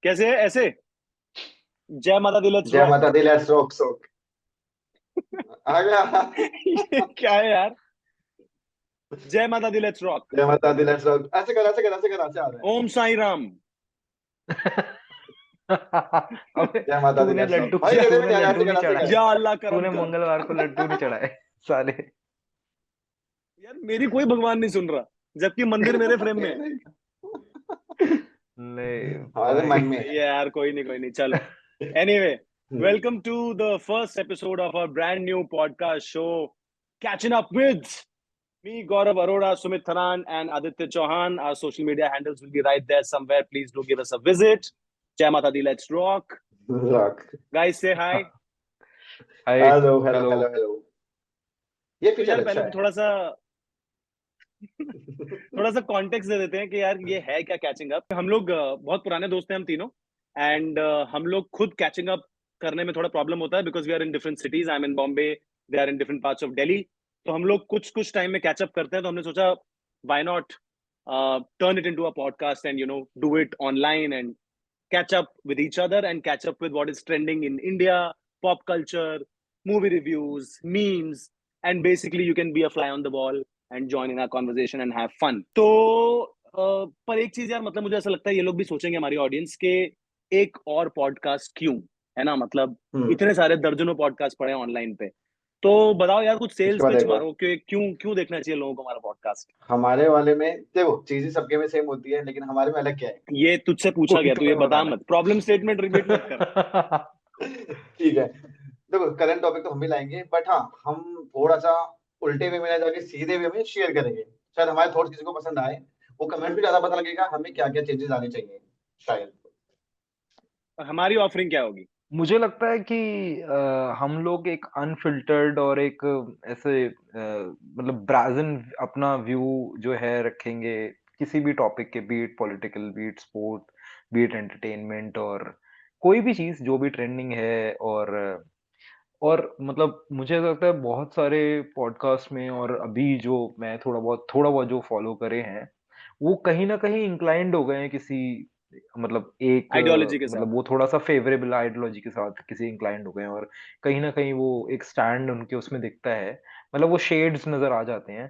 कैसे है ऐसे? जय माता दी, लेट्स जय रॉक। माता दी, लेट्स रॉक सोक। आ गया। ये क्या है यार? जय माता दी, लेट्स रॉक। जय माता दी, लेट्स रॉक। ऐसे कर, ऐसे कर, ऐसे कर, ऐसे आ रहा है। ओम साई राम। अबे जय माता दी, तूने लेट्स रॉक। लड्डू भाई गले में तूने नहीं आ रहा, लड्डू ऐसे नहीं कर, ऐसे चढ़ाए। कर। या अल्लाह करम तूने कर। मंगलवार को लड्डू नहीं चढ़ाए साले। यार मेरी कोई भगवान नहीं सुन रहा, जबकि मंदिर मेरे फ्रेम में है। ले हमारे मन भाई। में है। ये यार कोई नहीं, चलो। Anyway, welcome to the first episode of our brand new podcast show, Catching Up with me, Gaurav Arora, Sumit Tharan, and Aditya Chauhan. Our social media handles will be right there somewhere. Please do give us a visit. Jai Mata Di, let's rock. Rock. Guys, say hi. Hi. Hello hello hello. Hello hello. ये तो feature यार अच्छा पहले तो है। थोड़ा सा context दे देते हैं कि यार ये है क्या कैचिंग अप। हम लोग बहुत पुराने दोस्त हैं हम तीनों। एंड हम लोग खुद कैचिंग अप करने में थोड़ा प्रॉब्लम होता है because we are in different cities. I am in Bombay, they are in different parts of Delhi. तो हम लोग कुछ कुछ टाइम में कैचअप करते हैं, तो हमने सोचा why not turn it into a podcast and do it online and catch up with each other and catch up with what is trending in India, pop culture, movie reviews, memes, and basically you can be a fly on the wall and join in our conversation and have fun. तो पर एक चीज यार, मतलब मुझे ऐसा लगता है ये लोग भी सोचेंगे, हमारी ऑडियंस के एक और पॉडकास्ट क्यों, है ना? मतलब इतने सारे दर्जनों पॉडकास्ट पड़े हैं ऑनलाइन पे। तो बताओ यार, कुछ इसके सेल्स बाद पिच देखो, मारो कि क्यों क्यों देखना चाहिए लोगों को हमारा पॉडकास्ट। हमारे वाले में देखो चीजें सबके में सेम होती है, लेकिन हमारे में अलग क्या है। ये तुझसे पूछा कोई गया, तू ये तुम्हें बता बताना मत, प्रॉब्लम स्टेटमेंट रिपीट मत कर। ठीक है। देखो करंट टॉपिक तो हम भी लाएंगे, बट हाँ हम थोड़ा सा उल्टे वे में ना जाके सीधे वे में शेयर करेंगे। शायद हमारे थॉट्स किसी को पसंद आए, वो कमेंट भी ज्यादा पता लगेगा हमें क्या क्या चेंजेस आने चाहिए शायद। हमारी ऑफरिंग क्या होगी? मुझे लगता है कि हम लोग एक अनफिल्टर्ड और एक ऐसे मतलब ब्राजन अपना व्यू जो है रखेंगे किसी भी टॉपिक के, beat political, beat sport, beat entertainment, और कोई भी चीज जो भी ट्रेंडिंग है। और मतलब मुझे ऐसा लगता है बहुत सारे पॉडकास्ट में, और अभी जो मैं थोड़ा बहुत जो फॉलो करे हैं, वो कहीं ना कहीं इंक्लाइंड हो गए हैं किसी, मतलब एक आइडियोलॉजी के साथ। मतलब वो थोड़ा सा फेवरेबल आइडियोलॉजी के साथ किसी इंक्लाइंड हो गए हैं, और कहीं ना कहीं वो एक स्टैंड उनके उसमें दिखता है, मतलब वो शेड्स नजर आ जाते हैं।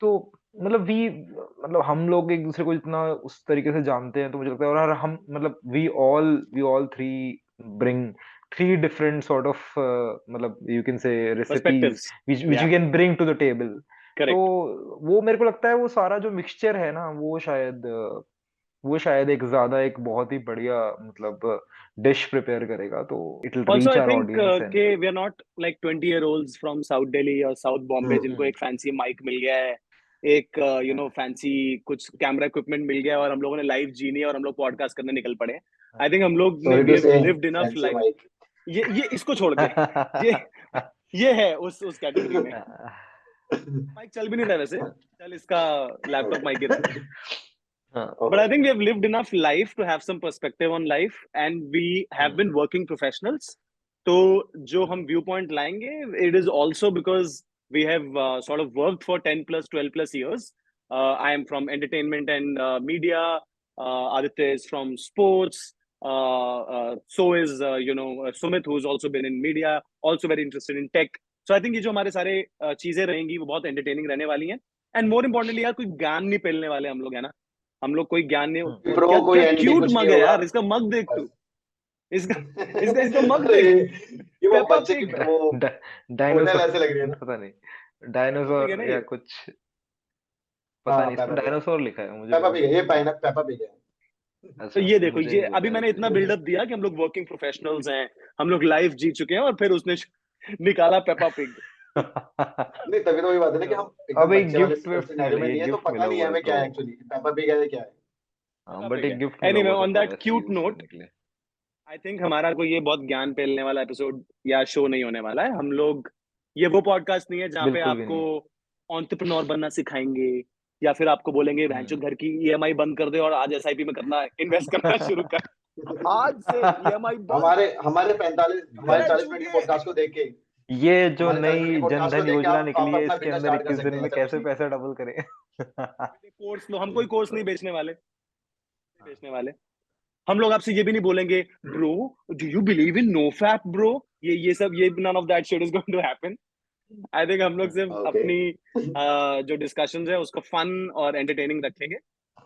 तो मतलब हम लोग एक दूसरे को जितना उस तरीके से जानते हैं, तो मुझे लगता है, और हम मतलब we all three bring three different sort of मतलब you can say recipes perspectives. Which या you can bring to the table. तो करेक्ट। वो मेरे को लगता है वो सारा जो मिक्सचर है ना, वो शायद एक ज्यादा एक बहुत ही बढ़िया मतलब डिश प्रिपेयर करेगा, तो it will also reach I our think audience के and we are not like 20 year olds from south Delhi और साउथ बॉम्बे जिनको हम्म। एक फैंसी माइक मिल गया है, एक फैंसी कुछ कैमरा इक्विपमेंट मिल गया है, और हम लोगों ने लाइव जीनी है और हम लोग पॉडकास्ट करने निकल पड़े हैं। आई थिंक हम लोग ने sorry we too have say, lived enough fancy life. Mike. ये इसको छोड़ के ये ये है उस कैटेगरी में। माइक चल भी नहीं रहा वैसे, चल इसका लैपटॉप माइक ही रहे। हाँ। But I think we have lived enough life to have some perspective on life, and we have been working professionals. तो जो हम व्यू पॉइंट लाएंगे, it is also because we have sort of worked for 10 plus 12 plus years. I am from entertainment and media. Aditya is from sports. So is Sumit, who's also been in media, also very interested in tech. So I think ये जो हमारे सारे चीजें रहेंगी वो बहुत entertaining रहने वाली हैं। And more importantly यार, कोई ज्ञान नहीं पेलने वाले हम लोग, है ना? हम लोग कोई ज्ञान नहीं। कोई प्रो क्या कोई क्या एंटी क्यूट कुछ नहीं मग है होगा। यार, इसका मग देख तू। बस। इसका इसका मग अरे देख। ये वो पेपा बच्चे की पिग। वो बोतल डायनासोर ऐसे लग रही है ना। पता नहीं, पेपा पिग है ना डायनासोर या ये। कुछ, पता हाँ नहीं, इसमें पेपा पिग। डायनासोर लिखा है, मुझे पेपा पता पिग है, नहीं। ये पाइन पेपा पिग है। तो अच्छा, ये देखो, मुझे ये नहीं अभी पता मैंने इतना एक्चुअली। बिल्डअप दिया कि हम लोग वर्किंग प्रोफेशनल्स हैं, हम लोग लाइफ जी चुके हैं, और फिर उसने निकाला पेपा पिग। नहीं तभी तो वही बात है ना कि हम अब एकदम एक बच्चे वाले गिफ्ट विफ्ट सिनेरियो में मिले, नहीं एक है, तो गिफ्ट पता मिला नहीं है हुआ है हमें तो। क्या है एक्चुअली पेपा पिग है क्या है। हाँ, पेपा बट पिग एक है। गिफ्ट मिला एनीवे, हुआ था ऑन तो दैट ऐसे क्यूट यूज नोट, करने के लिए। आई थिंक हमारा कोई ये बहुत ज्ञान पेलने वाला एपिसोड या शो नहीं होने वाला है। हम लोग, ये वो पॉडकास्ट नहीं है जहाँ पे बिल्कुल भी आपको नहीं। एंटरप्रेन्योर बनना सिखाएंगे, या फिर आपको बोलेंगे भैंचो हम्म। घर की ईएमआई बंद कर दे और आज एसआईपी में करना, इन्वेस्ट करना शुरू कर। आज से ईएमआई बंद। हमारे हमारे अरे 40 मिनट के चूतिए। पॉडकास्ट को देख के, ये जो हमारे 40 मिनट के नई पॉडकास्ट को जनधन देख के योजना आप निकली है, अपना इसके बिजनेस अंदर स्टार्ट कर 21 दिन सकते हैं, में ऐसा कुछ कैसे नहीं है। पैसा डबल करें। कोर्स लो, हम कोई कोर्स नहीं बेचने वाले, नहीं बेचने वाले। हम लोग आपसे ये भी नहीं बोलेंगे bro do you believe in no fap bro, ये सब, ये none of that shit is going to happen. I think हम लोग सिर्फ ओके। अपनी जो डिस्कशंस है उसको फन और एंटरटेनिंग रखेंगे।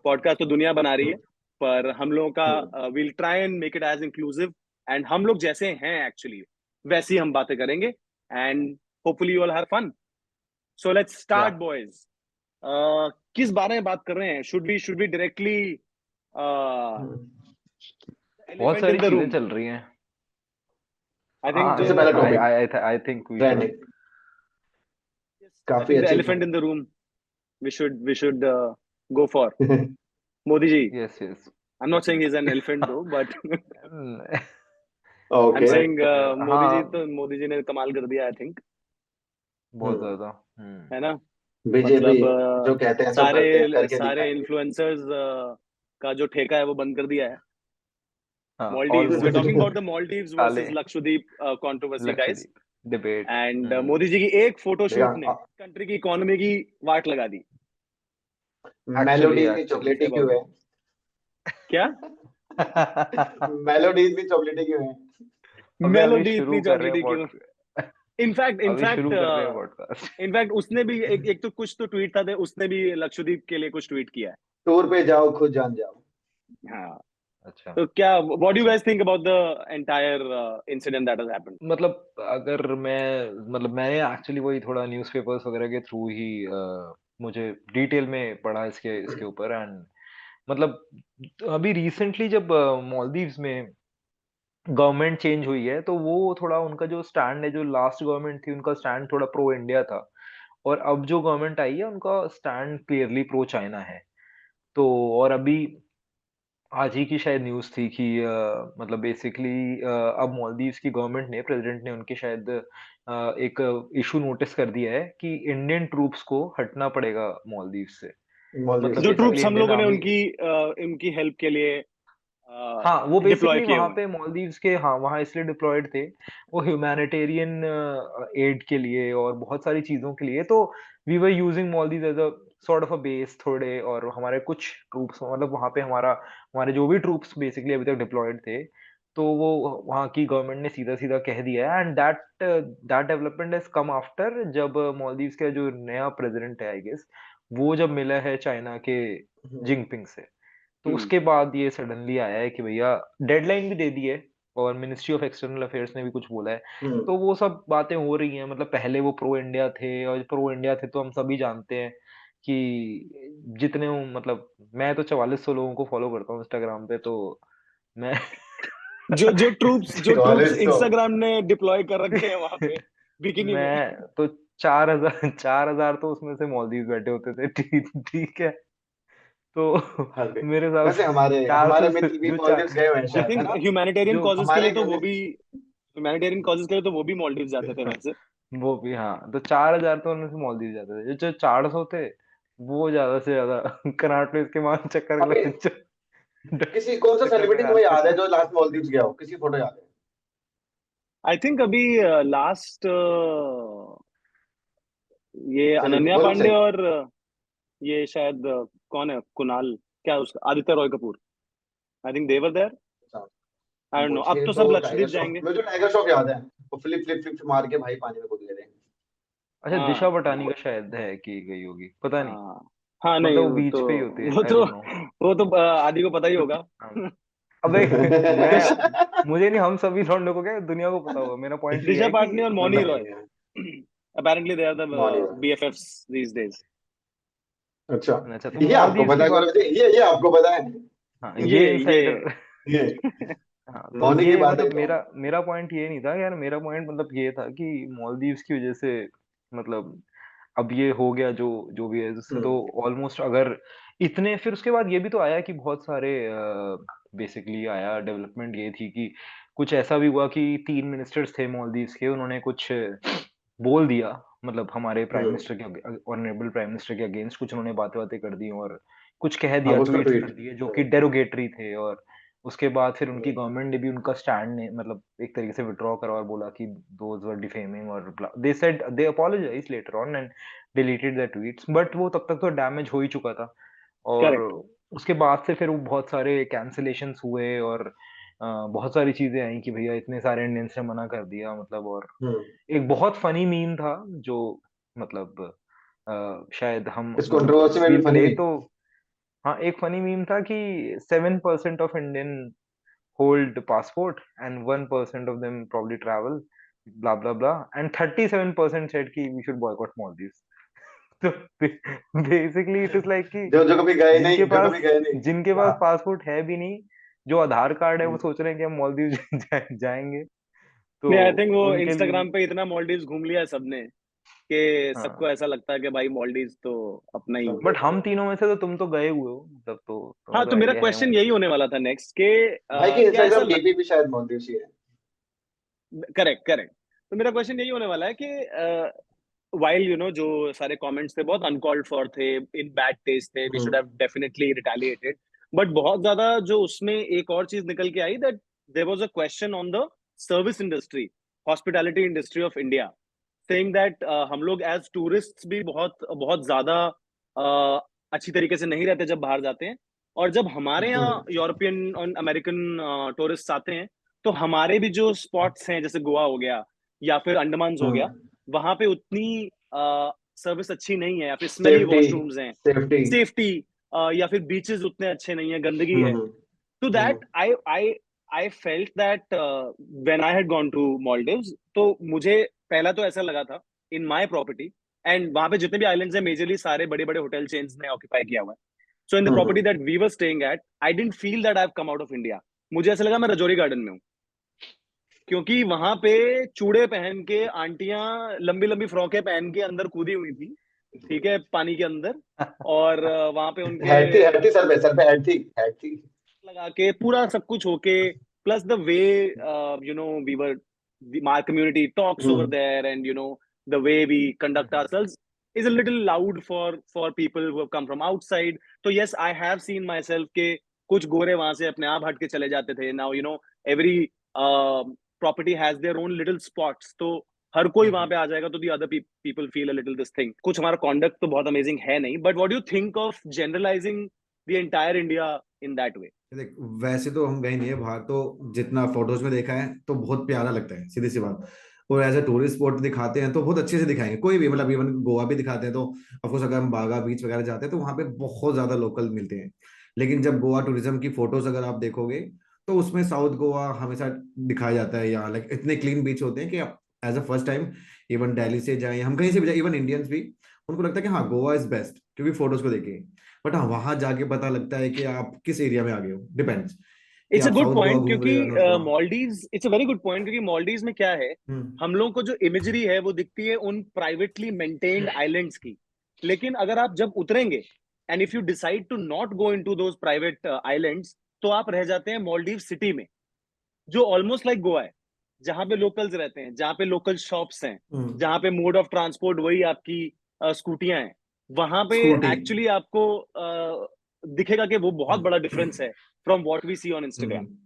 पॉडकास्ट तो दुनिया बना रही है, पर हम लोगों का will try and make it as inclusive, and हम लोग जैसे हैं एक्चुअली वैसी हम बातें करेंगे, and hopefully you all have fun. So let's start ya boys. किस बारे में बात कर रहे हैं? शुड बी डायरेक्टली बहुत एलिफेंट इन सारी द चीजें रूम? चल रही हैं। आई थिंक हाँ, जो सबसे पहला I topic I I think we should. Trending, I काफी थिंक द अच्छी elephant in trend. The room we should go for Modi ji. Yes yes I'm not saying he's an definitely. elephant though, but I'm okay. saying but Modi ji ने कमाल कर दिया, I think, बहुत ज्यादा। है ना? बीजेपी मतलब जो कहते हैं सो सारे करते हैं, करके सारे दिखाएंगे। इन्फ्लुएंसर्स का जो ठेका है वो बंद कर दिया है। हाँ, Maldives, we're talking almost. about the Maldives काले versus Lakshadweep controversy, guys. Lakshadweep debate. And Modi ji की एक फोटोशूट ने देखा, कंट्री की इकोनॉमी की वाट लगा दी। एक्चुअली मेलोडी इतनी एक्चुअली चॉकलेटी Say क्यों about है? it. क्या? मेलोडी इतनी चॉकलेटी क्यों है? अबे अभी मेलोडी शुरू इतनी कर रहे हैं चॉकलेटी क्यों? पॉडकास्ट। इनफैक्ट अभी इनफैक्ट शुरू कर रहे हैं पॉडकास्ट। इनफैक्ट उसने भी एक तो कुछ तो ट्वीट था, उसने भी लक्षद्वीप के लिए कुछ ट्वीट किया है। टूर पे जाओ खुद जान जाओ। हाँ, अच्छा तो क्या, व्हाट डू यू अच्छा। Guys think about the entire incident that has happened? मतलब अगर मैंने एक्चुअली वही थोड़ा न्यूज़पेपर्स वगैरह के थ्रू ही मुझे डिटेल में पढ़ा इसके इसके ऊपर। एंड मतलब अभी रिसेंटली जब मालदीव्स में गवर्नमेंट चेंज हुई है, तो वो थोड़ा उनका जो स्टैंड है, जो लास्ट गवर्नमेंट थी उनका स्टैंड थोड़ा प्रो इंडिया था। और अब जो गवर्नमेंट आई है उनका स्टैंड क्लियरली प्रो चाइना है। तो और अभी आज ही की शायद न्यूज़ थी कि मतलब बेसिकली अब मालदीव्स की गवर्नमेंट ने, प्रेसिडेंट ने उनके शायद एक इशू नोटिस कर दिया है कि इंडियन ट्रूप्स को हटना पड़ेगा मालदीव्स से। मालदीव मतलब जो से। बेसिकली ट्रूप्स हम इंडियन लोगों ने आर्मी। उनकी हेल्प के लिए हाँ, वो डिप्लॉय बेसिकली किए वहाँ हुए हैं। पे मालदीव्स के, हाँ, वहाँ इसलिए डिप्लॉयड थे, वो ह्यूमैनिटेरियन एड के लिए और बहुत सारी चीज़ों के लिए। तो we were using Maldives as a sort of a base थोड़े। और हमारे कुछ ट्रूप्स, मतलब वहाँ पे हमारे जो भी ट्रूप्स बेसिकली अभी तक डिप्लॉयड थे, तो वो वहाँ की गवर्नमेंट ने सीधा-सीधा कह दिया है। And that development has come after जब मालदीव्स का जो नया प्रेज़िडेंट है आई गेस, वो जब मिला है चाइना के जिनपिंग से। तो हम्म। उसके बाद ये सडनली आया है कि भैया डेडलाइन भी दे दी है, और मिनिस्ट्री ऑफ एक्सटर्नल अफेयर्स ने भी कुछ बोला है। तो वो सब बातें हो रही हैं। मतलब पहले वो प्रो इंडिया थे, और प्रो इंडिया थे तो हम सभी जानते हैं कि जितने मतलब मैं तो 4400 लोगों को फॉलो करता हूँ इंस्टाग्राम पे। तो मैं जो ट्रूप्स 4400। इंस्टाग्राम ने डिप्लॉय कर रखे हैं वहां पे बिकिनी में। मैं तो 4000 तो उसमें से मालदीव बैठे होते थे। ठीक ठीक है। तो हर दिन। मेरे हिसाब वैसे से हमारे चार हमारे सौ से मित्र भी जो मालदीव गए हुए हैं आई शायद, है थिंक ना? ह्यूमैनिटेरियन जो कॉजेज के लिए हमारे तो जो वो भी ह्यूमैनिटेरियन कॉजेज के लिए तो वो भी मालदीव जाते थे वैसे। वो भी, हाँ, तो 4000 तो उनमें से मालदीव जाते थे। जो 400 थे वो ज्यादा से ज्यादा कनाट प्लेस के वहां चक्कर अभी किसी कौन सा चक्कर सेलिब्रिटी लगा तुम्हें रहे याद है थे। जो लास्ट मालदीव गया हो? किसी फोटो याद है? आई थिंक अभी लास्ट ये सेलिब्रिटी अनन्या बोलो पांडे सही। और ये शायद कौन है, कुणाल, क्या उसका, Aditya Roy Kapur, I think they were there. अच्छा, आई डोंट नो, अब मुझे तो सब तो टाइगर लक्षद्वीप श्रॉफ, जाएंगे। मुझे तो टाइगर श्रॉफ याद है। वो फ्लिप फ्लिप फ्लिप मार के भाई पानी में कूद गए थे। अच्छा, दिशा हाँ पटानी का शायद है कि गई होगी, पता नहीं। हाँ हाँ, नहीं मतलब वो वो बीच तो पे ही होती है, वो आई तो डोंट नो। वो तो आदि को पता ही होगा। हाँ। अबे मुझे नहीं, हम सभी लौंडों को क्या, दुनिया को पता होगा। मेरा पॉइंट ये दिशा है कि पाटनी और मौनी मतलब Roy apparently they are the morning में। BFFs these days। अच्छा, अच्छा, तो ये आपको मालदीव्स पता की है बात। गौरव जी? ये आपको पता है? हाँ, ये ये इनसाइडर। ये हाँ, तो मौनी की ये बात है मतलब तो। मेरा मेरा पॉइंट ये नहीं था यार। मेरा पॉइंट मतलब ये था कि मालदीव्स की वजह से, मतलब अब ये हो गया जो जो भी है, इससे तो हम्म ऑलमोस्ट अगर इतने, फिर उसके बाद ये भी तो आया कि बहुत सारे बेसिकली आया डेवलपमेंट ये थी कि कुछ ऐसा भी हुआ कि 3 मिनिस्टर्स थे मालदीव्स के, उन्होंने कुछ बोल दिया, मतलब हमारे प्राइम हम्म। मिनिस्टर के, ऑनरेबल प्राइम मिनिस्टर के अगेंस्ट कुछ उन्होंने बातें कर दी, और कुछ कह हाँ, दिया, उसका ट्वीट्स कर ट्वीट। दिए जो कि डेरोगेटरी थे। और उसके बाद फिर उनकी गवर्नमेंट ने भी उनका स्टैंड ने मतलब एक तरीके से विथड्रॉ करा और बोला कि दोज वर डिफेमिंग, और they said they apologize later on and deleted the tweets. But वो तब तक तो डैमेज हो ही चुका था। और करेक्ट। उसके बाद से फिर वो बहुत सारे कैंसिलेशंस हुए और बहुत सारी चीजें आई कि भैया इतने सारे इंडियंस ने मना कर दिया मतलब। और हम्म। एक बहुत फनी मीम था जो मतलब शायद हम इस मतलब कंट्रोवर्सी में वी भी फनी ले नहीं। तो। हाँ, एक फनी मीम था कि 7% of Indian hold passport and 1% of them probably travel blah blah blah and 37% said कि we should boycott Maldives. तो बेसिकली इट इज लाइक कि जो जो कभी गए जिनके नहीं, जो पास कभी गए नहीं। जिनके हाँ। पास पासपोर्ट है भी नहीं, जो आधार कार्ड है वो हम्म। सोच रहे हैं कि हम मालदीव जाएंगे। तो नहीं, आई थिंक वो उनके लिए इंस्टाग्राम पे इतना मॉलडीव्स घूम लिया है सबने कि सबको हाँ। ऐसा लगता है कि भाई मॉलडीव्स तो अपना ही है। बट हम तीनों में से तो तुम तो गए हुए हो मतलब, तो तुम्हें हाँ, तो तो मेरा आइडिया है क्वेश्चन वहाँ यही पे। होने वाला था नेक्स्ट के भाई के क्या ऐसा इंस्टाग्राम लग डीपी भी शायद मालदीव ही है। Correct correct. तो मेरा क्वेश्चन यही होने वाला है कि वाइल जो सारे कमेंट्स थे बहुत अनकॉल्ड फॉर थे, इन बैड टेस्ट थे, we should hmm. Have definitely retaliated, but बहुत ज्यादा जो उसमें एक और चीज निकल के आई that there was a question on the service industry, hospitality industry of India, saying that हम लोग एज टूरिस्ट्स भी बहुत बहुत ज्यादा अच्छी तरीके से नहीं रहते जब बाहर जाते हैं, और जब हमारे यहाँ हम्म। यूरोपियन और अमेरिकन टूरिस्ट आते हैं तो हमारे भी जो स्पॉट्स हैं जैसे गोवा हो गया या फिर अंडमान हो गया, हम्म। वहां पे उतनी सर्विस अच्छी नहीं है या फिर स्मेली सेफ्टी। वॉशरूम्स हैं, सेफ्टी। सेफ्टी या फिर बीचेस उतने अच्छे नहीं है, गंदगी है। हम्म। तो hmm. That I felt that when I had gone to Maldives, तो मुझे पहला तो ऐसा लगा था इन माय प्रॉपर्टी, एंड वहां पे जितने भी आइलैंड्स हैं मेजरली सारे बड़े बड़े होटल चेन्स ने ऑक्यूपाई किया हुआ है। So in the property hmm. That we were staying at I didn't feel that I have come out of India. मुझे ऐसा लगा मैं रजौरी गार्डन में हूँ, क्योंकि वहां पे चूड़े पहन के आंटियां लंबी लंबी फ्रॉकें पहन के अंदर कूदी हुई थी, ठीक है, पानी के अंदर। और वहां पे उनके हेड थी, हेड थी सर पे हेड थी, हेड थी। लगा के पूरा सब कुछ होके, plus the way we were my community talks over hmm. there, and the way we conduct ourselves is a little loud for people who have come from outside. So yes, I have seen myself के कुछ गोरे वहां से अपने आप हट के चले जाते थे। now every property has their own little spots, तो हर कोई वहां पे आ जाएगा तो the other people feel a little this thing। कुछ हमारा conduct तो बहुत amazing है नहीं, but what do you think of generalizing the entire India in that way? देख, वैसे तो हम गए नहीं है बाहर, तो जितना फोटोज में देखा है तो बहुत प्यारा लगता है, सीधी सी बात। और एज अ टूरिस्ट स्पॉट दिखाते हैं तो बहुत अच्छे से दिखाएंगे, कोई भी मतलब इवन गोवा भी दिखाते हैं तो ऑफकोर्स अगर हम बागा बीच वगैरह जाते हैं तो वहाँ पे बहुत ज्यादा लोकल मिलते हैं। लेकिन जब गोवा टूरिज्म की फोटोज अगर आप देखोगे तो उसमें साउथ गोवा हमेशा दिखाया जाता है, यहाँ लाइक इतने क्लीन बीच होते हैं कि as a first time even Delhi से जाए, हम कहीं से भी जाए, इवन इंडियंस भी, उनको लगता है कि हाँ गोवा इज बेस्ट क्योंकि फोटोज को देखे। बट हाँ वहां जाके पता लगता है कि आप किस एरिया में आ गए हो, डिपेंड्स कि इट्स अ आप गुड साउथ गोवा पॉइंट, घूम क्योंकि रहे हो या north Goa. Maldives it's a very good point, क्योंकि मॉलडीव्स में क्या है, हम्म। हम लोग को जो इमेजरी है वो दिखती है उन प्राइवेटली मेंटेन्ड आइलैंड्स की, लेकिन अगर आप जब उतरेंगे and if you decide to not go into those private islands, तो आप रह जाते हैं मॉलडीव सिटी में, जो ऑलमोस्ट लाइक गोवा है, जहां पे लोकल्स रहते हैं, जहां पे लोकल शॉप्स हैं, हम्म। जहां पे मोड ऑफ ट्रांसपोर्ट वही आपकी स्कूटियां हैं। वहां पे स्कूटी। एक्चुअली आपको दिखेगा कि वो बहुत बड़ा डिफरेंस है from what we see on Instagram. Hmm.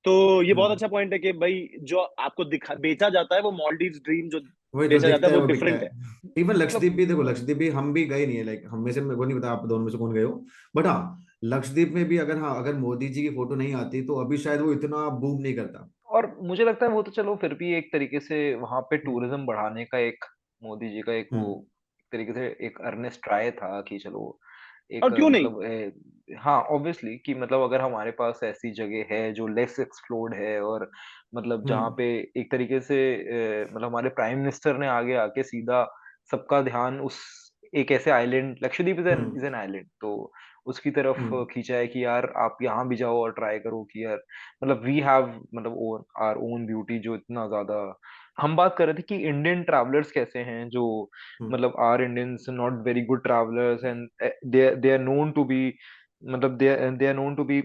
तो ये बहुत हम्म। अच्छा पॉइंट है कि भाई जो आपको दिखा बेचा जाता है वो मॉलडीव्स ड्रीम जो वही जो बेचा जाता दिखता है है वो वो बिकता डिफरेंट है। है। इवन मतलब लक्षद्वीप भी देखो, लक्षद्वीप भी हम भी गए नहीं है, लाइक हम में से मेरे को नहीं पता आप दोनों में से कौन गए हो। बट हाँ लक्षद्वीप में भी अगर, हाँ अगर मोदी जी की फोटो नहीं आती तो अभी शायद वो इतना बूम नहीं करता। और मुझे लगता है वो तो चलो फिर भी एक तरीके से वहां पे हम्म। टूरिज्म बढ़ाने का एक मोदी जी का एक वो हम्म। एक तरीके से एक अर्नेस्ट ट्राई था कि चलो एक और क्यों नहीं। मतलब हाँ ऑब्वियसली कि मतलब अगर हमारे पास ऐसी जगह है जो लेस एक्सप्लोर्ड है और मतलब जहाँ हम्म। पे एक तरीके से मतलब हमारे प्राइम मिनिस्टर ने आगे आके सीधा सबका ध्यान उस एक ऐसे island, Lakshadweep hmm. Is an island, तो उसकी तरफ हम्म। खींचा है कि यार आप यहाँ भी जाओ और ट्राई करो कि यार मतलब वी हैव मतलब ओन आवर ओन ब्यूटी जो इतना ज्यादा। हम बात कर रहे थे कि इंडियन ट्रैवलर्स कैसे हैं जो हम्म। मतलब are Indians not very good travellers and they are known to be मतलब they are known to be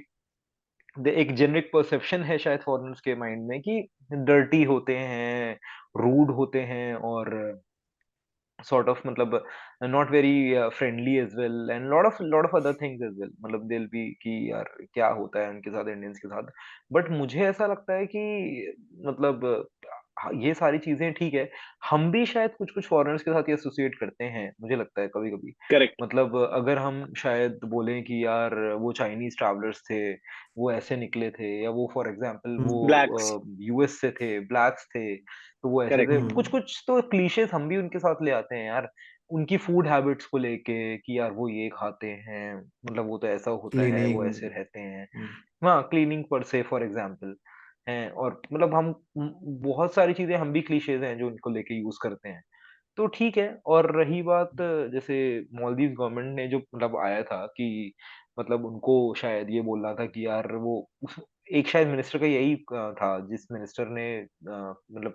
एक जेनरिक परसेप्शन है शायद फॉरेनर्स के माइंड में कि डर्टी होते हैं, रूड होते हैं और sort of मतलब not very friendly as well and lot of other things as well, मतलब they'll be कि यार क्या होता है उनके साथ इंडियंस के साथ। बट मुझे ऐसा लगता है कि मतलब ये सारी चीजें ठीक है, हम भी शायद कुछ कुछ फॉरेनर्स के साथ ये एसोसिएट करते हैं, मुझे लगता है कभी कभी। करेक्ट मतलब अगर हम शायद बोलें कि यार वो चाइनीज ट्रैवलर्स थे, वो ऐसे निकले थे, या वो फॉर एग्जांपल वो ब्लैक्स यूएस से थे, ब्लैक्स थे, तो वो ऐसे करेक्ट थे, कुछ कुछ तो क्लीशेस हम भी उनके साथ ले आते हैं यार, उनकी फूड हैबिट्स को लेके कि यार वो ये खाते हैं, मतलब वो तो ऐसा होता है, वो ऐसे क्लीनिंग। रहते हैं। हाँ, क्लीनिंग पर से फॉर एग्जांपल हैं, और मतलब हम बहुत सारी चीजें हम भी क्लीशेज हैं जो उनको लेके यूज करते हैं, तो ठीक है। और रही बात जैसे मालदीव गवर्नमेंट ने जो मतलब आया था कि मतलब उनको शायद ये बोल रहा था कि यार वो एक शायद मिनिस्टर का यही था, जिस मिनिस्टर ने मतलब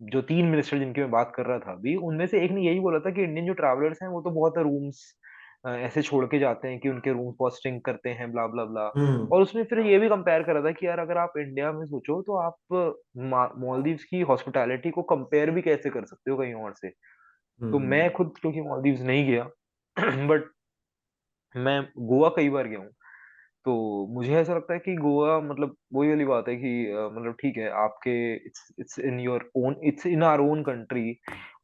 जो 3 मिनिस्टर जिनकी मैं बात कर रहा था अभी, उनमें से एक ने यही बोला था कि इंडियन जो ट्रैवलर्स हैं वो तो बहुत रूम्स ऐसे छोड़ के जाते हैं कि उनके रूम बहुत स्टिंक करते हैं, ब्ला ब्ला ब्ला। हम्म और उसमें फिर ये भी कंपेयर कर रहा था कि यार अगर आप इंडिया में सोचो तो आप मालदीव्स की हॉस्पिटैलिटी को कंपेयर भी कैसे कर सकते हो कहीं और से। तो मैं हम्म खुद क्योंकि मालदीव्स नहीं गया बट मैं गोवा कई बार गया हूँ, तो मुझे ऐसा लगता है कि गोवा मतलब वही वाली बात है कि मतलब ठीक है आपके, it's in your own, it's in our own country.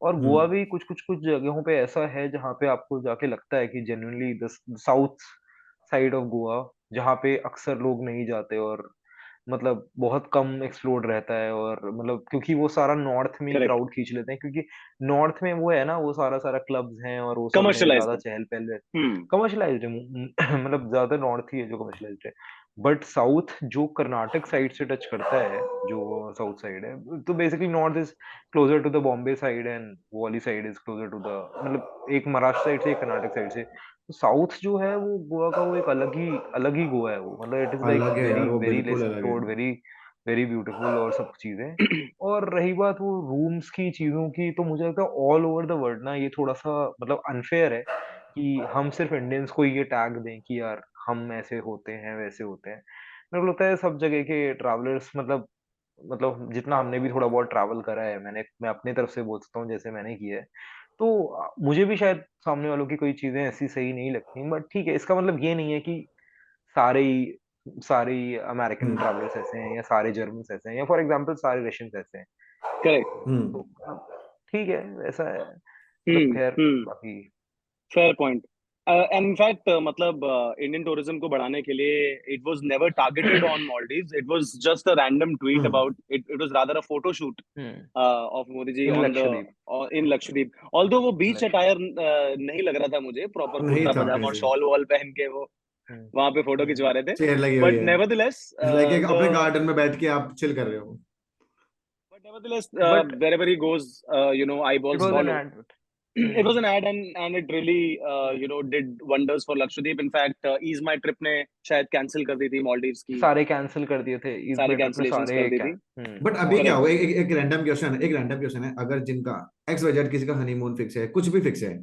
और गोवा हम्म भी कुछ कुछ कुछ जगहों पे ऐसा है जहाँ पे आपको जाके लगता है कि genuinely the south side of Goa, जहाँ पे अक्सर लोग नहीं जाते, और मतलब बहुत कम एक्सप्लोर्ड रहता है, और मतलब क्योंकि वो सारा नॉर्थ में ही करेक्ट क्राउड खींच लेते हैं, क्योंकि नॉर्थ में वो है ना, वो सारा सारा क्लब्स हैं और वो सब में कमर्शलाइज्ड ज्यादा है चहल पहल है, हम्म कमर्शलाइज्ड है। मतलब ज्यादा नॉर्थ ही है जो कमर्शलाइज्ड है। बट साउथ जो कर्नाटक साइड से टच करता है, जो साउथ साइड है, तो basically north is closer to the Bombay side, and वो वाली side is closer to the, मतलब एक महाराष्ट्र साइड से एक कर्नाटक साइड से, तो साउथ जो है वो गोवा का वो एक अलग ही गोवा है वो, मतलब इट इज लाइक अलग है यार, वेरी वो वेरी लेस बिल्कुल अलग है। एक्सप्लोर्ड, वेरी वेरी ब्यूटीफुल और सब चीजें। और रही बात वो रूम्स की चीजों की, तो मुझे लगता है ऑल ओवर द वर्ल्ड ना ये थोड़ा सा मतलब अनफेयर है कि हम सिर्फ इंडियंस को ये टैग दें कि यार हम ऐसे होते हैं वैसे होते हैं। मेरे को लगता है सब जगह के ट्रैवलर्स मतलब जितना हमने भी थोड़ा बहुत ट्रैवल करा है, मैं अपनी तरफ से बोल सकता हूँ जैसे मैंने किया है, तो मुझे भी शायद सामने वालों की कोई चीजें ऐसी सही नहीं लगती, बट ठीक है, इसका मतलब ये नहीं है कि सारे ही सारे ही अमेरिकन हम्म ट्रैवलर्स ऐसे हैं, या सारे जर्मन्स ऐसे हैं, या फॉर एग्जांपल सारे रशियंस ऐसे हैं। करेक्ट तो अब ठीक है, ऐसा है, मतलब खैर हम्म बाकी। फेयर पॉइंट एंड इनफैक्ट मतलब इंडियन टूरिज्म को बढ़ाने के लिए it was never targeted on Maldives it was just a random tweet hmm about it was rather a photo shoot hmm of Modi ji in on the Lakshadweep, in Lakshadweep although वो beach Lakshadweep. Attire नहीं लग रहा था मुझे प्रॉपर नहीं कुर्ता था पजामा और ऐसे। शॉल वॉल पहन के वो हम्म वहां पे फोटो खिंचवा रहे थे चेयर लगी हुई बट है, नेवरदलेस लाइक एक अपने द गार्डन में बैठ के आप चिल कर रहे हो। but nevertheless but wherever he goes it eyeballs was an follow एड। it was an ad and it really did wonders for Lakshadweep. In fact, Ease My Trip ने शायद कैंसिल कर दी थी मालदीव्स की सारे कैंसिल कर दिए थे इस सारी बार ट्रिप में, कैंसिलेशंस सारे कर दी क्या। थी बट अभी क्या करेक्ट होगा, एक रैंडम क्वेश्चन है, एक रैंडम क्वेश्चन है, अगर जिनका एक्स बजट, किसी का हनीमून फिक्स है, कुछ भी फिक्स है,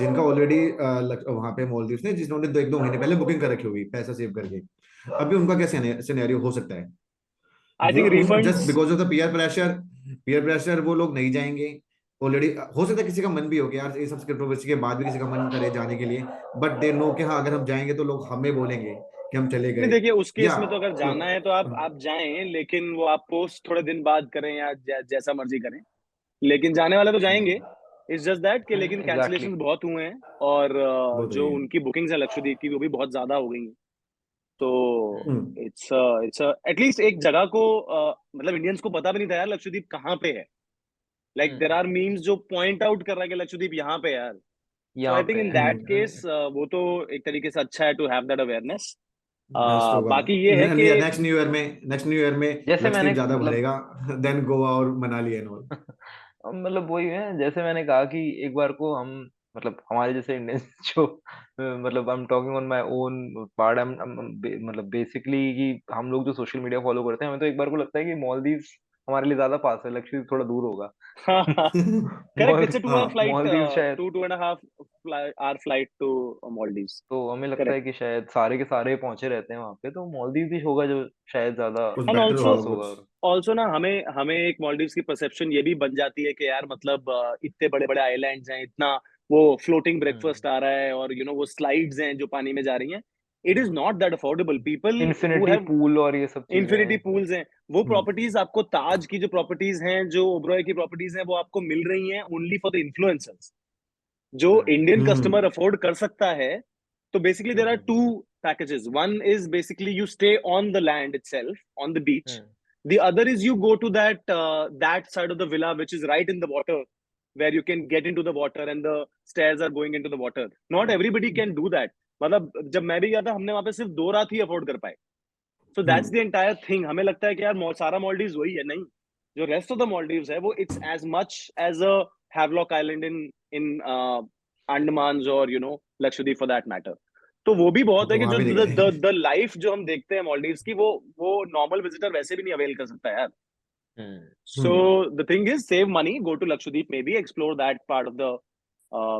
जिनका ऑलरेडी वहां पे मालदीव्स ने, जिन्होंने 1-2 महीने पहले बुकिंग कर रखी होगी पैसा सेव करके, अभी उनका क्या सिनेरियो हो सकता है? आई वो थिंक उन just refunds because of the peer pressure वो लोग नहीं जाएंगे। ऑलरेडी हो सकता है किसी का मन भी हो कि यार ये सब कंट्रोवर्सी के बाद भी किसी का मन करे जाने के लिए, बट दे नो कि हाँ अगर हम जाएंगे तो लोग हमें बोलेंगे कि हम चले नहीं गए। देखिए उस केस या में तो अगर जाना है तो आप जाएं लेकिन वो आप पोस्ट थोड़े दिन बाद करें या जैसा मर्जी करें लेकिन जाने वाले तो जाएंगे इट्स जस्ट दैट कि लेकिन एग्जैक्टली। कैंसिलेशंस बहुत हुए हैं और बहुत जो रही है। उनकी बुकिंग्स है लक्षद्वीप की वो भी बहुत ज्यादा हो गई हैं तो हम्म इट्स एटलीस्ट एक जगह को मतलब इंडियंस को पता भी नहीं था यार लक्षद्वीप कहाँ पे है लाइक देयर आर मीम्स जो पॉइंट आउट कर रहा है कि लक्षद्वीप यहाँ पे है यार सो यहाँ आई थिंक पे इन है। दैट केस वो तो एक तरीके से अच्छा है to have that awareness best होगा। बाकी ये है कि नेक्स्ट न्यू ईयर में जैसे मैंने लक्षद्वीप ज्यादा मतलब भरेगा देन गोवा और मनाली एंड ऑल। मतलब वही है, जैसे मैंने कहा कि एक बार को हम मतलब हमारे जैसे इंडियंस जो मतलब I am talking on my own part, मतलब बेसिकली कि हम लोग जो सोशल मीडिया फॉलो करते हैं, हमें तो एक बार को लगता है कि मालदीव्स हमारे लिए ज्यादा पास है, लक्षद्वीप थोड़ा दूर होगा। करेक्ट इट्स अ 2 hour हाँ फ्लाइट मालदीव शायद, 2.5 hour फ्लाइट टू मालदीव्स तो हमें लगता है करेक्ट कि शायद सारे के सारे पहुंचे रहते हैं वहां पे, तो मालदीव ही होगा जो शायद ज्यादा कुछ एंड बेटर होगा ऑल्सो पास होगा। कुछ। और ऑल्सो ना हमें हमें एक मालदीव्स की परसेप्शन ये भी बन जाती है कि यार मतलब इतने बड़े बड़े आइलैंड्स हैं इतना वो फ्लोटिंग ब्रेकफास्ट आ रहा है और वो स्लाइड्स हैं जो पानी में जा रही हैं it is not that affordable people who infinity have pool और ये सब चीजें इन्फिनिटी हैं। पूल्स हैं वो प्रॉपर्टीज आपको, ताज की जो प्रॉपर्टीज हैं, जो ओबरॉय की प्रॉपर्टीज हैं, वो आपको मिल रही हैं ओनली फॉर द इन्फ्लुएंसर्स, जो इंडियन कस्टमर अफोर्ड कर सकता है. तो basically there are two packages. One is basically you stay on the land itself, on the beach. The other is you go to that side of the villa which is right in the water, where you can get into the water and the stairs are going into the water. Not everybody can do that. मतलब जब मैं भी गया था, हमने वहां पे सिर्फ 2 रात ही अफोर्ड कर पाए. So that's the entire thing. हमें लगता है कि यार सारा Maldives वही है. नहीं, जो रेस्ट ऑफ द Maldives है वो it's as much as a Havelock Island in Andamans or Lakshadweep for that matter. तो वो भी बहुत है तो कि वहां जो भी नहीं गए। द लाइफ जो हम देखते हैं Maldives की, वो नॉर्मल विजिटर वैसे भी नहीं अवेल कर सकता यार. So the thing is, save money, go to Lakshadweep, maybe explore that part of the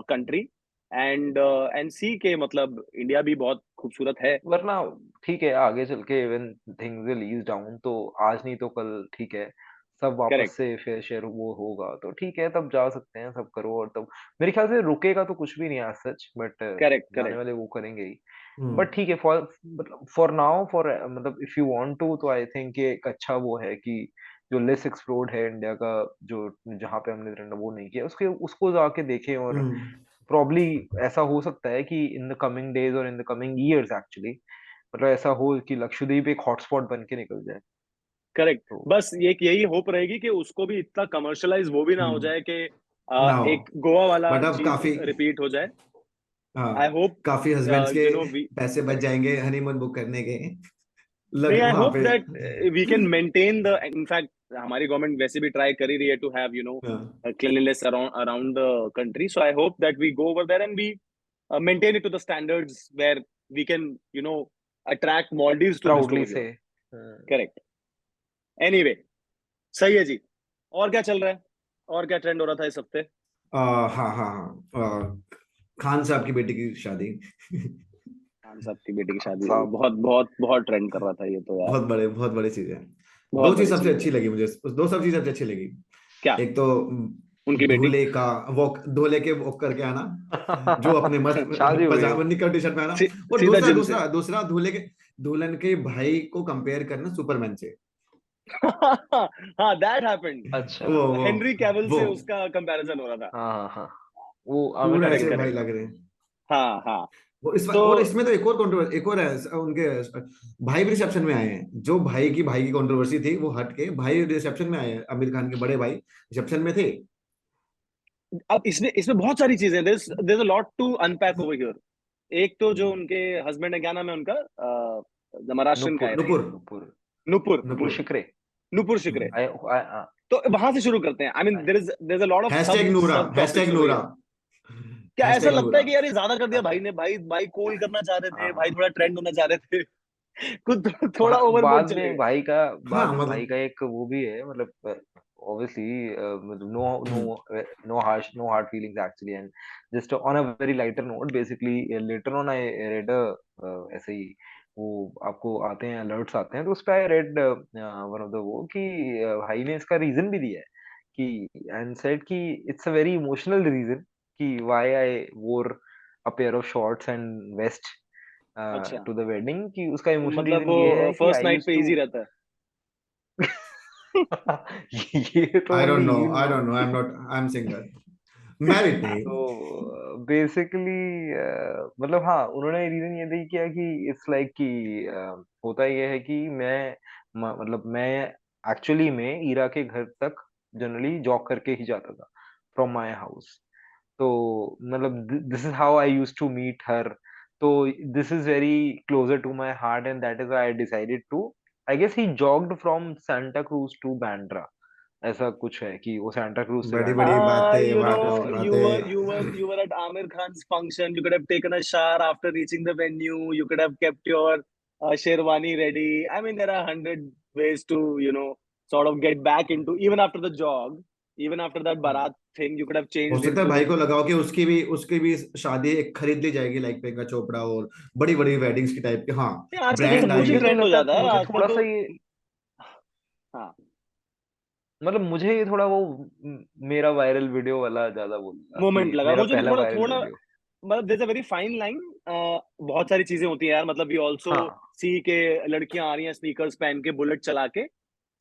country and see के मतलब इंडिया भी बहुत खूबसूरत है. वरना ठीक है, आगे चल के when things will ease down, तो आज नहीं तो कल ठीक है, सब वापस करेक्ट से फेयर शेयर वो होगा, तो ठीक है, तब जा सकते हैं, सब करो, और तब मेरे ख्याल से रुकेगा तो कुछ भी नहीं आज सच, बट करेक्ट जाने करेक्ट. वाले वो करेंगे ही. बट ठीक है, फॉर नाउ, फॉर मतलब इफ यू वांट टू, तो आई थिंक ये एक अच्छा वो है कि जो लेस एक्सप्लोर्ड है इंडिया का, जो जहाँ पे हमने रहना वो नहीं किया, उसके उसको जाके देखें. और प्रॉब्ली ऐसा हो सकता है कि इन द कमिंग डेज और in the coming years actually, मतलब ऐसा हो कि लक्षद्वीप एक हॉटस्पॉट बन के निकल जाए. करेक्ट. तो बस यही होप रहेगी कि उसको भी इतना कमर्शलाइज वो भी ना हो जाए कि ना हो, एक गोवा वाला बट अब चीज काफी, रिपीट हो जाए. आई हाँ, होप काफी हस्बैंड्स के वी पैसे बच जाएंगे हनीमून बुक करने के, नहीं, लग आई वहां होप पे। That we can maintain the, in fact हमारी गवर्नमेंट वैसे भी ट्राई कर ही रही है टू हैव हाँ, cleanliness around the country. So I hope that we go over there and we maintain it to the standards where we can attract Maldives tourists proudly over से. here. Correct. Anyway, सही है जी. और क्या चल रहा है, और क्या ट्रेंड हो रहा था इस हफ्ते? हाँ हाँ हाँ, खान साहब की बेटी की शादी। खान साहब की बेटी की शादी, साहब, बहुत बहुत बहुत ट्रेंड कर रहा था ये तो यार. बहुत बड़ी चीज है। बहुत दो चीज बड़ी सबसे चीज है. अच्छी लगी मुझे, दो सब चीज सबसे अच्छी लगी। क्या? एक तो उनकी बेटी. दूल्हे के वॉक करके आना, जो अपने मस्त शादी हो गई. पजामा निकर टी शर्ट में आना। और सीधा दूसरा जिम से. दूसरा दूसरा दुल्हन के भाई को कंपेयर करना सुपरमैन से। हाँ, दैट हैपेंड. अच्छा. वो हेनरी कैविल वो से उसका कंपैरिजन हो रहा था. हाँ हाँ हाँ, वो आमिर पूरा खान की ऐसे करेक्ट भाई बेटी. करेक्ट. लग रहे हैं। हाँ हाँ. तो और इसमें तो एक और है, उनके भाई भी रिसेप्शन में आए हैं। जो भाई की कंट्रोवर्सी थी वो हट के भाई रिसेप्शन में आए हैं, आमिर खान के बड़े भाई रिसेप्शन में थे। अब इसमें बहुत सारी चीजें, there a lot to unpack over here. एक तो जो उनके हस्बैंड है, क्या नाम है उनका, महाराष्ट्रन का नुपुर है. नुपुर नुपुर नुपुर. नुपुर नुपुर शिकरे. नुपुर शिकरे. आई तो वहां से शुरू करते हैं. I mean there is a lot of सब नूरा, सब टॉपिक्स ओवर नूरा, हियर. क्या ऐसा लगता नूरा। है कि यार ये ज्यादा कर दिया भाई अच्छा. ने? भाई भाई कूल करना चाह रहे थे, भाई हाँ, थोड़ा ट्रेंड होना चाह रहे थे. कुछ थोड़ा ओवरबोर्ड चले गए. हाँ बाद में भाई मतलब, का एक वो भी है, मतलब obviously no no no hard feelings actually, and just on a very lighter note, basically later on I read ऐसे ही वो आपको आते हैं अलर्ट्स आते हैं, तो उस पर I read one of the वो कि भाई ने इसका रीजन भी दिया है कि, एंड सेड कि it's a very emotional reason कि why I wore a pair of shorts and vest अच्छा, टू द वेडिंग, कि उसका इमोशनल मतलब रीजन ये वो है कि फर्स्ट आई नाइट यूज्ड पे टू इजी रहता है. ये तो ओनली ही I know. Don't know, I am single, married नहीं। तो बेसिकली मतलब हाँ, उन्होंने रीजन ये दी किया कि इट्स लाइक कि होता ये है कि मतलब मैं एक्चुअली में ईरा के घर तक जनरली जॉग करके ही जाता था फ्रॉम माय हाउस. तो मतलब this is how I used to meet her. तो this is very closer to my heart, and that is why I decided to, I guess he jogged from Santa Cruz to Bandra, ऐसा कुछ है कि वो Santa cruise से बड़ी बैंड्रा बड़ी गया. बातें, You That is know, the you reason. were बातें। you were you were at Amir Khan's function. You could have taken a shower after reaching the venue. You could have kept your sherwani ready. I mean, there are 100 ways to sort of get back into, even after the jog, even after that Bharat thing. You could have हो changed सकता है भाई into. को लगाओ कि उसकी भी शादी एक खरीद ली जाएगी, लाइक प्रियंका चोपड़ा, और बड़ी बड़ी वेडिंग्स की टाइप के, हाँ, नहीं, आजकल तो नहीं, ब्रांड सब कुछ ही मुझे आएंगे। नहीं ट्रेंड हो लगता, जाता है मुझे आजकल थोड़ा सा तो. ये, हाँ. मतलब मुझे ये थोड़ा वो मेरा वायरल वीडियो वाला ज्यादा बोलूंगा मोमेंट कि लगा मेरा मुझे तो पहला थोड़ा वायरल थोड़ा. वीडियो. मतलब there is a very fine line. बहुत सारी चीजें होती हैं यार. मतलब वी ऑल्सो हाँ सी के लड़कियां आ रही हैं स्नीकर्स पहन के, बुलेट चला के.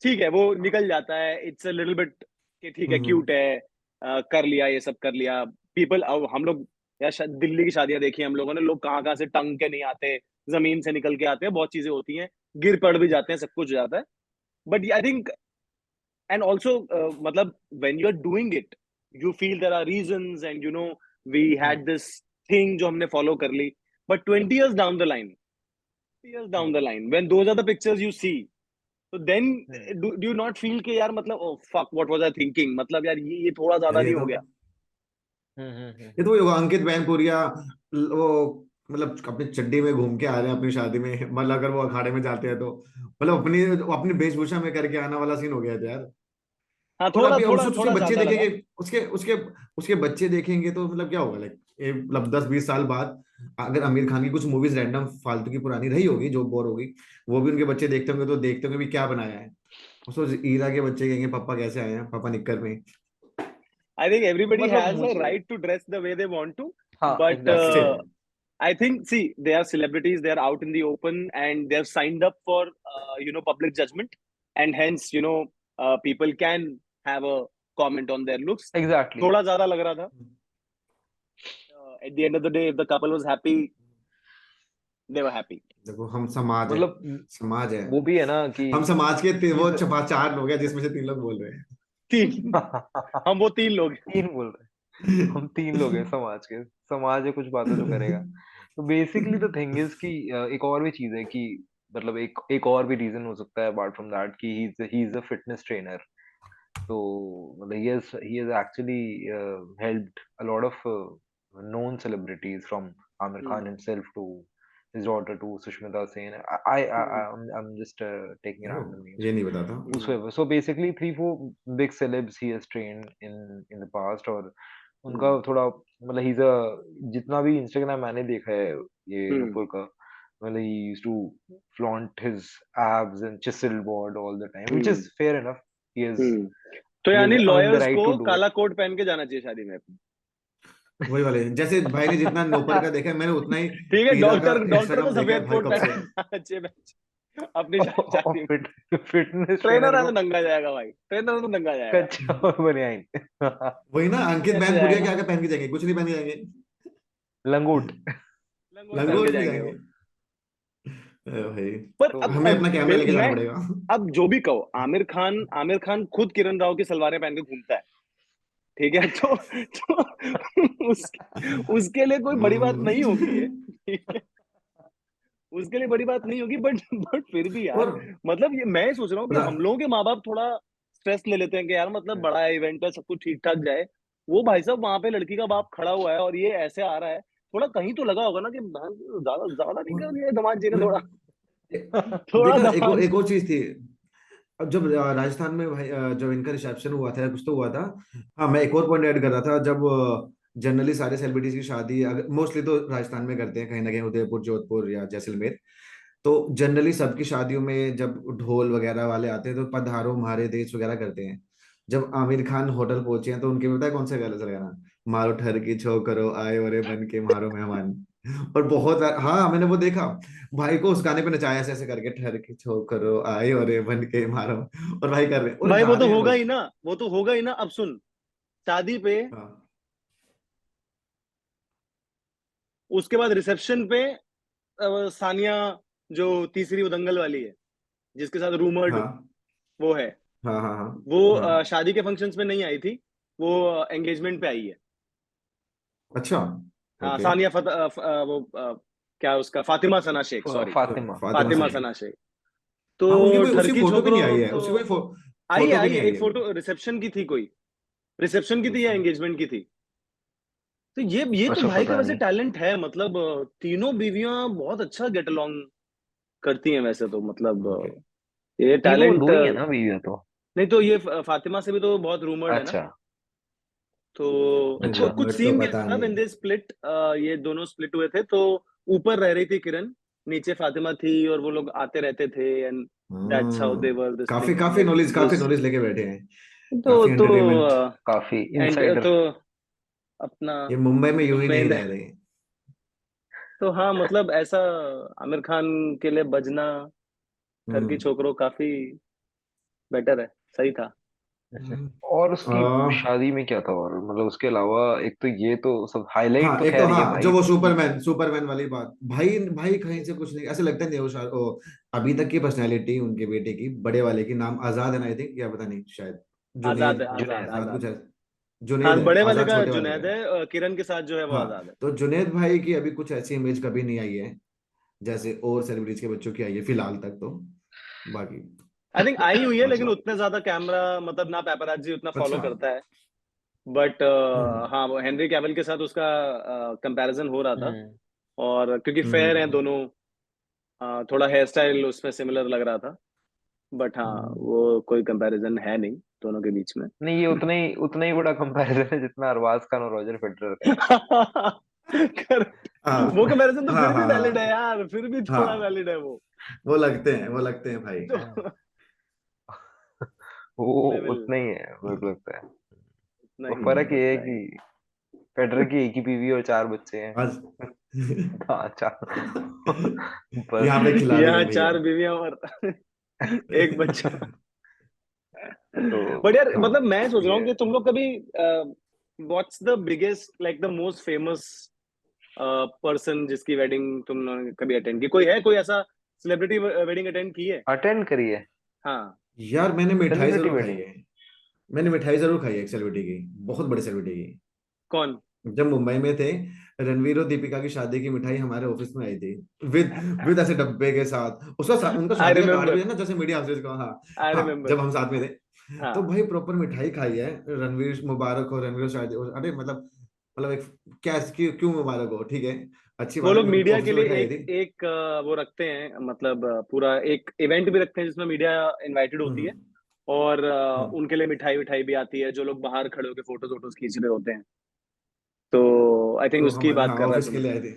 ठीक है, वो निकल जाता है, इट्स अ लिटिल बिट कि ठीक है, क्यूट है, कर लिया, ये सब कर लिया। पीपल, हम लोग यार दिल्ली की शादियां देखी हम लोगों ने, लोग कहाँ कहाँ से टंग के नहीं आते, जमीन से निकल के आते हैं, बहुत चीजें होती हैं, गिर पड़ भी जाते हैं, सब कुछ हो जाता है। But I think, and also मतलब when you're doing it, you feel there are reasons, and we had this thing जो हमने follow कर ली। but 20 years down the line, years down the line, when those are the pictures you see, so then do you not feel कि यार मतलब oh fuck, what was I thinking, मतलब यार ये थोड़ा ज्यादा अरे नहीं हो गया? ये तो वही होगा, अंकित बैनपुरिया वो मतलब अपनी चड्डी में घूम के आ रहे हैं अपनी शादी में, मतलब अगर वो अखाड़े में जाते हैं तो मतलब अपनी अपनी वेशभूषा में करके आना वाला सीन हो गया था यार। हाँ, और थोड़ा अभी थोड़ा उसके थोड़ा बच्चे ज्यादा लगा। देखेंगे, उसके उसके उसके बच्चे देखेंगे तो मतलब क्या होगा, लाइक ये मतलब 10-20 साल बाद अगर आमिर खान की कुछ मूवीज रैंडम फालतू की पुरानी रही होगी जो बोर होगी, वो भी उनके बच्चे देखते होंगे तो देखते होंगे भी क्या बनाया है। उसको ईरा के बच्चे कहेंगे पापा कैसे आए हैं, पापा निक्कर में। I think everybody मतलब has a मुझे, right to dress the way they want to, हाँ but but exactly, still I think, see, they are celebrities, they are out in the open, and they've signed up for, public judgment, and hence, people can have a comment on their looks. Exactly. थोड़ा ज्यादा लग रहा था। At the end of the day, if the couple was happy, they were happy. देखो हम समाज है, मतलब समाज है, वो भी है ना कि हम समाज के वो इस 4 लोग हैं जिसमें से 3 लोग बोल रहे हैं। तीन, हम वो 3 लोग हैं। तीन बोल रहे हैं, हम तीन लोग हैं समाज के, समाज है कुछ बातें तो करेगा। तो बेसिकली द थिंग इज कि एक और भी चीज है कि मतलब एक और भी रीजन हो सकता है अपार्ट फ्रॉम दैट कि ही इज अ फिटनेस ट्रेनर। तो मतलब he has actually helped a lot of known celebrities from Amir Khan himself to his daughter to Sushmita Sen. I'm just taking random names. ये नहीं बताता। Whosoever. So basically 3-4 big celebs he has trained in the past, और उनका थोड़ा मतलब he's a, जितना भी Instagram मैंने देखा है ये नुपुर का, मतलब he used to flaunt his abs and chisel board all the time, which is fair enough. He has तो he यानी has earned the lawyers right को to do it. काला कोट पहन के जाना चाहिए शादी में। वही वाले जैसे भाई ने जितना नोपर का देखा है, मैंने उतना ही ठीक है, ईरा का डॉक्टर डॉक्टर को इंस्टाग्राम देखा है सफेद भाई कोट कब से। पहन के जाना चाहिए अपनी और शादी में। फिटनेस ट्रेनर ट्रेनर है को तो नंगा जाएगा भाई, ट्रेनर है तो नंगा जाएगा। कच्चा और बनियाइन वही ना, अंकित कैसे बैनपुरिया जाएगा? क्या क्या पहन के जाएंगे, कुछ नहीं पहन के जाएंगे, लंगोट। लंगोट पहन के लंगोट में जाएंगे जाएंगे। वो। भाई पर तो अब हमें अपना कैमरा लेके जाना मैं, पड़ेगा। अब जो भी कहो, आमिर खान खुद किरण राव की सलवारें पहन के घूमता है, ठीक है? तो उसके लिए कोई बड़ी बात नहीं होगी ये, ठीक है? उसके लिए बड़ी बात नहीं होगी, बट फिर भी यार, और मतलब ये मैं सोच रहा हूँ कि हम लोगों के माँ बाप थोड़ा स्ट्रेस ले लेते हैं कि यार मतलब बड़ा इवेंट है, सब कुछ ठीक ठाक जाए। वो भाई साहब वहां पे लड़की का बाप खड़ा हुआ है और ये ऐसे आ रहा है, थोड़ा कहीं तो लगा होगा ना कि ज्यादा ज्यादा नहीं कर दिया दामाद जी ने, थोड़ा थोड़ा देखा, दामाद एक और चीज थी। अब जब राजस्थान में भाई जब इनका रिसेप्शन हुआ था, कुछ तो हुआ था। हाँ, मैं एक और पॉइंट ऐड कर रहा था। जब जनरली सारे सेलिब्रिटीज की शादी अगर मोस्टली तो राजस्थान में करते हैं, कहीं ना कहीं उदयपुर, जोधपुर या जैसलमेर। तो जनरली सबकी शादियों में जब ढोल वगैरह वाले आते हैं तो पधारो म्हारे देश वगैरह करते हैं। जब आमिर खान होटल पहुंचे हैं तो उनके पता है कौन सा गाना चलेगा ना, मारो ठहर की छोकरो आए और बन के मारो मेहमान। और बहुत हाँ मैंने वो देखा, भाई को उस गाने पे नचाया ऐसे ऐसे करके, ठहर के छोकरो आए और बन के मारो, और भाई कर रहे हैं और भाई, वो गा तो रहे हैं होगा लोग। ही ना, वो तो होगा ही ना। अब सुन, शादी पे, हाँ उसके बाद रिसेप्शन पे, सानिया जो तीसरी वो दंगल वाली है, जिसके साथ रूमर्ड हाँ वो है, हाँ हाँ हाँ वो हाँ। शादी के फंक्शंस में नहीं आई थी, वो एंगेजमेंट पे आई है। अच्छा। हाँ, ओके। सानिया वो क्या उसका, फातिमा सना शेख, सॉरी, फातिमा। फातिमा फातिमा सना। सना शेख। तो हाँ उनकी कोई उसकी ठरकी फोटो भी नहीं छोकरो आई है, तो उसकी कोई आई है, फोटो भी नहीं आई एक है फोटो रिसेप्शन की थी, कोई रिसेप्शन की थी या अच्छा एंगेजमेंट की थी। तो ये तो अच्छा भाई का पता वैसे नहीं। टैलेंट है, मतलब तीनों बीवियां बहुत अच्छा गेट अलोंग करती हैं वैसे तो, मतलब ओके। ये तीनों टैलेंट। दो ही है ना बीवियां तो। नहीं तो ये फातिमा से भी तो बहुत रूमर्ड है ना। अच्छा तो अच्छा। कुछ रूमर्ड तो सीन गया पता था नहीं। व्हेन दे स्प्लिट, ये दोनों स्प्लिट हुए थे, तो ऊपर रह रही थी किरण, नीचे फातिमा थी, और वो लोग आते रहते थे, and that's how they were this काफी थिंग, बट काफी दिस, नॉलेज लेके बैठे हैं। तो काफी एंटरटेनमेंट। काफी एंड इनसाइडर। तो अपना ये मुंबई में यूं ही मुंबई नहीं में, रह रहे। तो हाँ मतलब ऐसा आमिर खान के लिए बजना, ठरकी हम्म। छोकरो काफी बेटर है, सही था। और उसकी आ, शादी में क्या था, और मतलब उसके अलावा एक तो ये तो सब हाईलाइट हाँ तो एक तो खैर ये हाँ भाई जो वो कि सुपरमैन वाली बात, भाई भाई कहीं से कुछ नहीं ऐसे लगता नहीं है वो अभी तक की पर्सनैलिटी उनके बेटे की बड़े वाले की नाम आजाद है ना आई थिंक, या पता नहीं शायद आजाद है, जुनेद आजाद जुनैद। आजाद आजाद कुछ है। है। जुनेद हाँ, है, बड़े वाले आजाद का छोटे वाले का जुनैद है। है, किरण के साथ जो है वो हाँ आजाद है। तो जुनेद भाई की अभी कुछ ऐसी इमेज कभी नहीं आई है जैसे और सेलिब्रिटीज के बच्चों की आई है फिलहाल तक तो। बाकी आई थिंक आई हुई है, लेकिन मतलब उतने ज्यादा कैमरा मतलब ना पेपराजी उतना फॉलो अच्छा। करता है। बट हम्म हाँ, वो हेनरी कैविल के साथ उसका कंपैरिजन हो रहा था। हम्म और क्योंकि फेयर हैं हम्म दोनों, थोड़ा हेयर स्टाइल उसमें सिमिलर लग रहा था। बट हाँ, हम्म। वो कोई कंपैरिजन है नहीं दोनों के बीच में। नहीं, ये उतना ही बड़ा कंपैरिजन है जितना अरबाज खान और रॉजर फेडरर का है। करेक्ट। हाँ वो कंपैरिजन तो हाँ फिर भी हाँ वैलिड है हाँ यार, फिर भी थोड़ा हाँ वैलिड है वो। वो लगते हैं भाई। तो हाँ। वो लेवल उतना ही है मेरे को लगता है। उतना वो ही है, फर्क ये है उतना ही। कि फेडरर की एक ही बीवी और 4 बच्चे हैं। आज हाँ, 4 यहाँ पे बस। खिलाड़ी यहाँ हैं भैया। 4 बीवियां और एक बच्चा। तो बट यार हाँ, मतलब मैं सोच रहा ये हूँ कि तुम लोग कभी what's the biggest like the most famous person जिसकी वेडिंग तुमने कभी अटेंड की, कोई है, कोई ऐसा सेलिब्रिटी वेडिंग अटेंड की है? अटेंड करिए हाँ। यार मैंने मिठाई सेलिब्रिटी जरूर खाई वेडिंग। है। मैंने मिठाई जरूर खाई है एक सेलिब्रिटी की, बहुत बड़ी सेलिब्रिटी की। कौन? जब मुंबई में थे, रणवीर और दीपिका की शादी की मिठाई हमारे ऑफिस में आई थी, विद विद ऐसे डब्बे के साथ उसका उनका आई शादी का कार्ड भी रिमेम्बर, है ना जैसे मीडिया हाउसेज का। हाँ आई हाँ रिमेम्बर। जब हम साथ में थे तो हाँ, भाई प्रॉपर मिठाई खाई है। रणवीर मुबारक हो, रणवीर शादी अरे मतलब एक क्या क्यों मुबारक हो, ठीक है अच्छी वो बात है, लोग मीडिया ऑफिस के में लिए मिठाई आई एक थी। एक वो रखते हैं, मतलब पूरा एक इवेंट भी रखते हैं जिसमें मीडिया इनवाइटेड होती है। हम्म और हम्म उनके लिए मिठाई विठाई भी आती है, जो लोग बाहर खड़े होकर फोटोज वोटोज खींच रहे होते हैं। तो आई थिंक तो उसकी हमारे बात हाँ कर रहा है ऑफिस के तुम। लिए आए थे।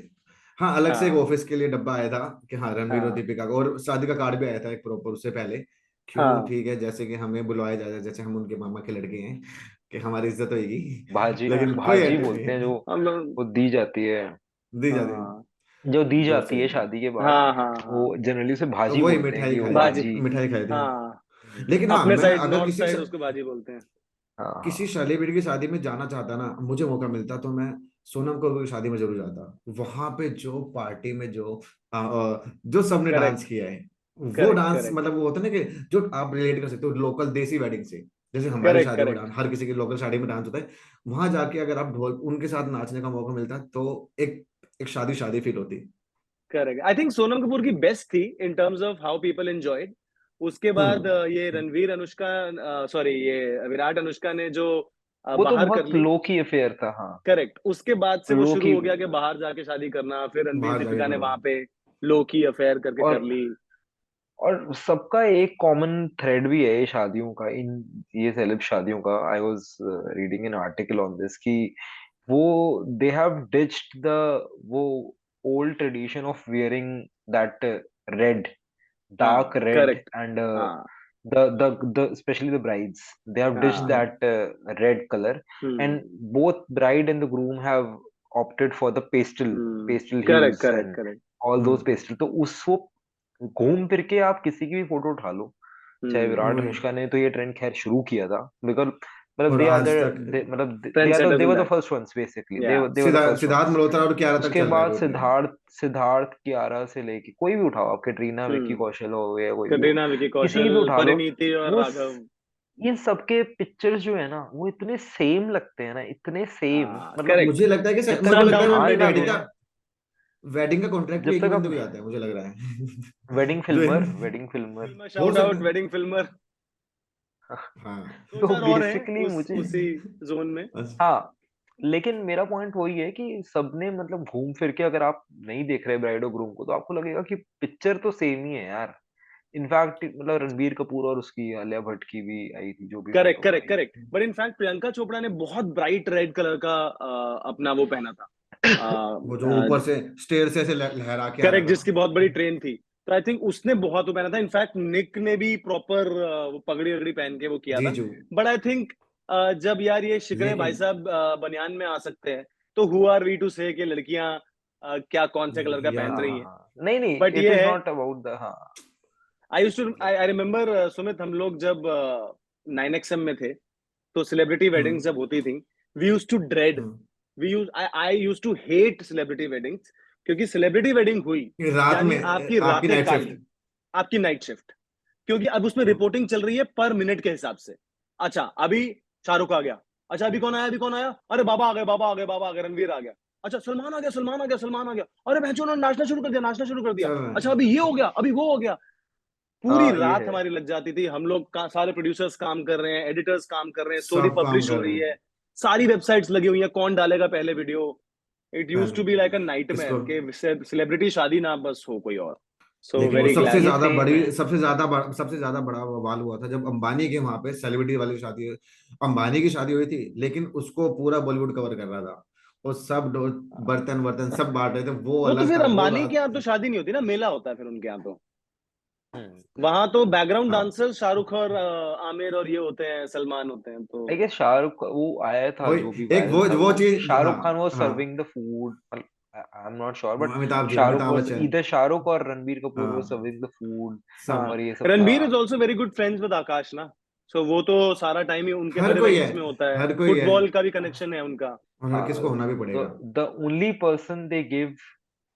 हाँ अलग से एक हाँ, ऑफिस के लिए डब्बा आया था कि हाँ रणवीर और हाँ, दीपिका का, और शादी का कार्ड भी आया था एक प्रॉपर उससे पहले। क्यों, हाँ, ठीक है जैसे कि हमें बुलवाया जाता है, जैसे हम उनके मामा के लड़के हैं कि हमारी इज्जत होगी। भाजी हाँ, लेकिन कोई भाजी एंट्री नहीं बोलते हैं जो हम लोग। वो दी जाती है। दी जाती है। हाँ, जो दी तो जाती है फिर शादी के बाद, हाँ, हाँ, वो हाँ, जनरली उसे तो भाजी वही बोलते हैं मिठाई कि वो खाई थी, बाजी। भाजी। मिठाई खाई थी। हाँ, लेकिन हाँ अपने मैं साइड अगर नॉर्थ किसी साइड उसको बाजी बोलते हैं। हाँ किसी हाँ। सेलिब्रिटी की शादी में जाना चाहता ना, मुझे मौका मिलता तो मैं सोनम कपूर की शादी में जरूर जाता। वहां पे जो पार्टी में जो सबने डांस करेक्ट, किया है, वो करेक्ट, डांस करेक्ट, मतलब वो होता है ना कि जो आप रिलेट कर सकते हो लोकल देसी वेडिंग से। जैसे हमारी करेक्ट, शादियों में करेक्ट, डांस, हर किसी की लोकल शादी में डांस होता है, वहां जाके अगर आप ढोल उनके साथ नाचने का मौका मिलता तो एक एक शादी शादी फील होती। Correct. I think Sonam Kapoor की बेस्ट थी in terms of how people enjoyed. उसके बाद हम्म ये रणवीर अनुष्का, सॉरी ये विराट अनुष्का ने जो वो तो बाहर कर बहुत ली। लो की अफेयर था, हाँ। करेक्ट, उसके बाद से वो लो शुरू की। हो गया कि बाहर जाके शादी करना, फिर रणवीर बाहर जाके दीपिका ने करो। वहां पे लो की अफेयर करके कर और ली। और सबका एक कॉमन थ्रेड भी है ये शादियों का, इन ये सेलेब शादियों का। I was reading an article on this कि वो दे हैव डिच्ड द वो old tradition of wearing that red, हाँ, dark red, करेक्ट। and हाँ, the especially the brides, they have ditched हाँ। that red color, hmm, and both bride and the groom have opted for the pastel correct, hues correct, and correct. all those hmm pastel। तो उस वो घूम फिर के आप किसी की भी फोटो उठा लो, चाहे विराट वही। अनुष्का ने तो ये ट्रेंड खैर शुरू किया था, बिकॉज मतलब और आज तक मतलब trend they setters in were the that. first ones basically, या they were the first Siddharth ones। Malhotra और कियारा तक उसके चल रहा है बाद कोई भी नहीं। सिद्धार्थ कियारा से लेके कोई भी उठाओ, आप कैटरीना विक्की हम्म, कौशल हो या कोई भी हो, कटरीना, विकी किसी की कौशल, भी उठा लो, परिणीति और वो राघव। इन सबके पिक्चर्स जो है ना वो इतने सेम लगते हैं ना, इतने सेम, हाँ, मतलब करेक्ट। मुझे लगता है कि जब तक मेरे को शाउट आप लगता आउट है ध्यान ना वेडिंग दो का ना, कॉन्ट्रैक्ट भी जब एक ही तक बंदे आप को जाता है मुझे लग रहा है। जो वेडिंग फिल्मर फिल्मर, हो शाउट सकता आउट है। Wedding Filmer. हाँ दो तो चार और हैं बेसिकली उस मुझे उसी जोन में। बस। हाँ, लेकिन मेरा पॉइंट वही है कि सबने मतलब घूम फिर के, अगर आप नहीं देख रहे ब्राइड और ग्रूम को तो आपको लगेगा कि पिक्चर तो सेम ही है यार। इनफैक्ट मतलब रणबीर कपूर और उसकी आलिया भट्ट की भी आई थी जो भी करेक्ट, फोटोज करेक्ट, आई करेक्ट। थी। बट इनफैक्ट प्रियंका चोपड़ा ने बहुत ब्राइट रेड कलर का अपना वो पहना था। वो जो ऊपर से स्टेयर से ऐसे लहरा के आ रहा करेक्ट, था। जिसकी बहुत बड़ी ट्रेन थी। तो आई थिंक उसने बहुत वो पहना था। इनफैक्ट निक ने भी प्रॉपर वो पगड़ी वगड़ी पहन के वो किया था। जीजू। बट आई थिंक जब यार ये शिकरे भाई लेकिन साहब बनियान में आ सकते हैं, तो who are we to say कि लड़कियां क्या कौन से कलर का या पहन हाँ रही हाँ हैं। हाँ, नहीं नहीं, बट इट ये इज है, नॉट अबाउट द, हाँ, I remember सुमित, हम लोग जब 9XM में थे तो सेलिब्रिटी वेडिंग्स जब होती थी, we used to dread, I used to hate celebrity weddings, क्योंकि सेलिब्रिटी वेडिंग हुई रात यानी में आपकी आपकी रातें नाइट काली, शिफ्ट। आपकी नाइट शिफ्ट, क्योंकि अब उसमें रिपोर्टिंग चल रही है पर मिनट के हिसाब से। अच्छा अभी शाहरुख आ गया, अच्छा अभी कौन आया, अभी कौन आया, अरे बाबा आ गए, बाबा आ गए, बाबा आ गए, रणवीर आ गया, अच्छा सलमान आ गया, सलमान आ गया, सलमान आ गया, अरे बहनचोद उन्होंने नाचना शुरू कर दिया, नाचना शुरू कर दिया, चल रहा अच्छा है। अभी ये हो गया, अभी वो हो गया। पूरी हाँ ये रात है। हमारी लग जाती थी, हम लोग का सारे प्रोड्यूसर्स काम कर रहे हैं, एडिटर्स काम कर रहे हैं, स्टोरी सब काम पब्लिश हो कर रहे रही हैं है, सारी वेबसाइट्स लगी हुई हैं, कौन डालेगा पहले वीडियो। इट यूज्ड पहले to be like a nightmare इसको। कि सेलिब्रिटी शादी ना बस हो कोई और। सो लेकिन वो वेरी ये सबसे ग्लैड। ये ज्यादा सेम बड़ी, है। सबसे ज्यादा बड़ा बवाल हुआ था जब अंबानी के वहां पे सेलिब्रिटी वाली शादी, अंबानी की शादी हुई थी, लेकिन उसको पूरा बॉलीवुड कवर कर रहा था, और सब बर्तन वर्तन सब बांट रहे थे, वो वो तो अलग फिर था वो अंबानी के रात। यहाँ तो शादी नहीं होती ना, मेला होता है फिर उनके यहाँ तो। हम्म। वहां तो बैकग्राउंड हाँ डांसर्स शाहरुख और आमिर और ये होते हैं, सलमान होते हैं तो। आई गेस शाहरुख वो आया था, वही जो भी एक वायरल था, वो वो चीज। हाँ शाहरुख खान वो हाँ। Serving the food, I am not sure, but Amitabh ji, Shahrukh Amitabh was Bachchan. इधर, शाहरुख और रणबीर कपूर वो हाँ सर्विंग द फूड, हाँ, सब। और ये सब था। Ranbir is also very good friends with Akash ना, सो वो तो सारा टाइम ही उनके हर हर कोई है, इवेंट्स में होता है, हर कोई है, फुटबॉल का भी कनेक्शन है उनका। और हर किसको होना भी पड़ेगा। The only person they give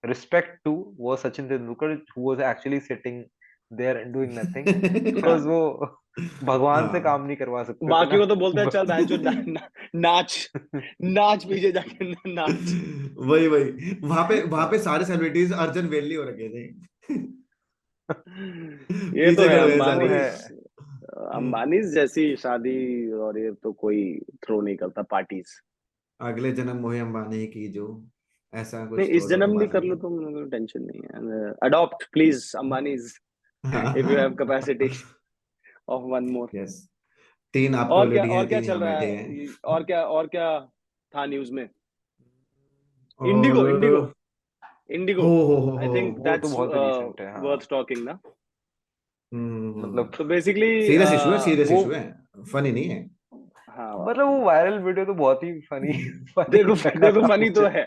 respect to was Sachin Tendulkar, who was actually sitting there and doing nothing, because वो भगवान से काम हाँ नहीं करवा सकते थे बाकी ना। को तो बोलते हैं चल बहन चो नाच, नाच पीछे जाके नाच। वही वहां पे सारे सेलिब्रिटीज अर्जुन वेली हो रखे थे। ये तो पीछे है खड़े हुए वो सारे। है। अंबानी जैसी शादी, और ये तो कोई थ्रो नहीं करता पार्टीज। अगले जन्म मोहे अंबानी की जो, ऐसा नहीं कुछ इस तो जन्म नहीं अंबानी कर लो के। तो टेंशन नहीं है, adopt please Ambanis, if you have capacity of one more. Yes, 3 आपके ऑलरेडी और हैं, क्या 3 चल यहाँ रहा बैठे है, हैं। और क्या था न्यूज में। इंडिगो, इंडिगो, और इंडिगो, आई हो। थिंक वो तो दैट्स बहुत रिसेंट है, हाँ। वर्थ टॉकिंग ना। मतलब तो बेसिकली सीरियस इशू है, सीरियस वो इशू है, फनी नहीं है। हाँ मतलब वो वायरल वीडियो तो बहुत ही फनी फनी देखो लगा देखो था फनी तो मुझे। है,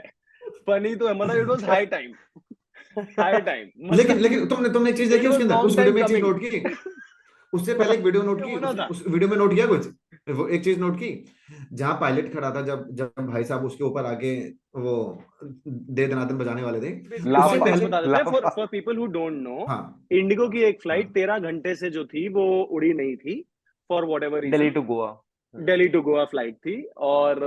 फनी तो है, मतलब it was high time, high time लेकिन मतलब लेकिन तुमने एक चीज देखी इट वाज उसके अंदर, लॉन्ग उस वीडियो टाइम में एक चीज कमिंग। नोट की, उससे पहले एक वीडियो नोट ये की, होना था। उस वीडियो में नोट किया कुछ, वो एक चीज नोट की, जहां पायलट खड़ा था, जब जब भाई साहब उसके ऊपर आके वो दे दनादन बजाने वाले थे, बेसिकली उससे लाफा कॉन्टेक्स्ट पहले। बता देते हैं फॉर लाफा। For people who don't no. हाँ इंडिगो की एक फ्लाइट हाँ 13 घंटे से जो थी वो उड़ी नहीं थी, for whatever Delhi reason. To Goa. Delhi to Goa flight थी, और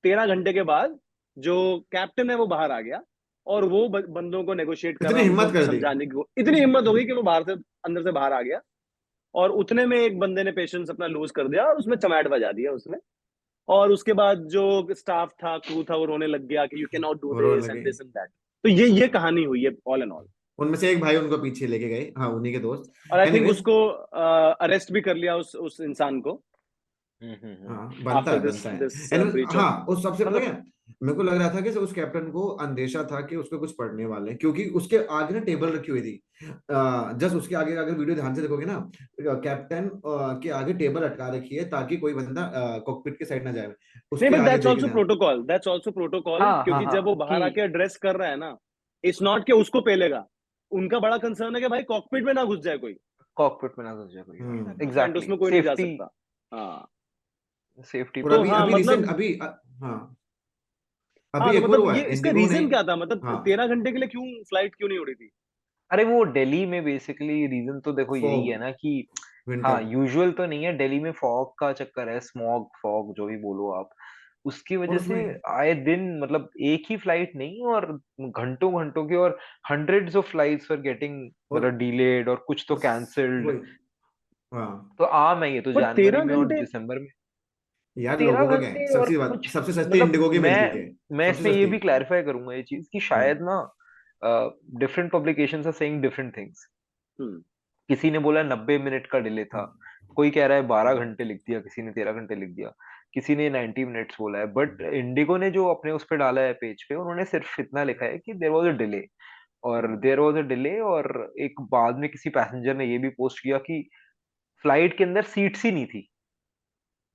13 घंटे के बाद जो कैप्टन है वो बाहर आ गया, और वो बंदों को नेगोशिएट कर इतनी रहा, हिम्मत उनको कर दी। समझाने की इतनी हिम्मत हो गई कि वो बाहर से, अंदर से बाहर आ गया, और उतने में एक बंदे ने पेशेंस अपना लूज कर दिया और उसमें चमैट बजा दिया उसने। और उसके बाद जो स्टाफ था, क्रू था, वो रोने लग गया कि यू कैन नॉट डू और रोने दिस एंड लगे। This and that. तो ये कहानी हुई है ऑल एंड ऑल। उनमें से एक भाई उनको पीछे लेके गए, हाँ उन्हीं के दोस्त। और आई थिंक एनीवेज, उसको अरेस्ट भी कर लिया, उस इंसान को, हाँ बनता आफ्टर है, दिस बनता है। दिस एनीवेज, ब्रीच ऑफ, हाँ उस सबसे पता मतलब। क्या, मेरे को लग रहा था कि उस कैप्टन को अंदेशा था कि उसको कुछ पढ़ने वाले हैं, क्योंकि उसके आगे ना टेबल रखी हुई थी, जस्ट उसके आगे, अगर वीडियो ध्यान से देखोगे ना, कैप्टन के आगे टेबल अटका रखी है ताकि कोई बंदा कॉकपिट के साइड ना जाए, नहीं उसके बट आगे दैट्स देखे आल्सो ध्यान। प्रोटोकॉल, दैट्स आल्सो प्रोटोकॉल, हाँ हाँ क्योंकि हाँ जब वो कि बाहर आके एड्रेस कर रहा है ना, इट्स नॉट कि उसको पेलेगा, उनका बड़ा कंसर्न है कि भाई कॉकपिट में ना घुस जाए कोई। कॉकपिट में ना घुस जाए कोई। पॉइंट, एग्जैक्टली, उसमें कोई नहीं जा सेफ्टी, सकता। हाँ सेफ्टी और तो अभी हाँ अभी रिसेंट, मतलब, अभी हाँ हाँ अभी तो एक और मतलब हुआ ये है, इसका इंडिगो ने। रीजन क्या था, मतलब हाँ 13 घंटे के लिए क्यों फ्लाइट क्यों नहीं उड़ी थी। अरे वो दिल्ली में बेसिकली रीजन तो देखो यही फॉग, है ना कि हाँ, विंटर। यूजुअल तो नहीं है, दिल्ली में फॉग का चक्कर है, स्मॉग फॉग जो भी बोलो आप, उसकी और वजह से उसमें आए दिन मतलब एक ही फ्लाइट नहीं, और घंटों घंटों की, और hundreds of flights are getting और मतलब डिलेड, और कुछ तो कैंसिल्ड। वही, हाँ तो आम है ये तो, बट जनवरी तेरह में और घंटे दिसंबर में यार, तेरह लोगों को क्या है, घंटे और सबसे बात, कुछ, सबसे सस्ती मतलब इंडिगो की मिलती है, मैं सबसे इसमें ये सस्ती। भी क्लैरिफाई करूंगा ये चीज कि शायद हम्म ना different publications are saying different things. Hmm किसी ने बोला 90 मिनट का डिले था, कोई कह रहा है 12 घंटे लिख दिया, किसी ने 13 घंटे लिख दिया, किसी ने 90 मिनट्स बोला है, बट इंडिगो ने जो अपने उस पे डाला है पेज पे, उन्होंने सिर्फ इतना लिखा है कि देयर वाज अ डिले, और देयर वाज अ डिले, और एक बाद में किसी पैसेंजर ने ये भी पोस्ट किया कि फ्लाइट के अंदर सीट्स ही नहीं थी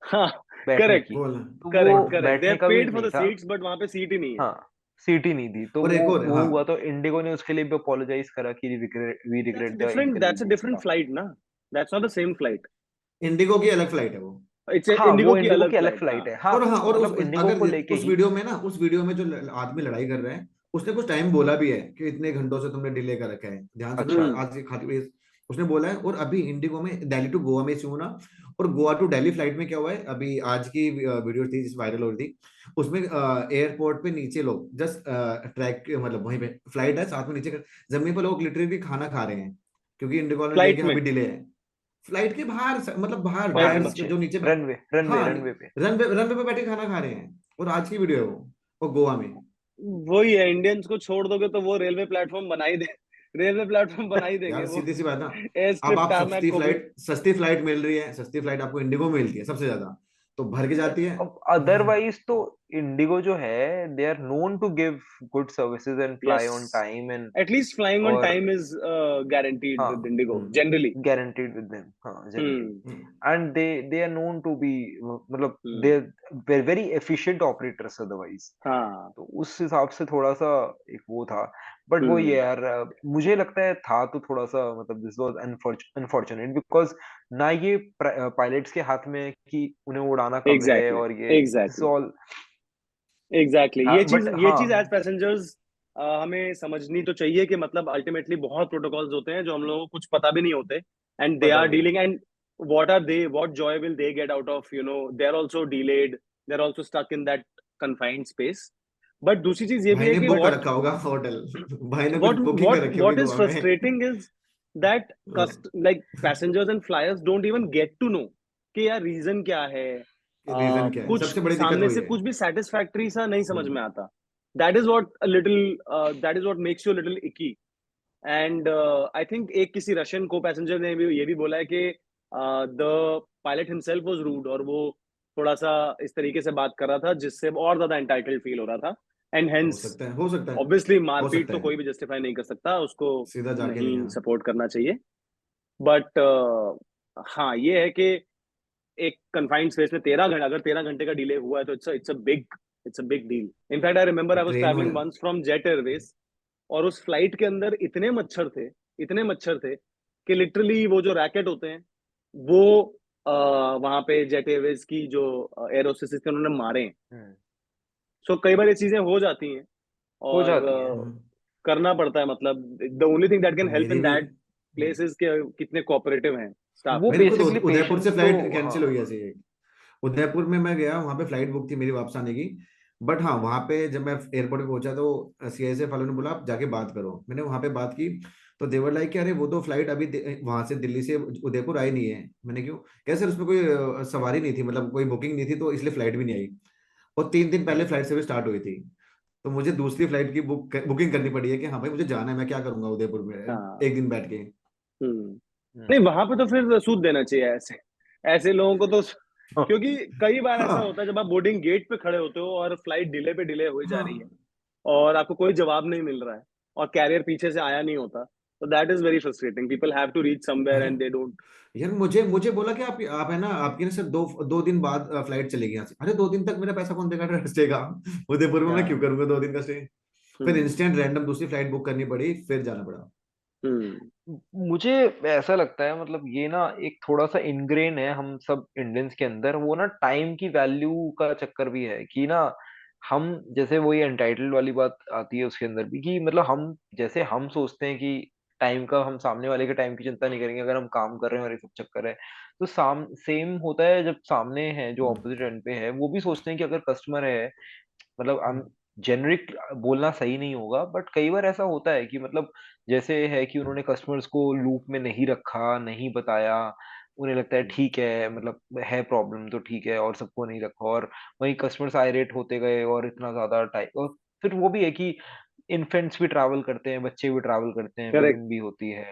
हाँ बैठने करेक्ट, की, बोल। तो वो करेक्ट करेक्ट, दे बैठने हैव का भी पेड फॉर नहीं द था। सीट्स बट वहां पे सीट ही नहीं है। हाँ, सीट ही नहीं दी, तो और एक और, वो हाँ, हुआ, तो इंडिगो ने उसके लिए भी अपोलोजाइज करा कि we regret the that's a inconvenience different था। flight ना, that's not the same flight. IndiGo की अलग फ्लाइट है वो। It's a हाँ, इंडिगो वो की इंडिगो अलग की अलग फ्लाइट, हाँ। फ्लाइट है, हाँ, और हाँ, और मतलब इंडिगो अगर को लेके उस ही। वीडियो में ना, उस वीडियो में जो आदमी लड़ाई कर रहा है, उसने कुछ टाइम बोला भी है कि इतने घंटों से तुमने डिले कर रखा है, ध्यान सुनो ना, अच्छा। हम्म। आज की खाली उसने बोला है। और अभी इंडिगो में दिल्ली टू गोवा में इश्यू हुआ ना, और गोवा टू दिल्ली फ्लाइट में क्या हुआ है, अभी आज की वीडियो थी जिस वायरल हो रही थी, उसमें एयरपोर्ट पे नीचे लोग जस्ट ट्रैक, मतलब वहीं पे फ्लाइट है साथ में, नीचे जमीन पर लोग लिटरली खाना खा रहे हैं, क्योंकि इंडिगो ने लिया फ्लाइट कि में, अभी डिले है। फ्लाइट के बाहर, मतलब बाहर फ्लाइट बाहर में। टायर्स के नीचे, जो नीचे, रनवे रनवे हाँ, रनवे पे। रनवे पे बैठे खाना खा रहे हैं। और आज की वीडियो है वो, और गोवा में। वही है, इंडियंस को छोड़ दोगे तो वो रेलवे प्लेटफॉर्म बना ही दे, रेलवे प्लेटफॉर्म बना ही देंगे यार वो। सीधी सी बात ना, एयर अब स्ट्रिप आप टारमैक को भी। सस्ती फ्लाइट मिल रही है, सस्ती फ्लाइट आपको इंडिगो में मिलती है सबसे ज्यादा, तो भर के जाती है। अब अदरवाइज तो इंडिगो जो है, they are known to give good services and fly yes, on time and, at least flying on और टाइम इज गारंटीड हाँ, with IndiGo hmm, generally. guaranteed with them, हाँ, generally, हम्म। हम्म, and they are known to be, मतलब हम्म। they're very efficient operators otherwise, हाँ। तो उस हिसाब से थोड़ा सा एक वो था। बट वो ये हम्म। यार, मुझे लगता है था तो थोड़ा सा, मतलब दिस वाज अनफॉर्चुनेट, बिकॉज ना ये पायलट्स के हाथ में है कि उन्हें उड़ाना कब है, एग्जैक्टली, और ये this exactly, all, exactly. But ये चीज हाँ, एज पैसेंजर्स हमें समझनी तो चाहिए कि मतलब अल्टीमेटली बहुत प्रोटोकॉल्स होते हैं जो हम लोगों को कुछ पता भी नहीं होते, एंड दे पता आर भी नहीं। Dealing, and what are they, what joy will they get out of, you know, they are also delayed, they are also stuck in that confined space. But दूसरी चीज ये भी भाई है ने कि बुक कर व्हाट रखा होगा होटल, भाई ने कुछ what बुकिंग what कर रखी होगी what is गोवा में। frustrating is that like passengers and flyers don't even get to know कि यार रीजन क्या है। रीजन क्या है, कुछ सबसे बड़ी दिक्कत सामने वही से है। कुछ भी सेटिस्फैक्टरी सा नहीं समझ हम्म, में आता। that is what a little that is what makes you a little icky. And I think एक किसी रशियन को पैसेंजर ने भी ये भी बोला है कि the pilot himself was rude, और वो थोड़ा सा इस तरीके से बात कर रहा था जिससे और ज्यादा एंटाइटल्ड फील हो रहा था, एंड हो हेंस सकता है, हो सकता है, ऑब्वियसली हो मारपीट सकता तो है, कोई भी जस्टिफाई नहीं कर सकता, उसको सीधा जाके नहीं, नहीं हाँ। सपोर्ट करना चाहिए। बट हाँ, ये है कि एक कन्फाइंड स्पेस में 13 घंटे, अगर 13 घंटे का डिले हुआ है तो it's a big deal. In fact I remember I was train travelling में, वंस फ्रॉम जेट एयरवेज, और उस फ्लाइट के अंदर इतने मच्छर थे कि लिटरली वो जो रैकेट होते हैं वो वहां पे जेट एयरवेज की जो एयर होस्टेसेस थे उन्होंने मारे हैं। हम्म, सो कई बार ये चीजें हो जाती हैं, हो और जाती है। हम्म, करना पड़ता है। मतलब the only thing that can help मेरी इन भी, दैट प्लेस इज के कितने कोऑपरेटिव हैं स्टाफ। वो मेरी खुद बेसिकली उदयपुर से पेशेंस तो, फ्लाइट कैंसिल हाँ, हुई ऐसे ही। उदयपुर में मैं गया, वहां पे फ्लाइट बुक थी मेरी वापस आने की। बट हाँ, वहां पे जब मैं एयरपोर्ट पे पहुंचा तो सीआईएसएफ वालों ने बोला आप जाके बात करो। मैंने वहां पे बात की, तो देवर लाइक कि अरे वो तो फ्लाइट अभी वहां से दिल्ली से उदयपुर आई नहीं है। मैंने क्यों, कैसे, उसमें कोई सवारी नहीं थी, मतलब कोई बुकिंग नहीं थी, तो इसलिए फ्लाइट भी नहीं आई। और 3 दिन पहले फ्लाइट सर्विस स्टार्ट हुई थी, तो मुझे दूसरी फ्लाइट की बुकिंग करनी पड़ी है कि हाँ भाई मुझे जाना है, मैं क्या करूंगा उदयपुर में हाँ। 1 दिन बैठ के। हम्म। नहीं, हम्म, वहां पे तो फिर सूद देना चाहिए ऐसे ऐसे लोगों को तो, क्योंकि कई बार ऐसा हाँ, होता है जब आप बोर्डिंग गेट पे खड़े होते हो और फ्लाइट डिले पे डिले हो जा रही है हाँ, और आपको कोई जवाब नहीं मिल रहा है और कैरियर पीछे से आया नहीं होता, तो that is very frustrating. People have to reach somewhere भाई एंड दे डोंट। यार मुझे बोला कि आप है ना, आपकी ना सिर्फ 2 दिन बाद फ्लाइट चलेगी यहाँ से। अरे 2 दिन तक मेरा पैसा कौन देगा स्टे का? उदयपुर में मैं क्यों करूंगा 2 दिन का स्टे? फिर हम्म। इंस्टेंट रैंडम दूसरी फ्लाइट बुक करनी पड़ी, फिर जाना पड़ा। हम्म। मुझे ऐसा लगता है, मतलब ये ना एक थोड़ा सा इनग्रेन है हम सब इंडियंस के अंदर, वो ना टाइम की वैल्यू का चक्कर भी है कि ना, हम जैसे वही एंटाइटल्ड वाली बात आती है उसके अंदर भी, कि मतलब हम जैसे हम सोचते हैं कि टाइम का, हम सामने वाले के टाइम की चिंता नहीं करेंगे अगर हम काम कर रहे हैं और ये सब चक्कर है, तो सेम होता है जब सामने है जो हम्म, ऑपोजिट एंड पे है, वो भी सोचते हैं कि अगर कस्टमर है, मतलब हम हम्म, जेनरिक बोलना सही नहीं होगा, बट कई बार ऐसा होता है कि मतलब जैसे है कि उन्होंने कस्टमर्स को लूप में नहीं रखा, नहीं बताया, उन्हें लगता है ठीक है, मतलब है प्रॉब्लम तो ठीक है, और सबको नहीं रखा, और वही कस्टमर्स आयरेट होते गए और इतना ज्यादा टाइम, और फिर वो भी है कि इन्फेंट्स भी ट्रैवल करते हैं, बच्चे भी ट्रैवल करते हैं, करेक्ट, वुमेन भी होती है,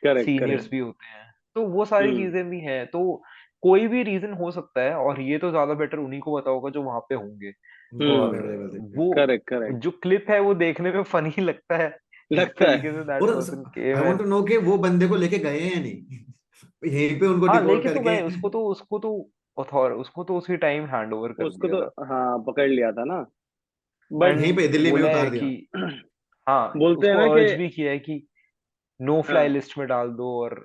करेक्ट, सीनियर्स करेक्ट। भी होते हैं, तो वो सारी हम्म। चीजें भी हैं, तो कोई भी रीजन हो सकता है, और ये तो ज्यादा बेटर उन्हीं को पता होगा जो वहां पे होंगे। गोवा और में अवेलेबल थे। वो करेक्ट, करेक्ट। जो क्लिप है वो देखने में फनी लगता है, जिस लगता है। तरीके से दैट और person came I want and, to know कि वो बंदे को लेके गए हैं या नहीं, यहीं पे उनको हाँ, डिपोर्ट लेके तो करके। गए उसको तो उसी टाइम हैंड ओवर कर उसको दिया तो था। हाँ पकड़ लिया था ना। बट यहीं पे दिल्ली में बोला उतार है दिया। कि हाँ, बोलते हैं उसको ना अर्ज कि भी किया है कि नो फ्लाई हाँ, लिस्ट में डाल दो और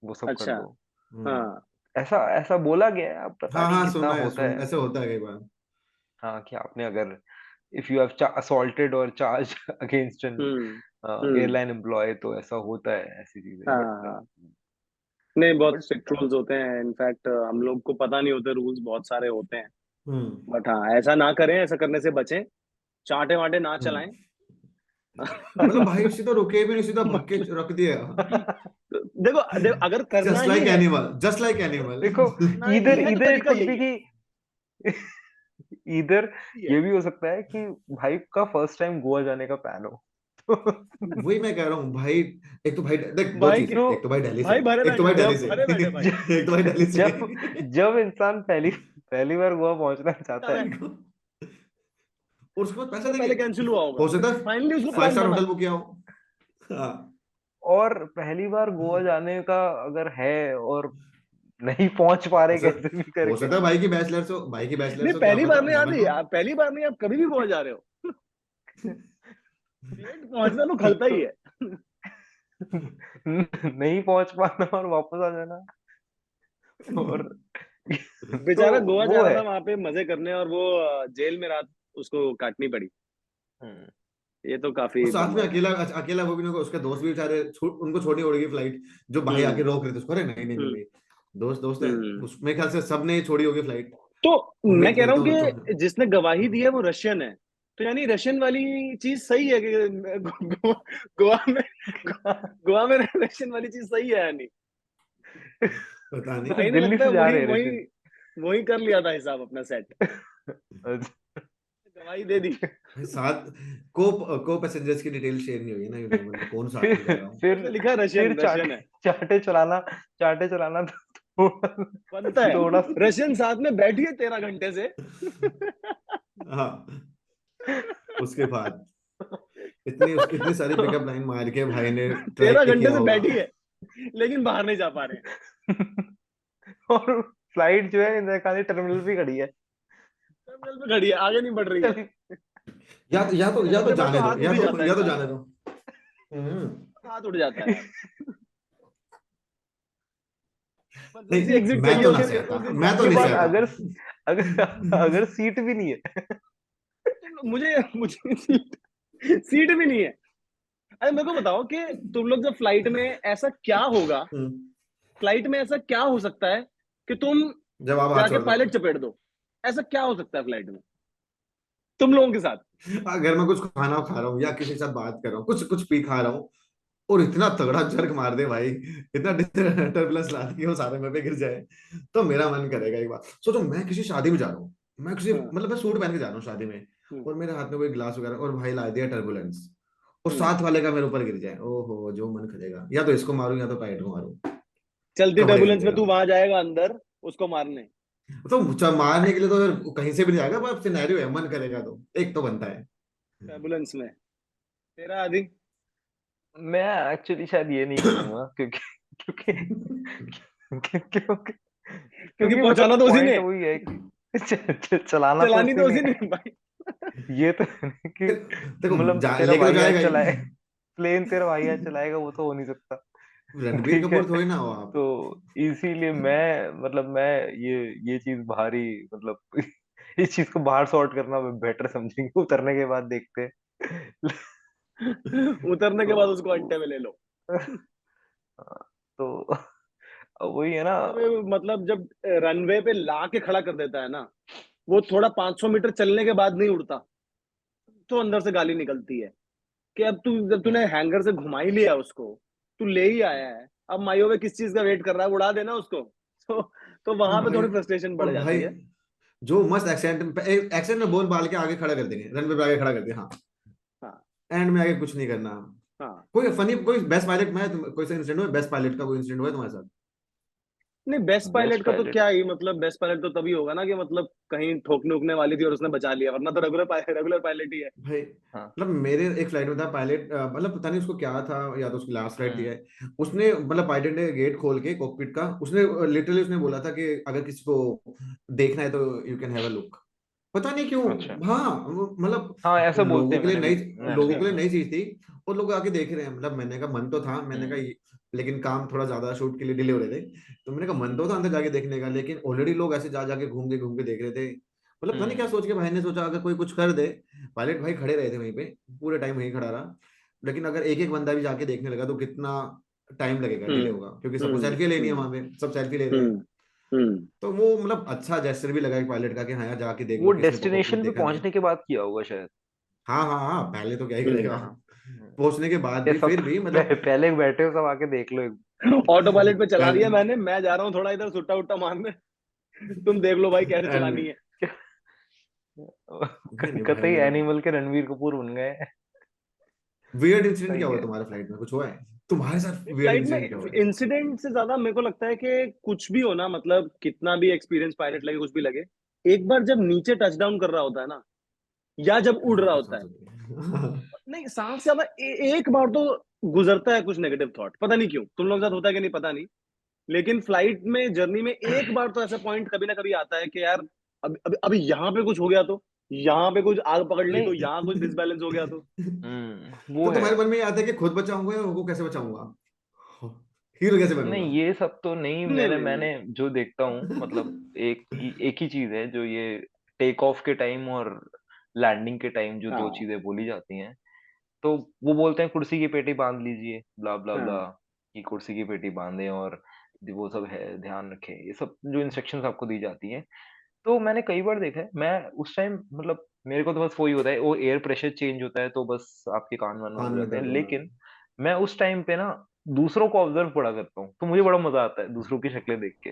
वो सब कर अच्छा, दो। हाँ, ऐसा ऐसा बोला गया है, अब पता हाँ नहीं हाँ कितना सुना है, होता है। ऐसे होता है कई बार। हाँ, कि आपने अगर इफ यू हैव असॉल्टेड और charge against an hmm, hmm, airline employee, तो ऐसा होता है, ऐसी चीजें, हाँ, बट हाँ, नहीं, बहुत बट स्ट्रिक्ट रूल्स होते हैं। इनफैक्ट हम लोग को पता नहीं होते, रूल्स बहुत सारे होते हैं। हम्म बट हाँ, ऐसा ना करें, ऐसा करने से बचें, चांटे वांटे ना हम्म चलाएं। मतलब भाई सीधा रुके भी नहीं, सीधा भक्के मतलब रख दिया। देखो, अगर करना जस्ट ही लाइक है, एनिमल, जस्ट लाइक एनिमल। देखो, करना ही इधर है तो इधर इट तरीका कुड यही बी है, कि इधर यही ये भी हो सकता है कि भाई का फर्स्ट टाइम गोवा जाने का प्लान हो। वही मैं कह रहा हूँ भाई। एक तो भाई देख है। दो भाई चीज है, तो एक तो भाई दिल्ली से, भाई भरे एक तो बैठे, भाई दिल्ली से, भरे बैठे भाई। एक तो भाई दिल्ली से। जब जब इंसान पहली पहली बार गोवा पहुंचना चाहता है, है, भाई को और उसके बाद पैसा वो देंगे, पहले कैंसिल हुआ होगा, हो सकता है फाइनली उसको 5 प्लान स्टार बना। होटल बुक किया हो। हाँ और पहली बार गोवा जाने का अगर है और नहीं पहुंच पा रहे ऐसा कैसे भी हो करके। सकता है भाई की बैचलर्स हो, भाई की नहीं, बैचलर्स हो, क्या पहली बार पता, नहीं नेवर आती नो। आप, पहली बार नहीं, आप कभी भी गोवा जा रहे हो, लेट पहुंचना तो खलता ही है। नहीं पहुंच पाना और वापस आ जाना, और तो बेचारा गोवा जा वो रहा है। था वहां पे मजे करने, और वो जेल में रात उसको काटनी पड़ी। हम्म, ये तो और काफी साथ में बम्बर है। अकेला अकेला वो भी नहीं होगा, उसके दोस्त भी बेचारे उनको छोड़नी पड़ेगी फ्लाइट। जो भाई आके हम्म, रोक रहे थे उसको, अरे नहीं नहीं नहीं हम्म, नहीं, दोस्त दोस्त है, हम्म। उसमें ख्याल से सबने छोड़ी होगी फ्लाइट। तो मैं उम्मीद कह रहा करता हूँ हूँ तो। कि जिसने गवाही दी है वो रशियन है, तो यानी रशियन वाली चीज सही है कि गोवा में, गोवा में रशियन वाली चीज सही है यानी। पता नहीं। तो भाई ने दिल्ली लगता है से जा वही रहे हैं वही ऋषि। वही कर लिया था हिसाब अपना सेट, अच्छा। गवाही दे दी। भाई साथ को को पैसेंजर्स की डिटेल शेयर नहीं हुई ना, यू नो, मतलब कौन साथ में जा फिर रहा हूँ। उसने फिर लिखा फिर रशियन, चाटे रशियन है, चाटे चलाना, चाटे चलाना तो थोड़ा बनता है। थोड़ा रशियन साथ में बैठी है 13 घंटे से। हाँ उसके बाद इतनी सारी पिकअप लाइन मार के भाई ने ट्राई 13 घंटे किया से होगा। बैठी है, लेकिन बाहर नहीं जा पा रहे हैं। और फ्लाइट जो है इंदिरा गांधी टर्मिनल पे खड़ी है। टर्मिनल पे खड़ी है, आगे नहीं बढ़ रही है। चली या तो अपने पर तो जाने दो, हाथ उठ ही जाता है या तो इंसान जाने का, दो। हम्म हाथ उठ जाता है यार। इमरजेंसी नहीं एग्जिट मैं चाहिए तो उस ना दिन, सहता, उस दिन मैं तो उसके जाके नहीं बाद बहेगा। सहता। अगर अगर अगर सीट भी नहीं है। मुझे मुझे सीट भी नहीं है। अरे मेरे को बताओ कि तुम लोग जब फ्लाइट में, ऐसा क्या होगा, हम्म, फ्लाइट में ऐसा क्या हो सकता है कि तुम जब आप हाथ जाके छोड़ दो, पायलट चपेट दो? ऐसा क्या हो सकता है फ्लाइट में तुम लोगों के साथ? अगर मैं कुछ खाना खा रहा हूँ या किसी के साथ बात कर रहा हूँ, कुछ कुछ पी खा रहा हूँ, और इतना तगड़ा जर्क मार दे भाई, इतना टर्बुलेंस ला दे कि वो सारे में पे गिर जाए, तो मेरा मन करेगा। एक बार सोचो, मैं किसी शादी में जा रहा हूँ, मैं किसी हाँ, मतलब मैं सूट पहन के जा रहा हूँ शादी में, हम्म, और मेरे हाथ में कोई ग्लास वगैरह, और भाई ला दिया टर्बुलेंस, और हम्म। साथ वाले का मेरे ऊपर गिर जाए, ओहो जो मन करेगा, या तो इसको मारूं या तो पायलट को मारूं। चलती कपड़े टर्बुलेंस में गंदे तू रहो। वहां जाएगा अंदर उसको मारने, तो मारने के लिए तो फिर कहीं से भी नहीं जाएगा, पर सिनेरियो है, मन करेगा तो एक तो बनता है। टर्बुलेंस में तेरा आदि। मैं एक्चुअली शायद ये नहीं करूंगा, क्योंकि क्योंकि क्योंकि क्योंकि क्योंकि पहुंचाना मतलब तो उसी पॉइंट ने, वही है कि चलाना तो चलानी उसी तो ने उसी ने है। भाई। ये तो है नहीं कि देखो मतलब तेरा लेके तो भाई आज जाएगा चलाए, ही। प्लेन तेरा भाई आज चलाएगा, वो तो हो नहीं सकता। रणबीर ठीक है, कपूर थोड़ी ना हो आप। तो इसीलिए मैं मतलब मैं ये चीज बाहर ही मतलब इस चीज को बाहर सॉर्ट करना बेटर समझेंगे, उतरने के बाद देखते हैं। उतरने के तो बाद उसको अंटे में ले लो। तो वही है ना। मतलब जब रनवे पे ला के खड़ा कर देता है ना, वो थोड़ा 500 मीटर चलने के बाद नहीं उड़ता, तो अंदर से गाली निकलती है कि अब तू, जब तूने हैंगर से घुमा ही लिया उसको, तू ले ही आया है, अब मायो में किस चीज का वेट कर रहा है, उड़ा देना उसको। तो तो हाँ वहां पे भाई, थोड़ी फ्रस्ट्रेशन बढ़ और जाती भाई है। जो मस्त एक्सेंट में बोल बाल के आगे खड़ा कर देंगे, रन पे आगे खड़ा कर दिया, हाँ, हाँ, एंड में आगे कुछ नहीं करना। हाँ। कोई फनी, कोई बेस्ट पायलट में कोई सा इंसिडेंट हुआ, बेस्ट पायलट का कोई इंसिडेंट हुआ है तुम्हारे साथ? नहीं, बेस्ट बेस्ट पायलट का तो पायलट। क्या ही मतलब, बेस्ट पायलट तो तभी होगा ना कि मतलब कहीं ठोकने उकने वाली थी और उसने बचा लिया, वरना तो रेगुलर पायलट ही है। भाई हाँ। मतलब मेरे एक फ्लाइट में था पायलट, मतलब पता नहीं उसको क्या था, या तो उसकी लास्ट फ्लाइट थी हम्म। है, उसने मतलब पायलट ने गेट खोल के कॉकपिट का, उसने लिटरली उसने बोला था कि अगर किसी को देखना है तो you can have a look, पता नहीं क्यों। अच्छा। हाँ मतलब हाँ, ऐसा बोलते लोगों हैं, के लिए मैंने भी लोगों के लिए अच्छा नई चीज थी, और लोग आके देख रहे हैं। मतलब मैंने कहा मन तो था, मैंने कहा लेकिन काम थोड़ा ज्यादा शूट के लिए डिले हो रहे थे, तो मैंने कहा मन तो था अंदर जाके देखने का, लेकिन ऑलरेडी लोग ऐसे जा जाके घूम के देख रहे थे। मतलब पता नहीं क्या सोच के भाई ने सोचा अगर कोई कुछ कर दे। पायलट भाई खड़े रहे थे वहीं पे, पूरे टाइम वहीं खड़ा रहा। लेकिन अगर एक एक बंदा भी जाके देखने लगा तो कितना टाइम लगेगा, डिले होगा, क्योंकि सबको हम्म सेल्फी लेनी है हम्म वहां पे, सब सेल्फी ले रहे हैं। हम्म हम्म तो वो मतलब अच्छा जेस्चर भी लगा एक पायलट का कि हाँ यार जाके देख वो लो, किसने कुछ डेस्टिनेशन पे देखा नहीं है। पहुंचने के बाद किया होगा शायद। हाँ हाँ हाँ, पहले तो क्या ही हम्म। करेगा। पहुंचने के बाद ये भी सब फिर भी मतलब पहले बैठे हो, सब आके देख लो ऑटो पायलट पे चला पहले दिया मैंने, मैं जा रहा हूँ थोड़ा इधर सुट्टा उट्टा मारने, तुम देख लो भाई कैसे चलानी है। नहीं नहीं भाई कतई मेरा एनिमल के रणवीर कपूर बन गए। वियर्ड इंसिडेंट क्या सही हुआ है। तुम्हारे फ्लाइट में, कुछ हुआ है तुम्हारे साथ, वियर्ड फ्लाइट में इंसिडेंट क्या हुआ है? इंसिडेंट से ज्यादा मेरे को लगता है कि कुछ भी हो ना, मतलब कितना भी एक्सपीरियंस पायलट लगे, कुछ भी लगे, एक बार जब नीचे टच डाउन कर रहा होता है ना, या जब उड़ हाँ रहा तो होता सांस है, होती है। नहीं सांस से ज्यादा एक बार तो गुजरता है कुछ नेगेटिव थॉट, पता नहीं क्यों, तुम लोग के साथ होता है कि नहीं पता नहीं, लेकिन फ्लाइट में जर्नी में एक बार तो ऐसा पॉइंट कभी ना कभी आता है कि यार अभी यहाँ पे कुछ हो गया तो, यहाँ पे कुछ आग पकड़ ली तो, नहीं। यहाँ कुछ डिसबैलेंस हो गया तो। वो तो है। तुम्हारे मन में ये आता है कि खुद बचाऊंगा या उनको कैसे बचाऊंगा, हीरो कैसे बनूंगा? नहीं, ये सब तो नहीं। नहीं मैंने नहीं मैंने नहीं। जो देखता हूँ, मतलब एक ही चीज है जो ये टेक ऑफ के टाइम और लैंडिंग के टाइम जो दो हाँ चीजें बोली जाती हैं। तो वो बोलते हैं कुर्सी की पेटी बांध लीजिए, ब्ला ब्ला ब्ला, हाँ कि कुर्सी की पेटी बांधे और वो सब है, ध्यान रखें, ये सब जो इंस्ट्रक्शंस आपको दी जाती हैं। तो मैंने कई बार देखा है, मैं उस टाइम मतलब मेरे को तो बस वही होता है, वो एयर प्रेशर चेंज होता है तो बस आपके कान वान कान हो में जाते हैं। दर्द होना। लेकिन मैं उस टाइम पे ना दूसरों को ऑब्जर्व बड़ा करता हूँ, तो मुझे बड़ा मजा आता है दूसरों की शक्लें देख के।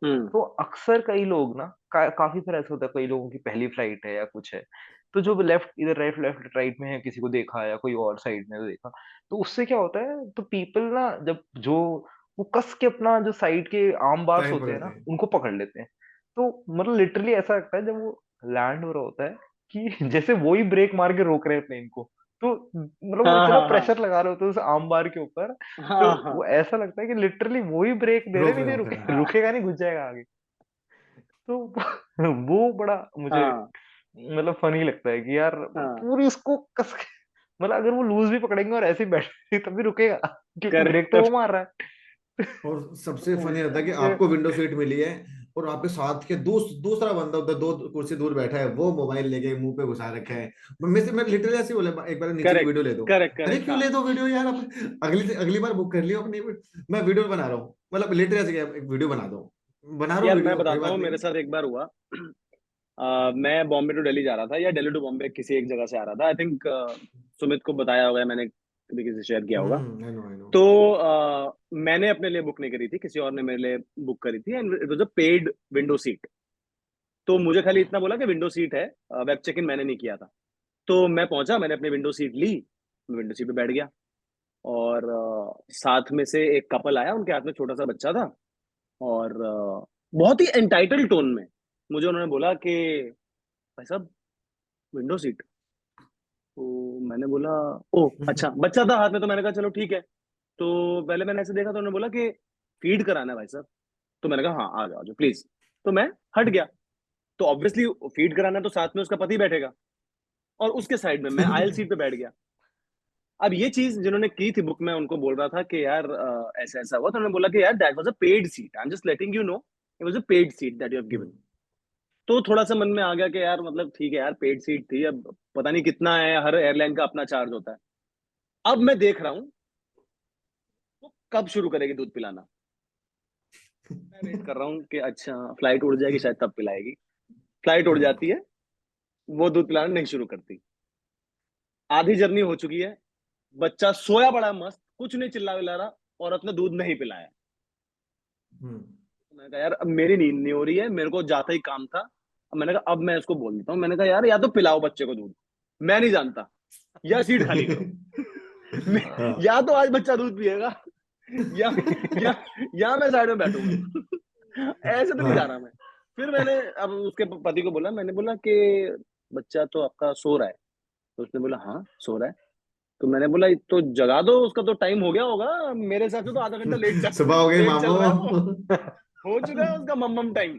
हम्म तो अक्सर कई लोग ना काफी बार ऐसा होता है, कई लोगों की पहली फ्लाइट है या कुछ है, तो जो लेफ्ट इधर लेफ्ट लेफ्ट राइट में है, किसी को देखा या कोई और साइड में देखा, तो उससे क्या होता है, तो पीपल ना जब जो वो कस के अपना जो साइड के आर्म बार्स टाइम होते हैं पकड़ते ना, हैं। उनको पकड़ लेते हैं। तो मतलब लिटरली ऐसा लगता है जब वो लैंड हो रहा होता है कि जैसे वो ही ब्रेक मार के रोक रहे हैं प्लेन को। तो मतलब वो हाँ इतना हाँ हाँ प्रेशर लगा रहे होते हैं उस आर्म बार के ऊपर। तो हाँ हाँ वो ऐसा लगता है कि लिटरली वो ही ब्रेक दे रहे, रोक नहीं रहे नहीं होते हैं। रुकेगा नहीं, घुस जाएगा आगे। तो वो बड़ा मुझे हाँ मतलब फनी लगता है कि यार हाँ पूरी उसको कस के, मतलब अगर वो लूज भी पकड़ेंगे और ऐसे ही बैठे तब भी रुकेगा, क्योंकि ब्रेक तो वो करेक्ट। मार रहा है। और सबसे फनी रहता है कि मुझे आपको विंडो सीट मिली है, और आपके साथ के दूसरा बंदा उधर दो कुर्सी दूर बैठा है, वो मोबाइल लेके मुंह पे घुसा रखा है। मैं लिटरली ऐसे ही बोला एक बार नीचे की करेक्ट वीडियो ले दो। करेक्ट अरे करेक्ट क्यों हाँ ले दो वीडियो यार, अगली बार बुक कर लियो अपनी, मैं वीडियो बना रहा हूँ, मतलब लिटरली ऐसे एक वीडियो बना रहा हूँ, यार मैं वीडियो कोई बताता बात हूँ, नहीं। मेरे साथ एक बार हुआ। मैं बॉम्बे टू दिल्ली जा रहा था, या दिल्ली टू बॉम्बे, किसी एक जगह से आ रहा था, आई थिंक सुमित को बताया होगा, मैंने कभी किसी से शेयर किया होगा। I know. तो मैंने अपने लिए बुक नहीं करी थी, किसी और ने मेरे लिए बुक करी थी, and it was a paid window seat. तो मुझे खाली इतना बोला कि विंडो सीट है, वेब चेक इन मैंने नहीं किया था। तो मैं पहुंचा, मैंने अपनी विंडो सीट ली, विंडो सीट पे बैठ गया, और साथ में से एक कपल आया, उनके हाथ में छोटा सा बच्चा था, और बहुत ही एंटाइटल्ड टोन में मुझे उन्होंने बोला कि भाई साहब विंडो सीट। तो मैंने बोला ओ अच्छा, बच्चा था हाथ में, तो मैंने कहा चलो ठीक है। तो पहले मैंने ऐसे देखा, तो उन्होंने बोला कि फीड कराना है भाई साहब। तो मैंने कहा हाँ आ जाओ प्लीज। तो मैं हट गया। तो ऑब्वियसली फीड कराना है तो साथ में उसका पति बैठेगा, और उसके साइड में मैं आयल सीट पे बैठ गया। अब ये चीज जिन्होंने की थी बुक में, उनको बोल रहा था कि यार ऐसा ऐसा हुआ, तो उन्होंने बोला कि यार that was a paid seat, I am just letting you know, it was a paid seat that you have given. तो थोड़ा सा मन में आ गया कि यार मतलब ठीक है यार, पेड सीट थी, अब पता नहीं कितना है, हर एयरलाइन का अपना चार्ज होता है। अब मैं देख रहा हूँ वो कब शुरू करेगी दूध पिलाना। मैं वेट कर रहा हूँ कि अच्छा फ्लाइट उड़ जाएगी शायद तब पिलाएगी। फ्लाइट उड़ जाती है, वो दूध पिलाना नहीं शुरू करती। आधी जर्नी हो चुकी है, बच्चा सोया बड़ा मस्त, कुछ नहीं चिल्ला विल्ला रहा, और अपने दूध नहीं पिलाया। तो मैंने कहा यार अब मेरी नींद नहीं हो रही है, मेरे को जाता ही काम था। अब मैंने कहा अब मैं इसको बोल देता हूँ, मैंने कहा यार या तो पिलाओ बच्चे को दूध, मैं नहीं जानता, या सीट खाली करो। हाँ या तो आज बच्चा दूध पिएगा, या या या मैं साइड में बैठूंगा। ऐसे तो नहीं जा रहा हाँ मैं। फिर मैंने अब उसके पति को बोला, मैंने बोला कि बच्चा तो आपका सो रहा है। तो उसने बोला हाँ सो रहा है। तो मैंने बोला तो जगा दो, उसका तो टाइम हो गया होगा, मेरे हिसाब से तो आधा घंटा सुबह हो गई लेट चल मामू। रहा है वो, हो चुका है उसका मम्मम टाइम।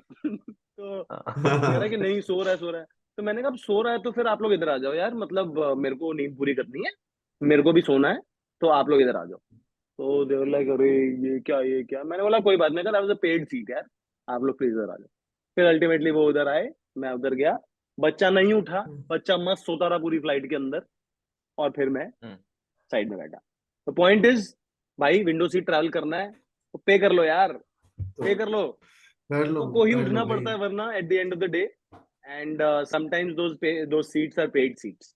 तो कह रहा है कि नहीं सो रहा है सो रहा है। तो मैंने कहा अब सो रहा है तो फिर आप लोग इधर आ जाओ यार, मतलब मेरे को नींद पूरी करनी है, मेरे को भी सोना है, तो आप लोग इधर आ जाओ। तो दे वर लाइक अरे ये क्या, मैंने बोला कोई बात नहीं, that was a paid seat यार, आप लोग प्लीज इधर आ जाओ। फिर अल्टीमेटली वो उधर आए, मैं उधर गया, बच्चा नहीं उठा, बच्चा मस्त सोता रहा पूरी फ्लाइट के अंदर, और फिर मैं साइड में बैठा। तो पॉइंट इज, भाई विंडो सीट ट्रैवल करना है तो पे कर लो यार, पे कर लो, को ही कर लो उठना भाई। पड़ता है वरना at the end of the day, and sometimes those seats are paid seats.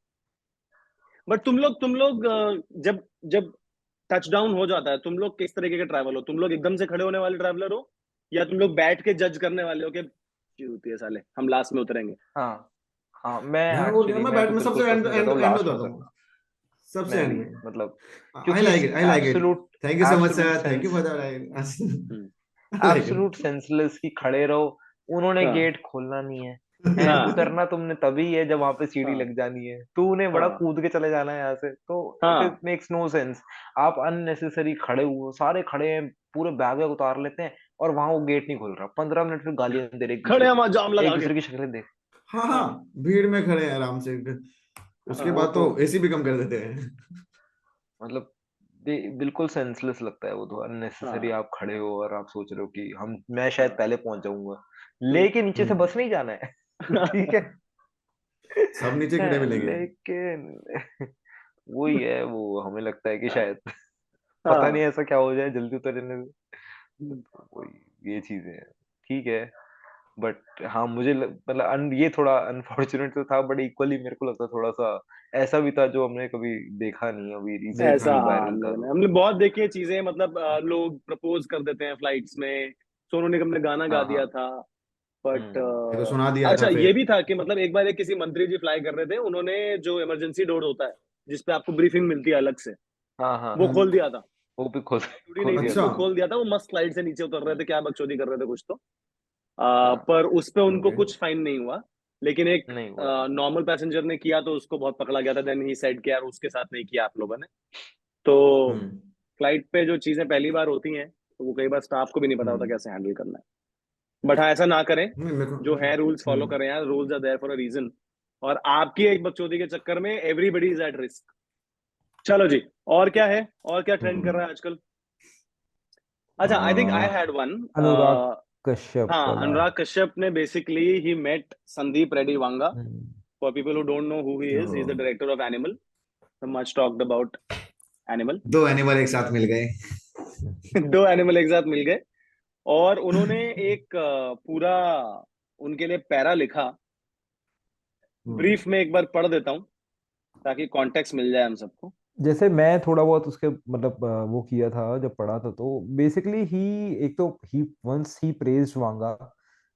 But तुम लोग जब जब टच डाउन हो जाता है, तुम लोग किस तरीके के ट्रैवल हो? तुम लोग एकदम से खड़े होने वाले ट्रैवलर हो, या तुम लोग बैठ के जज करने वाले हो कि "क्यों होती है साले, हम लास्ट में उतरेंगे"? हाँ हाँ, मैं मैं मैं बैठ तो में बिल्कुल सबसे एंड पसंद करता एंड हूँ एंड में लास्ट में जाता हूँ, उतरना। सबसे मैं एंड भी, में। मतलब आई क्योंकि like it, I like it. Absolute thank you so much absolute sir, thank you sense for the I like absolute senseless कि खड़े रहो, उन्होंने हाँ गेट खोलना नहीं है हाँ उतरना तुमने तभी है जब वहां पे सीढ़ी हाँ लग जानी है, तूने बड़ा हाँ कूद के चले जाना है यहाँ से, तो इट हाँ मेक्स नो सेंस। आप अननेसेसरी खड़े हुए हो, सारे खड़े हैं, पूरे बैग वैग उतार लेते हैं, और वहां वो गेट नहीं खोल रहा, 15 मिनट फिर गालियां दे रहे एक दूसरे खड़े को, हम जाम लगा एक के। दूसरे की शक्लें देख। हाँ हाँ हाँ, भीड़ में खड़े हैं आराम से, उसके हाँ वो बाद तो तो एसी भी कम कर देते हैं। मतलब बिल्कुल सेंसलेस लगता है वो तो, अननेसेसरी हाँ आप खड़े हो और आप सोच रहे हो कि मैं शायद हाँ पहले पहुंच जाऊंगा, हम्म, लेके नीचे से हम्म, बस नहीं जाना है ठीक है सब नीचे खड़े मिलेंगे। लेकिन वही है, वो हमें लगता है कि शायद पता नहीं हाँ ऐसा क्या हो जाए जल्दी उतरने से, तो वही ये चीजें हैं, ठीक है। बट हाँ, मतलब ये थोड़ा अनफॉर्चुनेट तो था, बट इक्वली मेरे को लगता है थोड़ा सा ऐसा भी था जो हमने कभी देखा नहीं, अभी देखा ऐसा, रिसेंटली हाँ वायरल था तो। हमने बहुत देखी है चीजें, मतलब लोग प्रपोज कर देते हैं फ्लाइट्स में, सोनू निगम ने गाना गा हाँ हाँ। दिया था, बट ये तो सुना दिया था अच्छा ये फिर। भी था कि मतलब एक बार एक किसी मंत्री जी फ्लाई कर रहे थे, उन्होंने जो इमरजेंसी डोर होता है जिसपे आपको ब्रीफिंग मिलती है अलग से, हाँ हाँ वो हाँ, खोल दिया था। वो भी खोल छुट्टी खोल नहीं थी, दिया अच्छा। था। उसको खोल दिया था, वो मस्त फ्लाइट से नीचे उतर रहे थे, क्या बकचोदी कर रहे थे कुछ तो, हाँ, पर उस पे उनको ओके। कुछ फाइन नहीं हुआ, लेकिन एक नहीं हुआ था। नॉर्मल पैसेंजर ने किया तो उसको बहुत पकड़ा गया था, देन ही सेड कि यार उसके साथ नहीं किया आप लोगों ने। तो हम्म फ्लाइट पे जो चीजें पहली बार होती हैं तो वो कई बार स्टाफ को भी नहीं पता होता हम्म कैसे हैंडल करना है, बट हाँ ऐसा ना करें, मेरे को जो है रूल्स फॉलो करें यार, rules are there for a reason, और आपकी एक बकचोदी के चक्कर में एवरीबडी इज एट रिस्क। चलो जी, और क्या है, और क्या ट्रेंड कर हम्म रहा है आजकल? अच्छा, I think I had one. Anurag Kashyap हाँ, वाला। अनुराग कश्यप ने basically he met Sandeep Reddy Vanga. Hmm, for people who don't know who he is the director of Animal, the much talked about Animal. दो एनिमल एक साथ मिल गए। दो एनिमल एक साथ मिल गए, और उन्होंने एक पूरा उनके लिए पैरा लिखा। हम्म ब्रीफ में एक बार पढ़ देता हूँ ताकि कॉन्टेक्स्ट मिल जाए हम सबको। जैसे मैं थोड़ा बहुत उसके मतलब वो किया था जब पढ़ा था, तो बेसिकली ही एक तो he once he praised Vanga,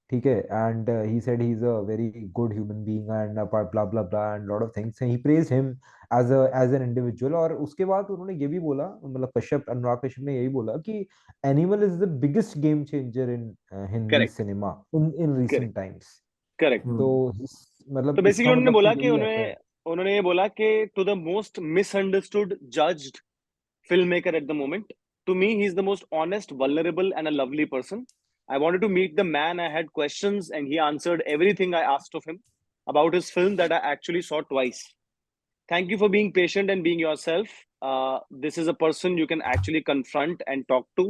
ठीक है, and he said he is a very good human being and blah blah blah and lot of things, he praised him as an individual. और उसके बाद उन्होंने ये भी बोला, मतलब कश्यप, अनुराग कश्यप ने यही बोला कि animal is the biggest game changer in Hindi correct cinema in in correct recent times. Correct. तो हम्म तो मतलब बेसिकली इसका उन्होंने मतलब तो बोला कि यही आता है। उन्होंने ये बोला कि to the most misunderstood judged filmmaker at the moment. To me, he's the most honest, vulnerable, and a lovely person. I wanted to meet the man. I had questions, and he answered everything I asked of him about his film that I actually saw twice. Thank you for being patient and being yourself. This is a person you can actually confront and talk to.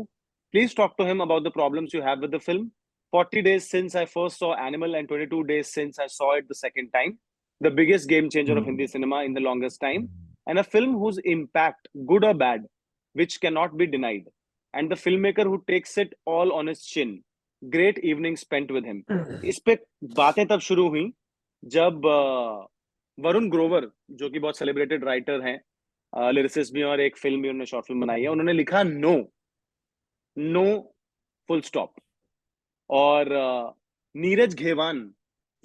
Please talk to him about the problems you have with the film. 40 days since I first saw Animal, and 22 days since I saw it the second time. The biggest game changer of Hindi cinema in the longest time. And a film whose impact, good or bad, which cannot be denied. And the filmmaker who takes it all on his chin. Great evening spent with him. इस पे बातें तब शुरू हुई जब वरुण ग्रोवर, जो कि बहुत सेलिब्रेटेड राइटर हैं, लिरिसिस्ट भी हैं, और एक फिल्म भी उन्होंने, शॉर्ट फिल्म बनाई है, उन्होंने लिखा नो, नो, फुल स्टॉप। और नीरज घेवान,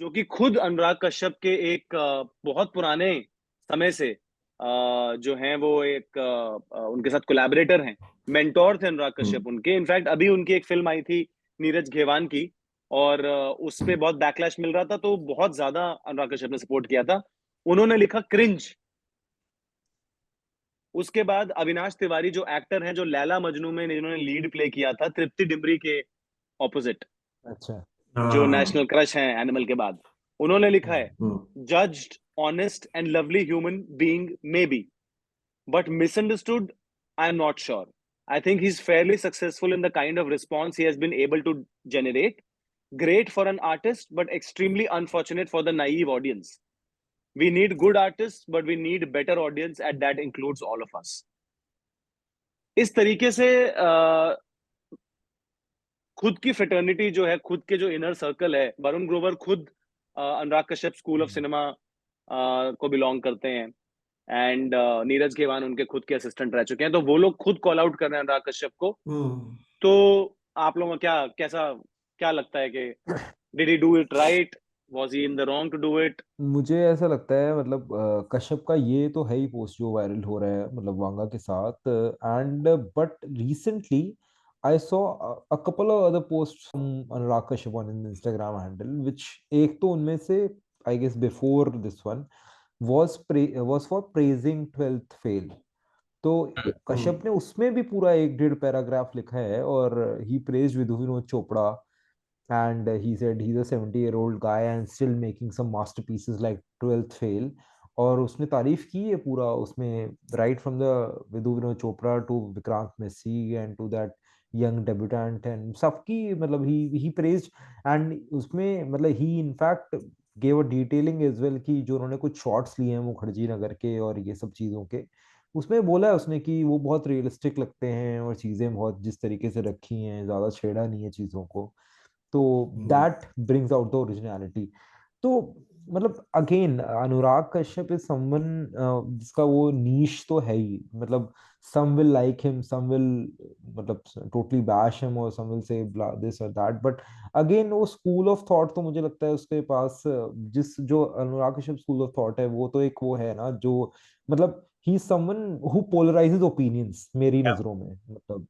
जो कि खुद अनुराग कश्यप के एक बहुत पुराने समय से जो हैं वो एक उनके साथ कोलैबोरेटर हैं, मेंटोर थे अनुराग कश्यप उनके। इनफैक्ट अभी उनकी एक फिल्म आई थी नीरज घेवान की, और उस पे बहुत बैकलैश मिल रहा था, तो बहुत ज्यादा अनुराग कश्यप ने सपोर्ट किया था। उन्होंने लिखा क्रिंज। उसके बाद अविनाश तिवारी, जो एक्टर हैं, जो लैला मजनू में जिन्होंने लीड प्ले किया था तृप्ति डिमरी के ऑपोजिट, अच्छा। जो हाँ नेशनल क्रश हैं एनिमल के बाद, उन्होंने लिखा है, हम्म judged, honest and lovely human being maybe, but misunderstood, I'm not sure. I think he's fairly successful in the kind of response he has been able to generate. Great for an artist, but extremely unfortunate for the naive audience. We need good artists, but we need better audience, and that includes all of us. इस तरीके से खुद की fraternity जो है, खुद के जो इनर सर्कल है, वरुण ग्रोवर खुद अनुराग कश्यप स्कूल ऑफ सिनेमा को बिलोंग करते हैं, एंड नीरज खेवान उनके खुद के असिस्टेंट रह चुके हैं, तो वो लोग खुद कॉल आउट कर रहे हैं अनुराग कश्यप को। हम्म तो आप लोगों को क्या लगता है कि did he do it right, was he in the wrong to do it? मुझे ऐसा लगता है, मतलब कश्यप का ये तो है ही पोस्ट जो वायरल हो रहा है, मतलब वांगा के साथ, and but recently I saw a couple of other post from Anurag Kashyap on Instagram handle, which एक तो उनमें से I guess before this one was for praising 12th fail. तो कश्यप ने उसमें भी पूरा 1.5 पैराग्राफ लिखा है, और he praised Vidhu Vinod Chopra, and he said he's a 70-year-old guy and still making some masterpieces like 12th fail। और उसने तारीफ की है पूरा उसमें, right from the Vidhu Vinod Chopra to Vikrant Massey and to that young debutante, and सबकी मतलब ही प्रेज्ड। एंड उसमें मतलब he in fact gave a detailing as well कि जो उन्होंने कुछ शॉट्स लिए हैं मुखर्जी नगर के और ये सब चीज़ों के, उसमें बोला है उसने कि वो बहुत रियलिस्टिक लगते हैं और चीज़ें बहुत जिस तरीके से रखी हैं, ज़्यादा छेड़ा नहीं है चीज़ों को, तो that brings out the originality. तो मतलब again Anurag Kashyap is someone जिसका वो नीश तो है ही, मतलब some will like him, some will मतलब totally bash him, और some will say this or that, but again वो स्कूल ऑफ थॉट तो मुझे लगता है उसके पास जिस जो Anurag Kashyap school of thought है, वो तो एक वो है ना जो मतलब he is someone who polarises opinions मेरी नजरों में, मतलब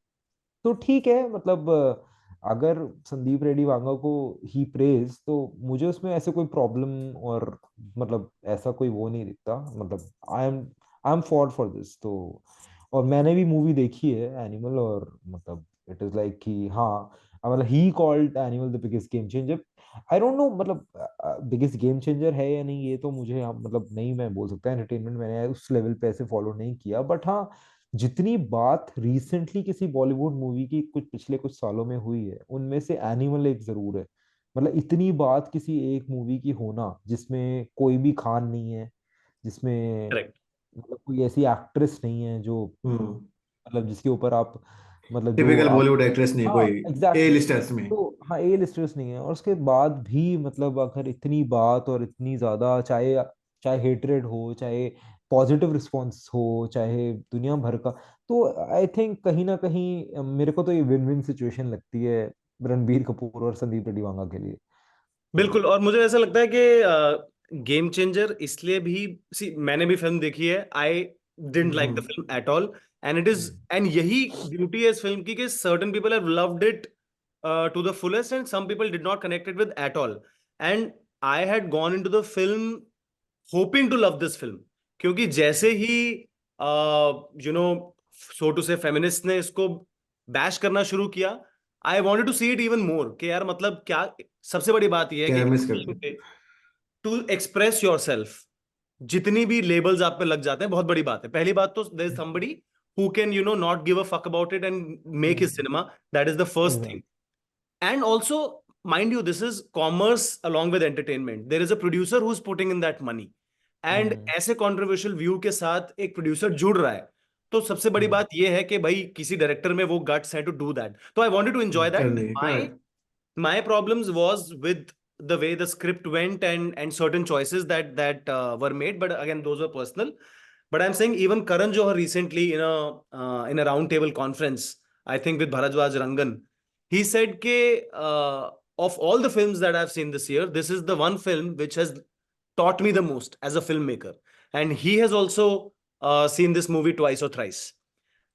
तो ठीक है, मतलब अगर संदीप रेड्डी वांगा को ही प्रेज, तो मुझे उसमें ऐसे कोई प्रॉब्लम और मतलब ऐसा कोई वो नहीं दिखता, मतलब आई एम फॉर दिस। तो और मैंने भी मूवी देखी है एनिमल, और मतलब इट इज लाइक कि हाँ, मतलब he called animal the biggest game changer. I don't know मतलब बिगेस्ट गेम चेंजर है या नहीं, ये तो मुझे मतलब नहीं मैं बोल सकता, एंटरटेनमेंट मैंने उस लेवल पे ऐसे फॉलो नहीं किया, बट हाँ जितनी बात रिसेंटली किसी बॉलीवुड मूवी की कुछ पिछले कुछ सालों में हुई है, उनमें से एनिमल एक जरूर है। मतलब इतनी बात किसी एक मूवी की होना जिसमें कोई भी खान नहीं है, जिसमें करेक्ट। मतलब कोई ऐसी एक्ट्रेस नहीं है जो हम्म मतलब जिसके ऊपर आप मतलब जो टिपिकल आप, बॉलीवुड एक्ट्रेस नहीं हाँ कोई, ए एग्जैक्टली लिस्टर्स में। तो हाँ ए लिस्टर्स नहीं है, और उसके बाद भी मतलब अगर इतनी बात और इतनी ज्यादा, चाहे चाहे हेटरेड हो, चाहे पॉजिटिव रिस्पॉन्स हो, चाहे दुनिया भर का, तो आई थिंक कहीं ना कहीं मेरे को तो ये विन विन सिचुएशन लगती है रणबीर कपूर और संदीप रेड्डी वांगा के लिए। बिल्कुल, तो और मुझे ऐसा लगता है कि गेम चेंजर इसलिए भी, मैंने भी फिल्म देखी है, I didn't like the hmm film at all, and it is, and यही ब्यूटी है इस फिल्म की कि certain people have loved it to the fullest and some people did not connect it with at all, and I had gone into the film hoping to love this film, क्योंकि जैसे ही सो to से feminist ने इसको bash करना शुरू किया, I wanted to see it even more, कि यार मतलब क्या, सबसे बड़ी बात यह है क्या कि मिस करते हैं। टू एक्सप्रेस योर सेल्फ, जितनी भी लेबल्स आप पे लग जाते हैं बहुत बड़ी बात है। पहली बात तो there is somebody who can not give a fuck about it and make his cinema, that is the first thing. And also, mind you, this is commerce along with entertainment. There is a producer who's putting in that money. And ऐसे controversial view के साथ एक producer जुड़ रहा है, तो सबसे बड़ी बात यह है कि भाई किसी डायरेक्टर में वो guts है to do that. तो I wanted to enjoy that. करने का My problems was with the way the script went and certain choices that were made. But again, those were personal. But I'm saying even Karan Johar recently in a roundtable conference, I think with Bharadwaj Rangan, he said ke of all the films that I've seen this year, this is the one film which has taught me the most as a filmmaker. And he has also seen this movie twice or thrice.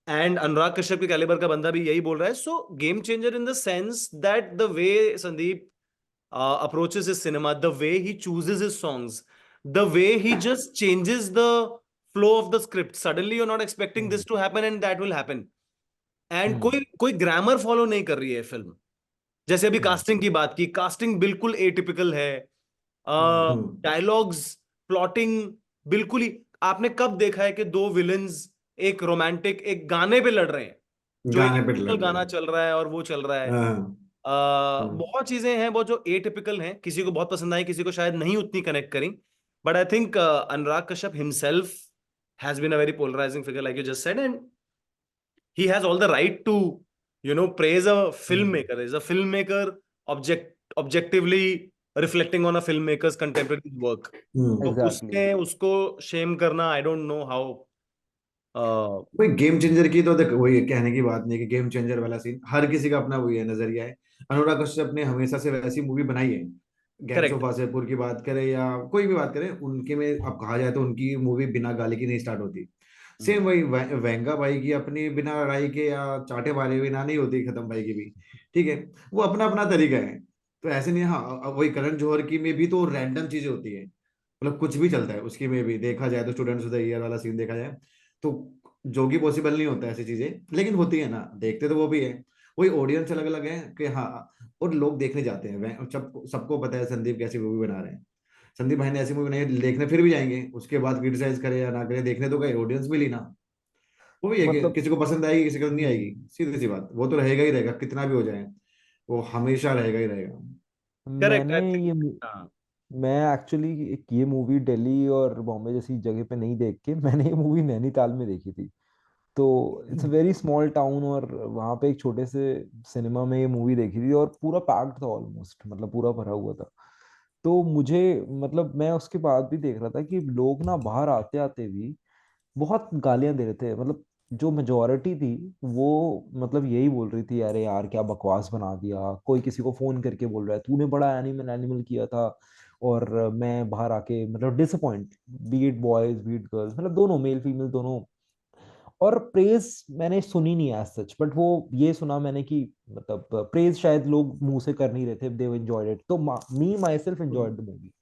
And Anurag Kashyap के calibre का बंदा भी यही बोल रहा है। So game changer in the sense that the way Sandeep approaches his cinema, the way he chooses his songs, the way he just changes the flow of the script. Suddenly you're not expecting this to happen and that will happen. And कोई grammar follow नहीं कर रही है film. जैसे अभी casting की बात की, कास्टिंग बिल्कुल एटिपिकल है। डायलॉग्स, प्लॉटिंग, बिल्कुल ही आपने कब देखा है कि दो विलन्स एक रोमांटिक एक गाने पे लड़ रहे हैं, जो गाने पे एक लड़ रहे गाना हैं। चल रहा है और वो चल रहा है। हाँ, बहुत चीजें हैं वो जो एटिपिकल हैं, किसी को बहुत पसंद आई, किसी को शायद नहीं उतनी कनेक्ट करी, but I think Anurag Kashyap himself has been a very polarising figure like you just said, and he has all the right to praise a filmmaker. Is a filmmaker objectively reflecting on a filmmaker's contemporary work. तो Exactly. उसने उसको Shem करना, I don't know how. वही game changer की तो देख, वही कहने की बात नहीं कि गेम चेंजर वाला सीन हर किसी का अपना वही है, नजरिया है। अनुराग कश्यप ने हमेशा से वैसी मूवी बनाई है। Gangs of correct. वासेपुर की बात करें या कोई भी बात करें, उनके में अब कहा जाए तो उनकी मूवी बिना गाली की नहीं स्टार्ट होती। सेम वही वेंगा भाई की अपनी बिना लड़ाई के या चाटे मारे बिना नहीं होती खत्म भाई की भी। ठीक है, वो अपना अपना तरीका है। तो ऐसे नहीं, हाँ वही करण जौहर की में भी तो रैंडम चीजें होती है, मतलब कुछ भी चलता है उसकी में भी। देखा जाए तो स्टूडेंट्स ऑफ द ईयर वाला सीन देखा जाए तो जो कि पॉसिबल नहीं होता ऐसी चीजें, लेकिन होती है ना, देखते तो वो भी है। वही ऑडियंस अलग अलग है कि हाँ, और लोग देखने जाते हैं। सब सबको पता है संदीप कैसी मूवी बना रहे हैं। संदीप भाई ने ऐसी मूवी बनाई है, देखने फिर भी जाएंगे, उसके बाद क्रिटिसाइज करे या ना करे, देखने तो गए, ऑडियंस मिली ना। वो भी है कि मतलब किसी को पसंद आएगी, किसी को नहीं आएगी, हम्म, सीधी सी बात। वो तो रहेगा ही रहेगा, कितना भी हो जाए, वो हमेशा रहेगा ही रहेगा। करेक्ट, मैंने आई थिंक। ये हाँ। मैं एक्चुअली एक ये मूवी दिल्ली और बॉम्बे जैसी जगह पे नहीं देख के मैंने ये मूवी नैनीताल में देखी थी। तो it's a very small town और वहाँ पे एक छोटे से सिनेमा में ये मूवी देखी थी और पूरा पैक्ड था ऑलमोस्ट, मतलब पूरा भरा हुआ था। तो मुझे मतलब मैं उसके बाद भी देख रहा था कि लोग ना बाहर आते आते भी बहुत गालियां दे रहे थे। मतलब जो मेजोरिटी थी वो मतलब यही बोल रही थी, अरे यार क्या बकवास बना दिया। कोई किसी को फोन करके बोल रहा है तूने बड़ा एनिमल एनिमल किया था, और मैं बाहर आके मतलब disappoint, beat boys beat girls, मतलब दोनों मेल फीमेल दोनों। और प्रेज मैंने सुनी नहीं एज सच, बट वो ये सुना मैंने कि मतलब प्रेज शायद लोग मुंह से कर नहीं रहे थे, दे एंजॉयड इट। तो me myself enjoyed the movie.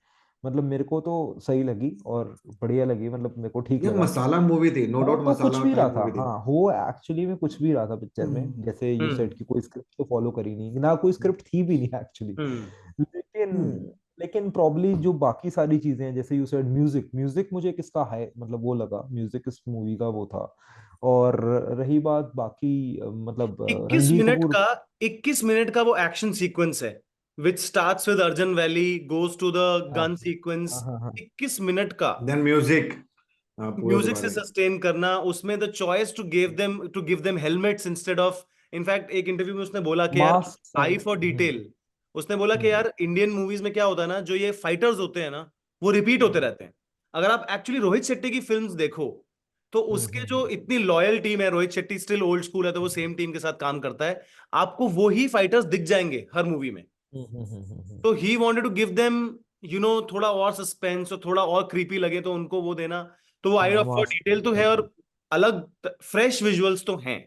मतलब मेरे को तो सही लगी और बढ़िया लगी, मतलब मेरे को ठीक ये लगा। मसाला मूवी थी, नो हो डाउट तो कुछ मसाला भी रहा टाइप था, मूवी थी। हाँ हो एक्चुअली में कुछ भी रहा था पिक्चर में, हम्म जैसे यू हम्म। सेड कि कोई स्क्रिप्ट तो फॉलो करी नहीं ना, कोई स्क्रिप्ट थी भी नहीं एक्चुअली। हम्म। लेकिन लेकिन प्रॉब्ली जो बाकी सारी चीजें हैं, जैसे यू सेड म्यूजिक, म्यूजिक मुझे किसका है मतलब वो लगा, म्यूजिक इस मूवी का वो था। और रही बात बाकी मतलब 21 रणबीर मिनट कपूर। का 21 मिनट का वो एक्शन सीक्वेंस है, which starts with Arjan Vailly, goes to the हाँ गन सीक्वेंस। हाँ हाँ हाँ 21 मिनट का देन म्यूजिक, हाँ पूरा म्यूजिक से दोबारा। सस्टेन करना, उसमें the choice to give them helmets instead of. In fact एक इंटरव्यू में उसने बोला कि यार, मास्क आई फॉर डिटेल। उसने बोला कि यार इंडियन मूवीज में क्या होता है ना, जो ये फाइटर्स होते हैं ना, वो रिपीट होते रहते हैं। अगर आप एक्चुअली रोहित शेट्टी की फिल्म्स देखो, तो उसके जो इतनी लॉयल टीम है, Rohit Shetty still old school है, तो वो सेम टीम के साथ काम करता है, आपको वो ही फाइटर्स दिख जाएंगे हर मूवी में। तो he wanted to give them थोड़ा और सस्पेंस और थोड़ा और क्रीपी लगे तो उनको वो देना। तो वो आई ऑफ फॉर मास्क। डिटेल तो है, और अलग फ्रेश विजुअल्स तो हैं।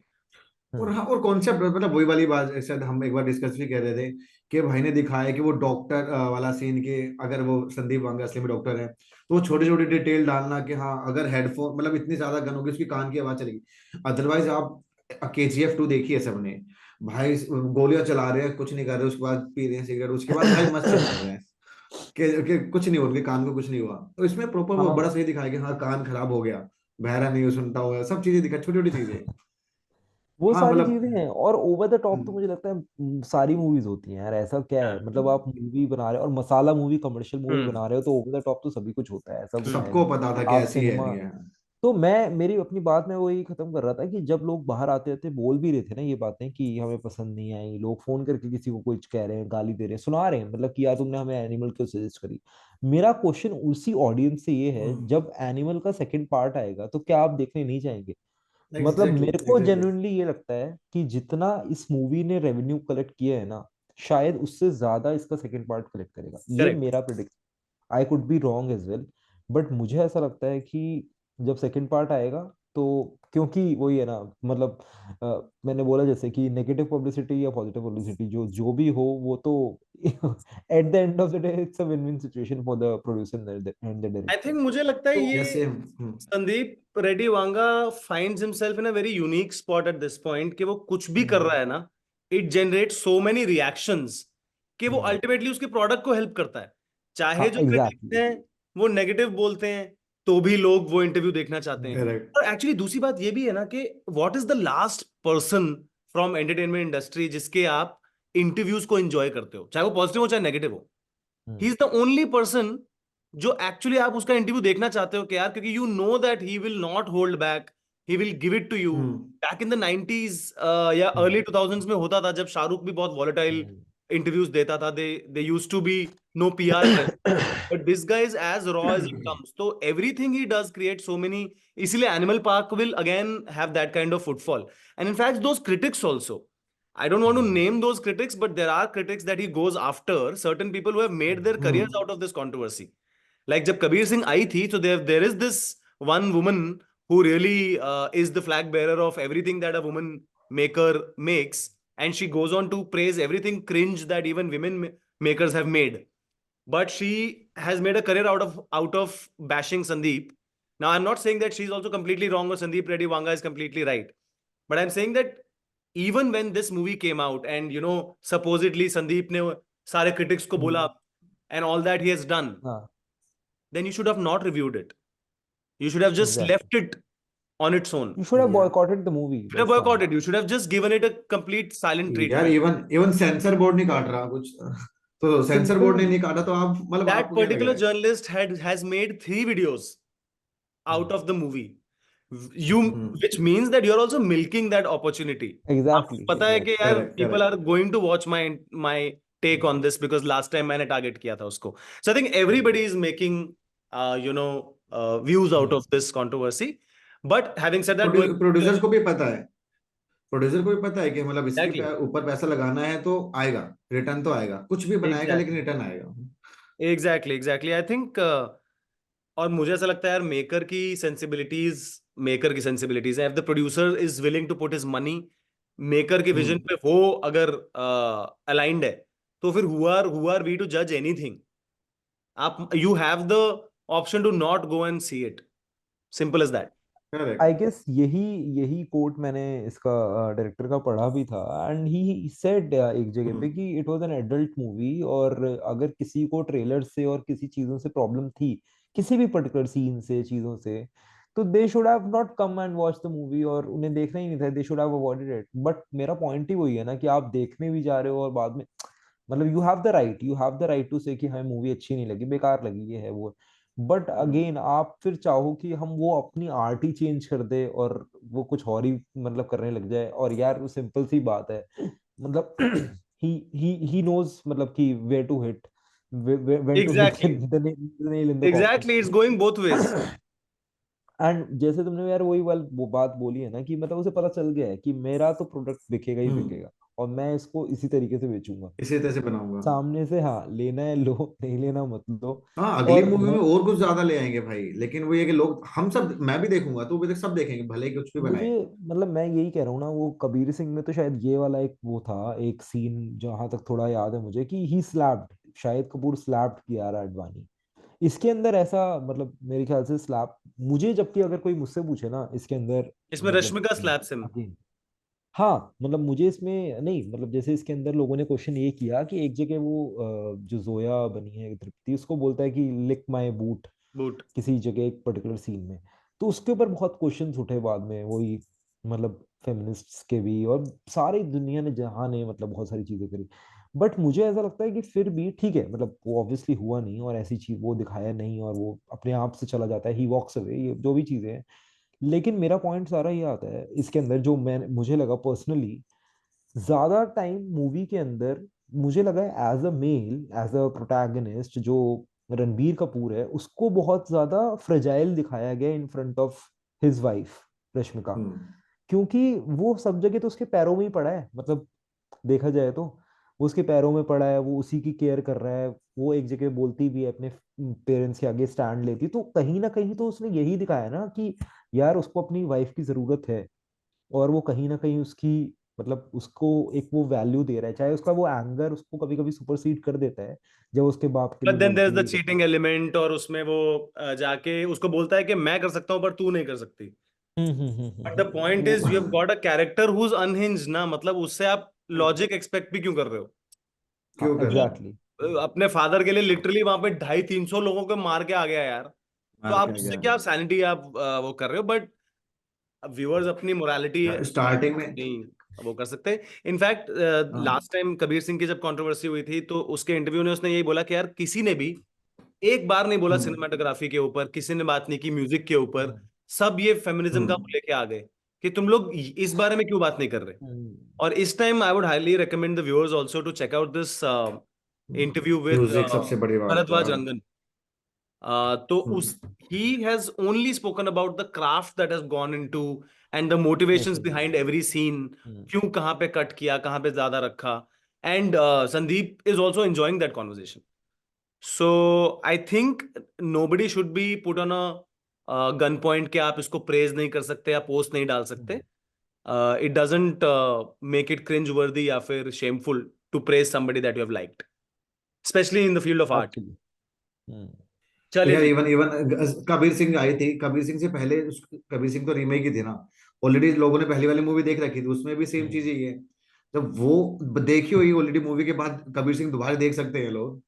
और हाँ, और कॉन्सेप्ट मतलब वही वाली बात, शायद हम एक बार डिस्कस भी कर रहे थे कि भाई ने दिखाया कि वो डॉक्टर वाला सीन के, अगर वो संदीप वांगा असली में डॉक्टर है तो वो छोटी छोटी डिटेल डालना कि हाँ अगर हेडफोन मतलब इतनी ज्यादा गन होगी उसकी कान की आवाज चलेगी। अदरवाइज आप KGF 2 देखी है सबने, भाई गोलियां चला रहे हैं कुछ नहीं कर रहे, उसके बाद पी रहे हैं सिगरेट, उसके बाद भाई मस्त चला रहे हैं कि कुछ नहीं हुआ, उनके कान को कुछ नहीं हुआ। तो इसमें प्रॉपर वो हाँ बड़ा सही दिखाया कि हाँ कान खराब हो गया, बहरा नहीं सुनता हुआ, सब चीजें दिखा, छोटी छोटी चीजें। वो हाँ सारी चीजें मतलब हैं। और ओवर द टॉप तो मुझे लगता है सारी मूवीज होती हैं यार, ऐसा क्या है मतलब आप मूवी बना रहे हो और मसाला मूवी कमर्शियल मूवी हम्म। बना रहे हो तो ओवर द टॉप तो सभी कुछ होता है, ऐसा कुछ है सबको नहीं। पता था कि आप ऐसी है सिनेमा, नहीं है। तो मैं मेरी अपनी बात में वही खत्म कर रहा था कि जब लोग बाहर आते थे बोल भी रहे थे ना ये बातें कि हमें पसंद नहीं आई, लोग फोन करके किसी को कुछ कह रहे हैं, गाली दे रहे हैं, सुना रहे हैं, मतलब कि यार तुमने हमें एनिमल क्यों सजेस्ट करी। मेरा क्वेश्चन उसी ऑडियंस से ये है, जब एनिमल का सेकंड पार्ट आएगा तो क्या आप देखने नहीं जाएंगे? मतलब एग्जैक्टली मेरे को एग्जैक्टली। जेन्युइनली ये लगता है कि जितना इस मूवी ने रेवेन्यू कलेक्ट किया है ना, शायद उससे ज्यादा इसका सेकंड पार्ट कलेक्ट करेगा, ये करेक्ट। मेरा prediction. I could be wrong as well, but मुझे ऐसा लगता है कि जब सेकंड पार्ट आएगा तो, क्योंकि वही है ना मतलब मैंने बोला जैसे कि नेगेटिव पब्लिसिटी या पॉजिटिव पब्लिसिटी जो जो भी हो वो तो eight the end of the day it's a win win situation for the producer and the I director. Think मुझे लगता है तो ये जैसे Sandeep Reddy Vanga finds himself in a very unique spot at this point, कि वो कुछ भी कर रहा है ना, it generate so many reactions कि वो अल्टीमेटली उसके प्रोडक्ट को हेल्प करता है। चाहे हाँ जो क्रिटिक्स एग्जैक्टली हैं वो नेगेटिव बोलते हैं, तो भी लोग वो इंटरव्यू देखना चाहते हैं। करेक्ट। और एक्चुअली दूसरी बात ये भी है ना कि what is the last person from entertainment industry जिसके आप इंटरव्यूज को एंजॉय करते हो, चाहे वो पॉजिटिव हो चाहे नेगेटिव हो। He is the only person जो एक्चुअली आप उसका इंटरव्यू देखना चाहते हो कि यार, क्योंकि you know that he will not hold back, he will give it to you. Back in the 90s या अर्ली 2000s में होता था, जब शाहरुख भी बहुत वॉलेटाइल इंटरव्यूज देता था, they used to be no PR press, but this guy is as raw as it comes. So everything he does creates so many. इसलिए Animal Park will again have that kind of footfall. And in fact, those critics also. I don't want to name those critics, but there are critics that he goes after, certain people who have made their careers out of this controversy. Like जब कबीर सिंह आई थी, so there is this one woman who really is the flag bearer of everything that a woman maker makes, and she goes on to praise everything cringe that even women makers have made. But she has made a career out of bashing Sandeep. Now, I'm not saying that she's also completely wrong or Sandeep Reddy Vanga is completely right. But I'm saying that even when this movie came out and, supposedly Sandeep ne sare critics ko bola and all that he has done, हाँ then you should have not reviewed it. You should have just exactly left it on its own. You should have Yeah. Boycotted the movie, You should have that's all. boycotted. You should have just given it a complete silent यार treatment. Even sensor board नहीं काट रहा कुछ, तो sensor board ने नहीं काटा, तो आप मतलब That आपको क्या लग particular रहा है? journalist has made 3 videos out of the movie. Which means that you're also milking that opportunity. Exactly आपको पता है कि यार Correct, people correct. are going to watch my take on this because last time मैंने target किया था उसको. So I think everybody is making views out of this controversy. But having said that, producer को भी पता है, producer को भी पता है कि मतलब इसके Exactly. ऊपर पैसा लगाना है तो आएगा, रिटर्न तो आएगा, कुछ भी बनाएगा लेकिन Exactly. रिटर्न आएगा। exactly. I think और मुझे ऐसा लगता है यार, मेकर की सेंसिबिलिटीज है। If the producer is willing to put his money maker के विजन पे, वो अगर अलाइंड है, तो फिर हु आर वी टू जज एनीथिंग? आप you have the option to not go and see it, simple as that. I guess यही कोट मैंने इसका डायरेक्टर का पढ़ा भी था, एंड ही सेड एक जगह पे कि it was an adult movie, और अगर किसी को ट्रेलर से और किसी चीजों से प्रॉब्लम थी, किसी भी पर्टिकुलर सीन से, चीजों से, तो they should have not come and watch the movie, और उन्हें देखना ही नहीं था, they should have avoided it. But मेरा पॉइंट ही वही है ना कि आप देखने भी जा रहे हो और बाद में मतलब you have the right to say कि हमें मूवी अच्छी नहीं लगी, बेकार लगी, ये है वो। बट अगेन आप फिर चाहो कि हम वो अपनी आर्ट ही चेंज कर दे और वो कुछ और ही मतलब करने लग जाए, और यार वो सिंपल सी बात है, मतलब ही नोज मतलब कि where to hit, when to hit exactly the nail in the coffin। Exactly, it's going both ways. And जैसे तुमने यार वही वाली वो बात बोली है ना कि मतलब उसे पता चल गया है कि मेरा तो प्रोडक्ट बिकेगा ही बिकेगा, और मैं इसको इसी तरीके से बेचूंगा, इसी तरह से बनाऊंगा। सामने से। हाँ, लेना है लो, नहीं लेना मत लो। हाँ, अगली और मूवी मैं में और कुछ ज्यादा ले आएंगे भाई, लेकिन वो ये कि लोग, हम सब, मैं भी देखूंगा, तो भी सब देखेंगे भले ही कुछ भी बनाए। मुझे मतलब मैं यही कह रहा हूँ ना, वो कबीर सिंह में तो शायद ये वाला एक वो था, एक सीन जहां तक थोड़ा याद है मुझे कि ही स्लैप्ड, शाहिद कपूर स्लैप्ड कियारा आडवाणी। इसके अंदर ऐसा मतलब मेरे ख्याल से स्लैप मुझे, जबकि अगर कोई मुझसे पूछे ना इसके अंदर इसमें मतलब रश्मिका स्लैप्स हिम। again, हाँ मतलब मुझे इसमें नहीं, मतलब जैसे इसके अंदर लोगों ने क्वेश्चन ये किया कि एक जगह वो जो जोया बनी है तृप्ति, उसको बोलता है कि लिक माय बूट बूट। किसी जगह एक पर्टिकुलर सीन में, तो उसके ऊपर बहुत क्वेश्चंस उठे बाद में, वही मतलब फेमिनिस्ट्स के भी, और सारी दुनिया ने जहां ने मतलब बहुत सारी चीजें करी। बट मुझे ऐसा लगता है कि फिर भी ठीक है, मतलब वो ऑब्वियसली हुआ नहीं और ऐसी चीज वो दिखाया नहीं, और वो अपने आप से चला जाता है, ही वॉक्स अवे, ये जो भी चीजें हैं। लेकिन मेरा पॉइंट सारा ये आता है इसके अंदर, जो मैं मुझे लगा पर्सनली, ज्यादा टाइम मूवी के अंदर मुझे लगा as a male, as a protagonist, जो रणबीर कपूर है, उसको बहुत ज्यादा फ्रेजाइल दिखाया गया in front of his wife Rashmika, क्योंकि वो सब जगह तो उसके पैरों में ही पड़ा है, मतलब देखा जाए तो वो उसके पैरों में पड़ा है, वो उसी की केयर कर रहा है, वो एक जगह बोलती भी है अपने पेरेंट्स के आगे स्टैंड लेती, तो कहीं ना कहीं तो उसने यही दिखाया ना कि यार उसको अपनी वाइफ की जरूरत है, और वो कहीं ना कहीं उसकी मतलब उसको एक वो वैल्यू दे रहा है, चाहे उसका वो एंगर उसको कभी कभी सुपरसीड कर देता है जब उसके बाप के बट लिए देन देयर इज बोलती द है। चीटिंग एलिमेंट, और उसमें वो जाके उसको बोलता है कि मैं कर सकता हूँ पर तू नहीं कर सकती। बट द पॉइंट वो is you have got a character who is unhinged ना, मतलब उससे आप लॉजिक एक्सपेक्ट भी क्यों कर रहे हो? हाँ क्यों कर रहे हो? एग्जैक्टली। अपने फादर के लिए लिटरली वहां पे 250-300 लोगों को मार के आ गया यार। तो मार आप के आ उससे गया क्या सैनिटी आप वो कर रहे हो, बट व्यूअर्स अपनी मोरालिटी स्टार्टिंग में। नहीं वो कर सकते। इनफैक्ट हाँ लास्ट टाइम कबीर सिंह की जब कंट्रोवर्सी हुई थी तो उसके इंटरव्यू में उसने यही बोला कि यार किसी ने भी एक बार नहीं बोला हम्म सिनेमाटोग्राफी के ऊपर, किसी ने बात नहीं की म्यूजिक के ऊपर, सब ये फेमिनिज्म का हम्म लेके आ गए कि तुम लोग इस बारे में क्यों बात नहीं कर रहे। और इस time I would highly recommend the viewers also to check out this interview with music सबसे बड़ी बात है भरद्वाज यार। रंगन। तो हम्म उस he has only spoken about the craft that has gone into and the motivations behind every scene, क्यों कहाँ पे कट किया, कहाँ पे ज्यादा रखा, and Sandeep is also enjoying that conversation. So I think nobody should be put on a gun point कि आप इसको praise नहीं कर सकते या post नहीं डाल सकते. It doesn't make it cringe worthy या फिर shameful to praise somebody that you have liked, especially in the field of art. Actually चलिए यार जी। इवन इवन कबीर सिंह आई थी, कबीर सिंह से पहले कबीर सिंह तो रीमेक ही थी ना। ऑलरेडी लोगों ने पहली वाली मूवी देख रखी थी, उसमें भी सेम चीज ही है। जब वो देखी हुई ऑलरेडी मूवी के बाद कबीर सिंह दोबारा देख सकते हैं लोग,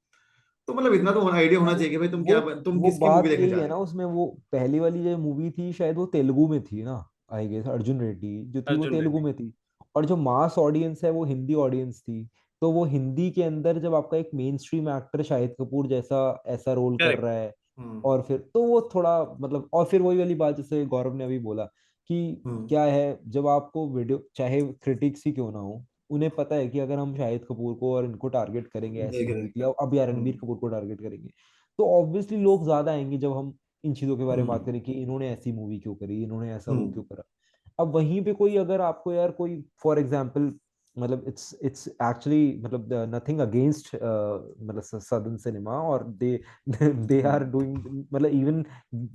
तो मतलब इतना तो आइडिया होना चाहिए कि भाई तुम वो क्या, तुम वो किसकी मूवी बात देखने यही जा है रहे ना, हो। उसमें वो पहली वाली जो मूवी थी शायद वो तेलुगु में थी ना, आई गेस अर्जुन रेड्डी जो थी वो अर्जुन तेलुगु रेड्डी। में थी। और जो मास ऑडियंस है वो हिंदी ऑडियंस थी। तो वो हिंदी के अंदर जब आपका एक main stream actor Shahid Kapoor जैसा ऐसा रोल कर करेक्ट। रहा है, हम्म और फिर तो वो थोड़ा मतलब, और फिर वही वाली बात जैसे गौरव ने अभी बोला कि हम्म क्या है, जब आपको वीडियो चाहे क्रिटिक्स ही क्यों ना हो, उन्हें पता है कि अगर हम शाहिद कपूर को और इनको टारगेट करेंगे ऐसी देख मूवी के रहे लिए, अब या हम्म रणबीर कपूर को टारगेट करेंगे, तो ऑब्वियसली लोग ज्यादा आएंगे जब हम इन चीजों के बारे में बात हम्म करें कि इन्होंने ऐसी मूवी क्यों करी, इन्होंने ऐसा वो हम्म क्यों करा। अब वहीं पे कोई अगर आपको यार कोई फॉर एग्जांपल, मतलब इट्स एक्चुअली मतलब नथिंग अगेंस्ट मतलब सदर्न सिनेमा, और दे दे आर हम्म। डूइंग मतलब even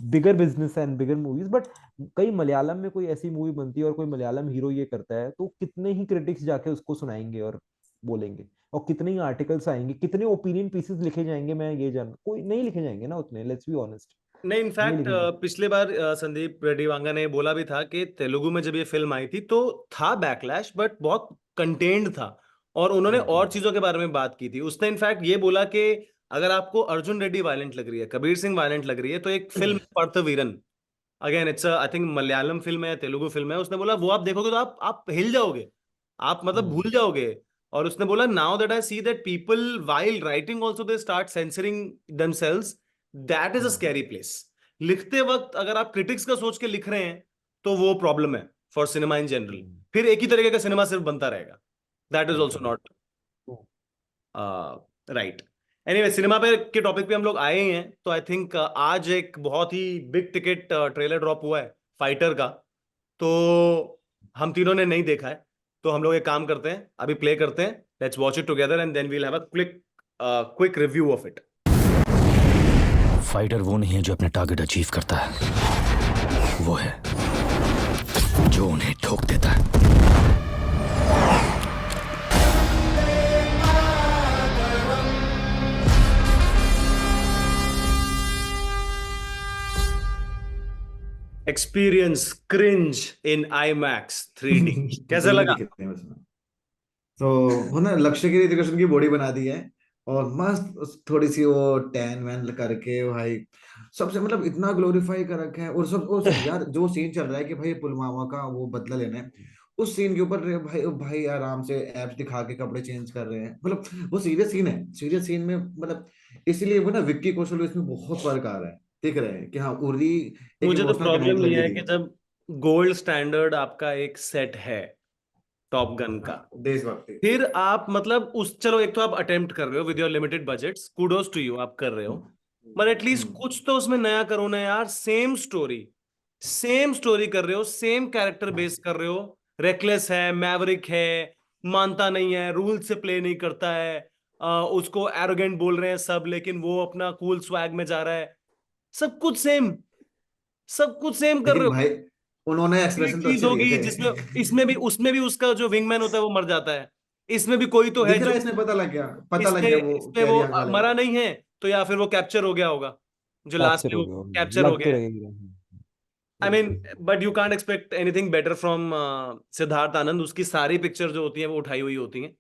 bigger business and bigger movies, but कई मलयालम में कोई ऐसी मूवी बनती है और कोई मलयालम हीरो ये करता है, तो कितने ही क्रिटिक्स जाके उसको सुनाएंगे और बोलेंगे, और कितने ही आर्टिकल्स आएंगे, कितने ओपिनियन पीसेस लिखे जाएंगे, मैं ये जान, कोई नहीं लिखे जाएंगे ना उतने, लेट्स बी ऑनेस्ट, नहीं, नहीं इनफैक्ट लिखे जाएंगे। पिछले बार संदीप रेड्डी वांगा ने बोला भी था कि तेलुगु में जब ये फिल्म आई थी तो था बैकलैश, बट बहुत कंटेन्ड था, और उन्होंने और चीजों के बारे में बात की थी। उसने इनफैक्ट ये बोला कि अगर आपको अर्जुन रेड्डी वायलेंट लग रही है, कबीर सिंह वायलेंट लग रही है, तो एक फिल्म पर्थवीरन, again it's I think Malayalam film है, तेलुगु फिल्म है, उसने बोला वो आप देखोगे तो आप हिल जाओगे, आप मतलब भूल जाओगे। और उसने बोला now that I see that people while writing also they start censoring themselves, that is a scary place. लिखते वक्त अगर आप क्रिटिक्स का सोच के लिख रहे हैं तो वो प्रॉब्लम है फॉर सिनेमा इन जनरल, फिर एक ही तरीके का सिनेमा सिर्फ बनता रहेगा, that is also not right. Anyway, cinema पे के टॉपिक पे हम लोग आए ही हैं, तो आई थिंक आज एक बहुत ही बिग टिकट ट्रेलर ड्रॉप हुआ है फाइटर का, तो हम तीनों ने नहीं देखा है, तो हम लोग एक काम करते हैं, अभी प्ले करते हैं, let's watch it together and then we'll have a quick review of it. Fighter वो नहीं है जो अपने टारगेट अचीव करता है, वो है जो उन्हें ठोक देता है। एक्सपीरियंस क्रिंज इन IMAX 3D, कैसा दिन में लगा? दिख रहे हैं उसमें। तो वो ना लक्ष्य की ऋतिक रोशन की बॉडी बना दी है, और मस्त थोड़ी सी वो टैन वैन करके भाई सबसे मतलब इतना ग्लोरीफाई कर रखा है। और सब उस यार जो सीन चल रहा है कि भाई पुलवामा का वो बदला लेना है, उस सीन के ऊपर भाई भाई आराम से एब्स दिखा के कपड़े चेंज कर रहे हैं, मतलब वो सीरियस सीन है, सीरियस सीन में मतलब इसीलिए वो ना विक्की कौशल इसमें बहुत फर्क आ रहा है, दिख रहा है कि हाँ उर्दी एक मुझे तो इमोशनल प्रॉब्लम कनेक्ट नहीं लगी है थी। कि जब गोल्ड स्टैंडर्ड आपका एक सेट है टॉप गन का, हाँ, देशभक्ति। फिर आप मतलब उस, चलो एक तो आप अटेम्प्ट कर रहे हो with your limited budgets, kudos to you, आप कर रहे हो, बट एटलीस्ट हम्म कुछ तो उसमें नया करो ना यार। सेम स्टोरी कर रहे हो, सेम कैरेक्टर बेस कर रहे हो, रेकलेस है, मैवरिक है, मानता नहीं है, रूल से प्ले नहीं करता है, उसको एरोगेंट बोल रहे हैं सब, लेकिन वो अपना कूल स्वैग में जा रहा है, सब कुछ सेम, सब कुछ सेम कर रहे लेकिन हो। भाई उन्होंने एक एक्सप्रेशन तो चीज अच्छे दिए होगी जिसमें, थे। इसमें भी उसमें भी उसका जो विंगमैन होता है वो मर जाता है, इसमें भी कोई तो है दिख रहा जो, है, इसमें पता लग गया, पता लग इसमें गया वो इसमें वो कैरी आंख वाले मरा का। नहीं है, तो या फिर वो कैप्चर हो गया होगा, जो लास्ट कैप्चर में हो वो गया, कैप्चर हो लग तो गया है। रहेगी। I mean, but you can't expect anything better from Siddharth Anand, उसकी सारी पिक्चर जो होती हैं वो उठाई हुई होती हैं,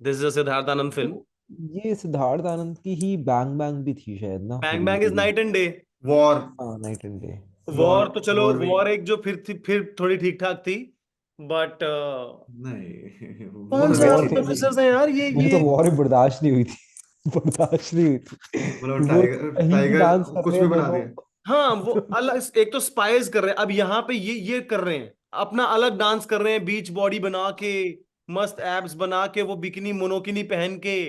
this is a Siddharth Anand film. ये सिद्धार्थ आनंद की ही बैंग बैंग भी थी शायद ना, बैंग हिंदी बैंग इज की। Night and day. वॉर हाँ, नाइट एंड डे। वॉर तो चलो, वॉर भी वॉर एक जो फिर थी, फिर थोड़ी ठीक ठाक थी, बट नहीं, कौन वॉर से भी वॉर अच्छी आर्मी तो थी। ऑफिसर्स हैं यार ये मुझे तो ये वॉर ही बर्दाश्त नहीं हुई थी। बर्दाश्त नहीं हुई मतलब थी वो, टाइगर कहीं भी टाइगर डांस कर कुछ रहे भी हैं बना दोनों। दिया। हाँ वो अलग, एक तो स्पाइस कर रहे हैं, अब यहाँ पे ये कर रहे हैं, अपना अलग डांस कर रहे हैं, बीच बॉडी बना के, मस्त एब्स बना के, वो बिकिनी मोनोकिनी पहन के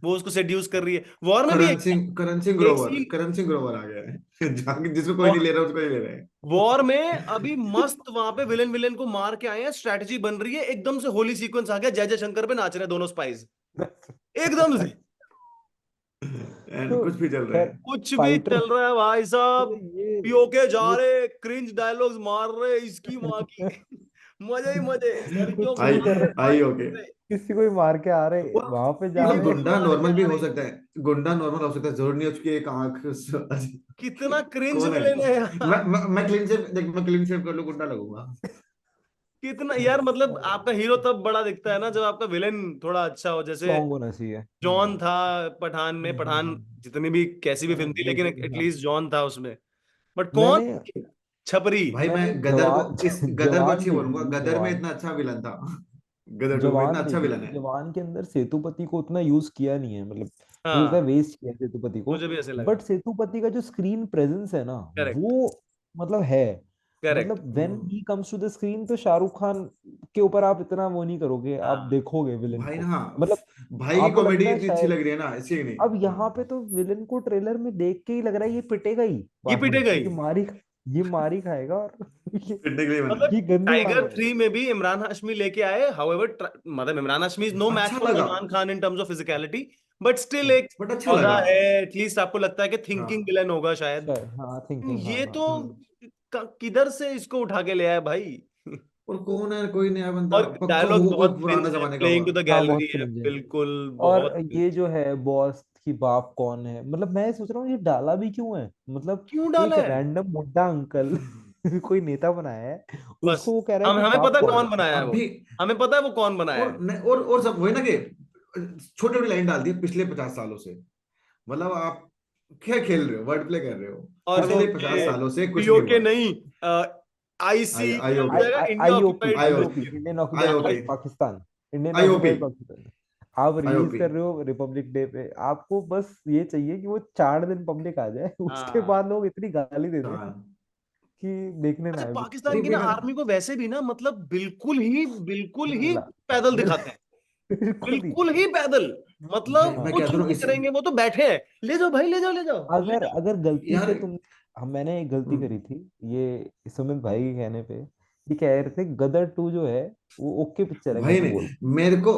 वो उसको सेड्यूस कर रही है। वॉर में भी एक सीन, करण सिंह ग्रोवर आ गया है। जिसको कोई नहीं ले रहा उसको ही ले रहे हैं। वॉर में अभी मस्त वहां पे विलेन विलेन को मार के आए हैं, स्ट्रेटजी बन रही है, एकदम से होली सीक्वेंस आ गया, जय जय शंकर पे नाच रहे हैं दोनों स्पाइस, एकदम से एंड तो कुछ भी चल रहा खैर, है। कुछ भी फाइटर चल रहा है भाई तो साहब, पीओके जा ये रहे, क्रिंज डायलॉग्स मार रहे, इसकी माँ की मजे ही मजे, लड़कियों को आई कुछ भी मार कर रहे, रहे, आई फाइट ओके। कर रहे, किसी को भी मार के आ रहे, और वहां पे जा किसी मतलब रहे। को भी गुंडा मार के नॉर्मल भी आ हो रहे। सकता है, गुंडा नॉर्मल हो सकता है, जरूरी नहीं उसकी एक आंख कितना क्रिंज कौन है? विलेन है यार, मैं क्लीन शेव देख, मैं क्लीन शेव कर लूं गुंडा लगूंगा। कितना यार, मतलब आपका हीरो तब बड़ा दिखता है ना जब आपका विलेन थोड़ा अच्छा हो, जैसे स्ट्रॉन्ग होना चाहिए। जॉन था पठान में, पठान जितनी भी कैसी भी फिल्म थी, लेकिन बेसिकली हाँ। एटलीस्ट जॉन था उसमें, बट कौन, मैंने छपरी। भाई मैं मैंने गदर को जवान इस गदर को जवान अच्छी देखी बोलूंगा, थी, गदर में जवान। इतना अच्छा विलन था। गदर 2 में इतना जवान अच्छा देखी विलन थी, है। जवान के अंदर सेतुपति को उतना यूज किया नहीं है, मतलब मुझे लगता है हाँ वेस्ट किया सेतुपति को। मुझे भी ऐसे लगा। बट सेतुपति का जो स्क्रीन प्रेजेंस है ना, करेक्ट, वो मतलब है। करेक्ट। मतलब when he comes to the screen तो शाहरुख खान के ऊपर आप इतना वो नहीं करोगे, आप हाँ देखोगे विलन भाई को। ना, मतलब भाई की आपको कॉमेडी लगता है इतनी अच्छी शायद, लग रही है ना, इसलिए नहीं। अब यहाँ पे तो विलन को ट्रेलर में देख के ही लग रहा है ये पिटेगा ही ये बाद में, पिटेगा ही, ये मारी खाएगा और ये पिटने के लिए बना मतलब ये गंदी मार टाइगर है। 3 में भी इमरान हाशमी लेके आए, हाउएवर मतलब इमरान हाशमी इज नो है। मैच अच्छा फॉर लगा, Salman Khan in terms of physicality, but still एक बट अच्छा पौधा लगा। है, एटलीस्ट आपको लगता है कि थिंकिंग हाँ। विलन होगा शायद। शायद हाँ, थिंकिंग, हाँ ये हाँ। तो किधर से इसको उठा के ले आया भाई। और कौन है, कोई नया बंदा और पक्का डायलॉग होगा, कोई बहुत पुराना क्रिंज है, जमाने का प्लेइंग होगा। टू द हाँ, गैलरी बहुत है, क्रिंज है। बिल्कुल और बहुत ये cringe। जो है बॉस की बाप कौन है, मतलब मैं सोच रहा हूँ ये डाला भी क्यों है, मतलब क्यों डाला एक है, रैंडम मुड्डा अंकल कोई नेता बनाया है, बस उसको वो कह रहा है हम कि हमें बाप पता है कौन कौन है। बनाया है अब वो, भी हमें पता है वो कौन बनाया है। और सब वही ना कि छोटी छोटी लाइन डाल दी है पिछले 50 सालों से। मतलब आप क्या खेल रहे हो, वर्ड प्ले कर रहे हो। और वो पिछले 50 सालों से कुछ नहीं पीओके हुआ। नहीं, आई आईसी आई क्या हो ओके, जाएगा, India IOP, occupied I IOP, Indian I occupied okay, Pakistan, Indian I OP, occupied Pakistan. आप आई रिलीज ओपी। कर रहे हो रिपब्लिक डे पे, आपको बस ये चाहिए कि वो 4 दिन पब्लिक आ जाए, उसके हाँ। बाद लोग इतनी गाली दे दें हाँ, कि देखने ना अच्छा, आए वो पाकिस्तान पिक्चर। की नहीं ना फिर आर्मी को वैसे भी ना, मतलब बिल्कुल ही ला- पैदल बिल- दिखाते हैं, बिल्कुल ही। बिल्कुल ही पैदल, भाई मतलब मैं कुछ कहता हूँ नहीं इस करेंगे, वो तो बैठे हैं, ले जाओ भाई, ले जाओ ले जाओ ले अगर जाओ। अगर गलती यार। से तुम, हम मैंने एक गलती करी थी, ये सुमित भाई के कहने पे, ये कह रहे थे गदर 2 जो है वो ओके पिक्चर है, भाई गदर बोल। नहीं,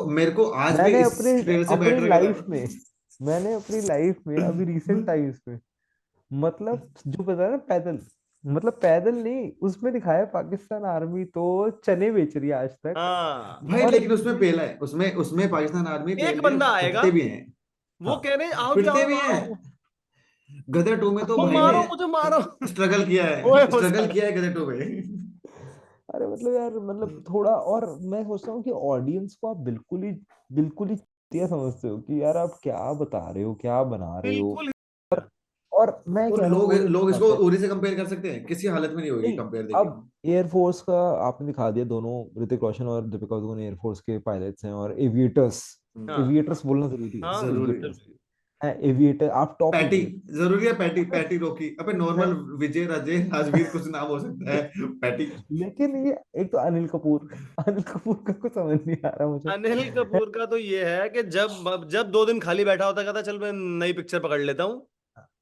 मेरे को आज भी मैंने इस अपने ट्रेलर से अपनी बेटर लगा लाइफ था। में मैंने अपनी लाइफ में अभी रिसेंट टाइम्स में, मतलब जो पता है ना पैदल, मतलब पैदल नहीं, उसमें दिखाया है पाकिस्तान आर्मी तो चने बेच रही है आज तक। हाँ, भाई और लेकिन उसमें पेला है, उसमें उसमें पाकिस्तान आर्मी एक पहले बंदा आएगा, पिटते भी हैं। वो हाँ, कह रहे हैं आओ जी पिटते आओ भी हैं। मारो, गदर 2 में तो वो भाई ने मारो मुझे मारो, स्ट्रगल किया वो है है, वो स्ट्रगल सारा। किया है गदर 2 में। अरे मतलब यार, मतलब थोड़ा, और मैं सोचता हूँ कि ऑडियंस को आप बिल्कुल ही चूतिया समझते हो कि यार आप क्या बता रहे हो, क्या बना रहे हो। बिल्कुल। और मैं और कह रहा हूँ लोग वही वाली लोग इसको बात है। उरी से कंपेयर कर सकते हैं, किसी हालत में नहीं होगी नहीं, कंपेयर, देखिए। अब एयरफोर्स का आपने दिखा दिया, दोनों ऋतिक रोशन और दीपिका पादुकोण एयरफोर्स के पायलट्स हैं, और एविएटर्स, हाँ एविएटर्स बोलना जरूरी है, हाँ जरूरी है। एविएटर्स है, एविएटर आप टॉप पैटी लीजिए। जरूरी है, पैटी अबे, पैटी रोकी, अबे मैं नॉर्मल विजय राजे राजवीर कुछ नाम हो सकता है, पैटी। लेकिन ये एक तो अनिल कपूर का कुछ समझ नहीं आ रहा मुझे। अनिल कपूर का तो ये है कि जब जब 2 दिन खाली बैठा होता, कहता चल मैं नई पिक्चर पकड़ लेता हूँ,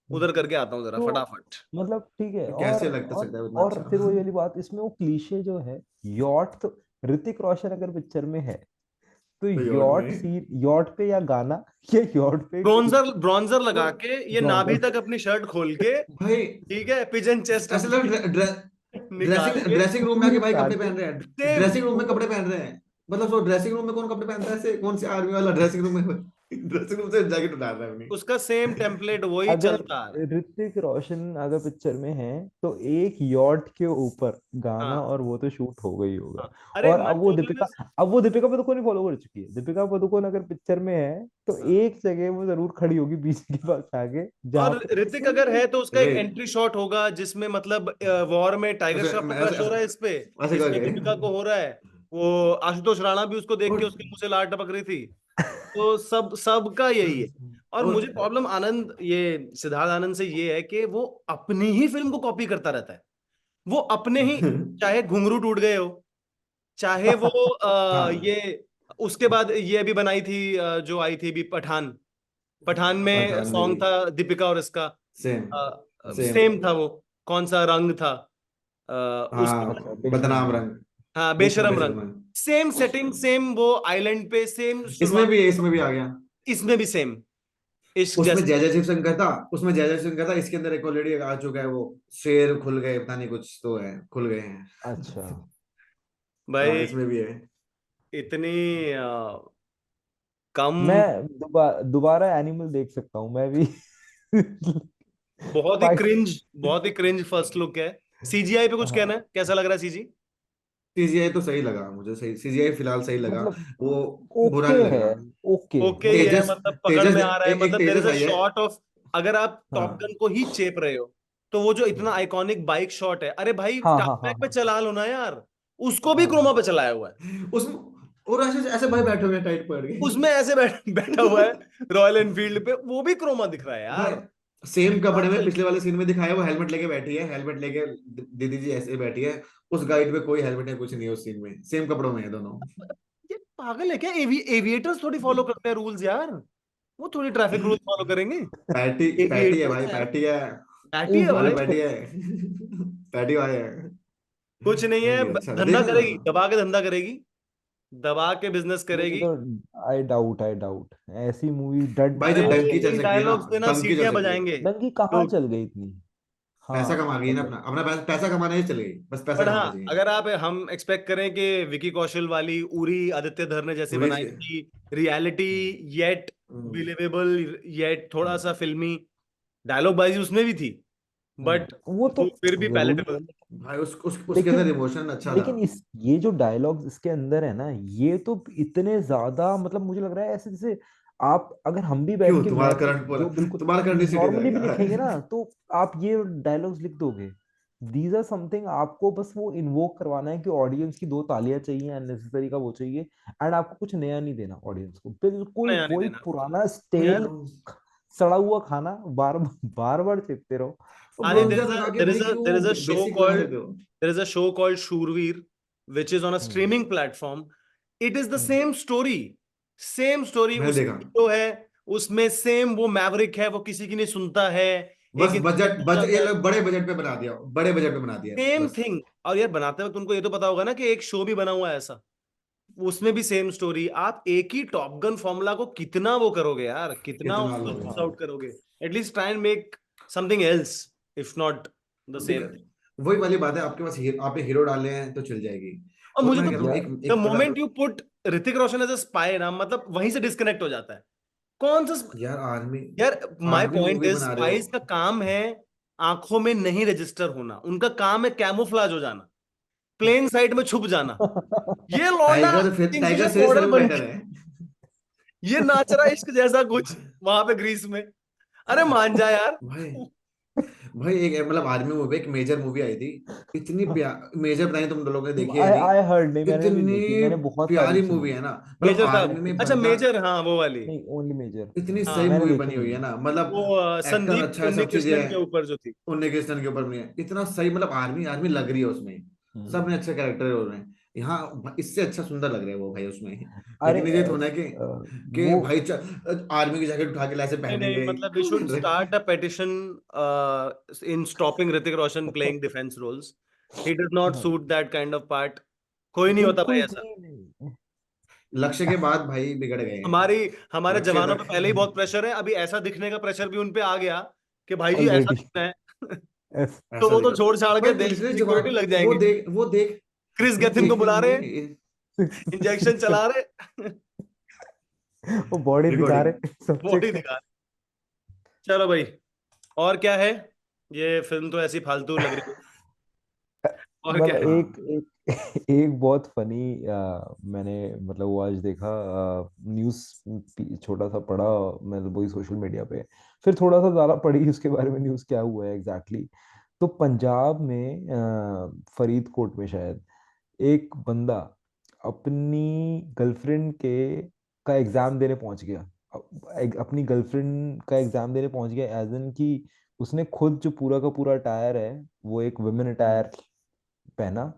उधर करके आता हूँ जरा तो फटाफट। मतलब ठीक है, कैसे लगता सकता है इतना और अच्छा। फिर वही वाली बात, इसमें वो क्लीशे जो है, यॉट तो, ऋतिक रोशन अगर पिक्चर में है तो तो यॉर्ड में यॉट पे या गाना, या यॉट पे ब्रॉन्जर ब्रॉन्जर लगा और के, ये नाभि ब्रॉन्जर। तक अपनी शर्ट खोल के, भाई ठीक है, पिजन चेस्ट ऐसे अपनी लग निकाल के, ड्रेसिंग रूम में आके भाई कपड़े पहन रहे हैं, सेम ड्रेसिंग रूम में कपड़े पहन रहे हैं। मतलब ड्रेसिंग रूम में कौन कपड़े पहनता है ऐसे, कौन से आर्मी वाला ड्रेसिंग रूम में ड्रेसिंग रूम से जैकेट उतार रहा है अपनी। उसका सेम टेम्पलेट वही अगर चलता आ रहा है। ऋतिक रोशन अगर पिक्चर में है तो एक यॉट के ऊपर गाना हाँ और वो तो शूट हो गई होगा। हाँ। अरे और माय प्रॉब्लम इज, अब वो दीपिका पादुकोण ही फॉलो कर चुकी है। दीपिका पादुकोण अगर पिक्चर में है तो एक जगह वो जरूर खड़ी होगी बीच के पास आगे, जहाँ और पे ऋतिक अगर है तो उसका एक रे एंट्री शॉट होगा जिसमें मतलब वॉर में टाइगर ऐसे श्रॉफ को मैं क्रश हो रहा है इस पे, ऐसे इसमें करके दीपिका को हो रहा है। वो आशुतोष राणा भी उसको देख के और उसके मुंह से लार टपक रही थी। तो सबका यही है। और मुझे और प्रॉब्लम आनंद, ये सिद्धार्थ आनंद से ये है कि वो अपनी ही फिल्म को कॉपी करता रहता है। वो अपने ही, चाहे घुंघरू टूट गए हो, चाहे वो हाँ ये उसके बाद ये अभी बनाई थी जो आई थी अभी पठान। पठान में पठान में भी सॉन्ग था दीपिका और इसका, सेम सेम। सेम था वो। कौन सा रंग था उसके हाँ अच्छा बदनाम बेशरम। रंग। हाँ बेशरम रंग। बेशरम रंग। सेम सेटिंग, सेम वो आइलैंड पे, सेम इसमें शुरुआत। भी इसमें भी आ गया। इसमें भी सेम इश्क उसमें जैसे। जय जय शिव शंकर था, उसमें जय जय शिव शंकर था, इसके अंदर एक ऑलरेडी आ चुका है वो शेर खुल गए, पता नहीं कुछ तो है, खुल गए हैं। अच्छा हाँ भाई इसमें भी है। इतनी कम, मैं दोबारा एनिमल देख सकता हूँ मैं भी। बहुत ही फाइट क्रिंज, बहुत ही क्रिंज फर्स्ट लुक है। सीजीआई पे कुछ कहना हाँ है, कैसा लग रहा है सीजी? सीजीआई तो सही लगा मुझे, सही सीजीआई फिलहाल सही लगा। मतलब वो बुरा ओके नहीं है, लगा। ओके ओके ही है, मतलब। तेजस मतलब पकड़ तेजस में आ रहा है, एक मतलब देयर इज तेजस अ आई है। शॉट ऑफ, अगर आप टॉप हाँ गन को ही चेप रहे हो तो वो जो इतना आइकॉनिक बाइक शॉट है, अरे भाई हाँ हाँ हाँ टारमैक पे हाँ चला लो ना यार, उसको भी क्रोमा हाँ पे चलाया हुआ है। उसमें और ऐसे ऐसे भाई बैठे हुए हैं टाइट पकड़ के। उसमें ऐसे बैठा हुआ है रॉयल एनफील्ड पे, वो भी क्रोमा दिख रहा है भाई यार। सेम कपड़े में पागल पिछले वाले सीन में दिखाया, वो हेलमेट लेके बैठी है, हेलमेट लेके दीदी जी ऐसे बैठी है। उस गाइड पे कोई हेलमेट है कुछ नहीं है, उस सीन में सेम कपड़ों में है दोनों। ये पागल है क्या? एविएटर्स थोड़ी फॉलो करते हैं रूल्स यार, वो थोड़ी ट्रैफिक रूल्स फॉलो करेंगे। पैटी पैटी है भाई, एविएटर्स है, पैटी है। बैठी है वो जो भाई। एविएटर। पैटी है पैटी भाई है। कुछ नहीं है, नहीं अच्छा था धंधा देखना। करेगी, दबा के धंधा करेगी, दबा के बिजनेस मुझे करेगी। तो आई डाउट ऐसी मूवी डट भाई जो अरे आई डंकी चल इन सकती है ना, डायलॉग्स पे ना डंकी चल सीटियां सकती है। बजाएंगे डंकी कहाँ लोग। चल गई इतनी। पैसा हाँ कमा गई ना, अपना मतलब अपना पैसा कमाने ही चले गई, बस पैसा बट कमाना हाँ, चाहिए। अगर आप हम एक्सपेक्ट करें कि विकी कौशल वाली उरी आदित्य धर ने जैसी पूरी बनाई से थी, रियलिटी येट हम्म, बिलीवेबल, येट थोड़ा सा हम्म, फिल्मी, डायलॉग बाजी उसमें भी थी, बट वो तो वो फिर भी जरूरी पैलेटेबल। है। भाई उसके लेकिन अंदर इमोशन अच्छा था। लेकिन इस ये जो डायलॉग्स इसके अंदर है ना, ये तो इतने ज्यादा मतलब मुझे लग रहा है ऐसे जैसे आप अगर हम भी बैठ क्यों के तुम्हारा नॉर्मल करंट पूरा, जो बिल्कुल तुम्हारा करंट सिटी नॉर्मली भी जाएगा। लिखेंगे ना तो आप ये डायलॉग्स लिख दोगे। दीज आर समथिंग आपको बस वो इन्वोक करवाना है कि ऑडियंस की दो तालियां चाहिए, अननेसेसरी का वो चाहिए। एंड आपको कुछ नया नहीं देना ऑडियंस को, बिल्कुल नया नहीं वही देना पुराना यार। स्टेल सड़ा हुआ खाना बार बार बार चेपते रहो। वो आदि, भूल जाता था कि भाई there is क्यों a show बेसिक बना called, सकते हो। Shurveer, which is on a hmm streaming platform. It is the hmm same story, same story, मैंने उसकी देखा, हीरो है, उसमें सेम वो मैवरिक है, वो किसी की नहीं सुनता है, एक बस बजट इंस्पेक्टर बजट ये जाता है, लोग बड़े बजट पे बना दिया, बड़े बजट पे बना दिया सेम बस। थिंग। और यार बनाते वक्त उनको ये तो पता होगा ना कि एक शो भी बना हुआ है ऐसा, उसमें भी सेम स्टोरी। आप एक ही टॉप गन फॉर्मूला को कितना वो करोगे यार, कितना कितना उसको लोग जूस आउट करोगे? At least try and make something else, if not the same. वही वाली बात है, आपके पास आपने हीरो डाले हैं तो चल जाएगी। और वो मुझे मैं तो कह रहा हूँ यार एक द एक मोमेंट मतलब you put Hrithik Roshan as a spy ना, मतलब वहीं से डिस्कनेक्ट हो जाता है। कौन सा यार आर्मी, यार, my army point movie is बना रहे हो। स्पाइस का काम है आंखों में नहीं रजिस्टर होना, उनका काम है कैमोफ्लाज हो जाना, प्लेन साइड में छुप जाना। ये लौंडा टाइगर किंगफिशर से मॉडल भी बन बेटर के, है। ये नाच रहा है इश्क जैसा कुछ वहां पे ग्रीस में। अरे मान जा यार। भाई भाई एक मतलब आर्मी मूवी, एक मेजर मूवी आई थी, इतनी प्यार, मेजर बताई तुम लोगों ने देखी है आई नहीं। आई हर्ड नहीं, मैंने भी नहीं देखी, इतनी मैंने बहुत प्यारी तारीफ सुनी मूवी है। है ना, मतलब मेजर आर्मी साहब, में अच्छा बंदा, मेजर, हाँ वो वाली। नहीं ओनली मेजर। इतनी सही हाँ मैंने मूवी देखी बनी हुई नहीं है है। ना, मतलब वो एक्टर संदीप अच्छा है, सब चीजें उन्नीकृष्णन हैं। के ऊपर जो थी। उन्हीं कृष्णन के ऊपर बनी है, इतना सही, मतलब आर्मी आर्मी लग रही है उसमें। हम्म। सबने अच्छे कैरेक्टर हो रहे हैं यहाँ, इससे अच्छा सुंदर लग रहा है वो भाई उसमें। अरे लेकिन ये तो होना है कि वो भाई आर्मी की जैकेट उठा के ऐसे नहीं नहीं, पहनेंगे, मतलब वी क्यों शुड पहन रहे start a petition in stopping Hrithik Roshan playing defence roles. He does not हाँ, suit that kind of part. कोई नहीं होता भाई बिल्कुल ऐसा। भी नहीं। लक्ष्य के बाद भाई बिगड़ गए हैं। हमारी हमारे लक्ष्य जवानों पे तक पहले ही बहुत प्रेशर है, अभी ऐसा दिखने का प्रेशर भी उन पे आ गया कि भाई जी ऐसा ऑलरेडी दिखना है। तो ऐसा वो तो दिखा छोड़ छाड़ के भाई, देश पिछले की जवान, सिक्योरिटी लग जाएंगे। वो देख क्रिस वो गेथिन को देखी बुला रहे, हमने इंजेक्शन चला रहे। वो बॉडी दिखा Recording. रहे सब बॉडी चेक दिखा। चलो भाई, और क्या है? ये फिल्म तो ऐसी फालतू लग रही है। और क्या मतलब है? एक एक एक बहुत फनी मैंने मतलब वो आज देखा न्यूज़ छोटा सा पढ़ा, मतलब वही सोशल मीडिया पे, फिर थोड़ा सा ज्यादा पढ़ी उसके बारे में न्यूज़ क्या हुआ है एग्जैक्टली। तो पंजाब में फरीदकोट में शायद एक बंदा अपनी गर्लफ्रेंड के का एग्जाम देने पहुंच गया। अपनी गर्लफ्रेंड का एग्जाम देने पहुंच गया एज इन कि उसने खुद जो पूरा का पूरा अटायर है वो एक वुमेन अटायर पहना,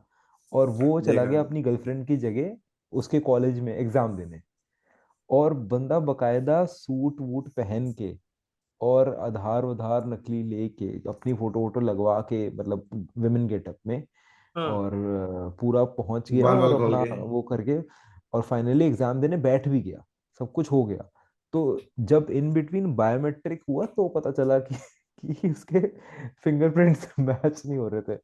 और वो चला देखा। गया अपनी गर्लफ्रेंड की जगह उसके कॉलेज में एग्जाम देने। और बंदा बकायदा सूट वूट पहन के और आधार उधार नकली लेके अपनी फोटो वोटो लगवा के, मतलब विमेन गेटअप में, हाँ। और पूरा पहुंच गया बाल और बाल खोल अपना के। वो करके, और फाइनली एग्जाम देने बैठ भी गया, सब कुछ हो गया। तो जब इन बिटवीन बायोमेट्रिक हुआ तो पता चला कि उसके फिंगरप्रिंट्स मैच नहीं हो रहे थे।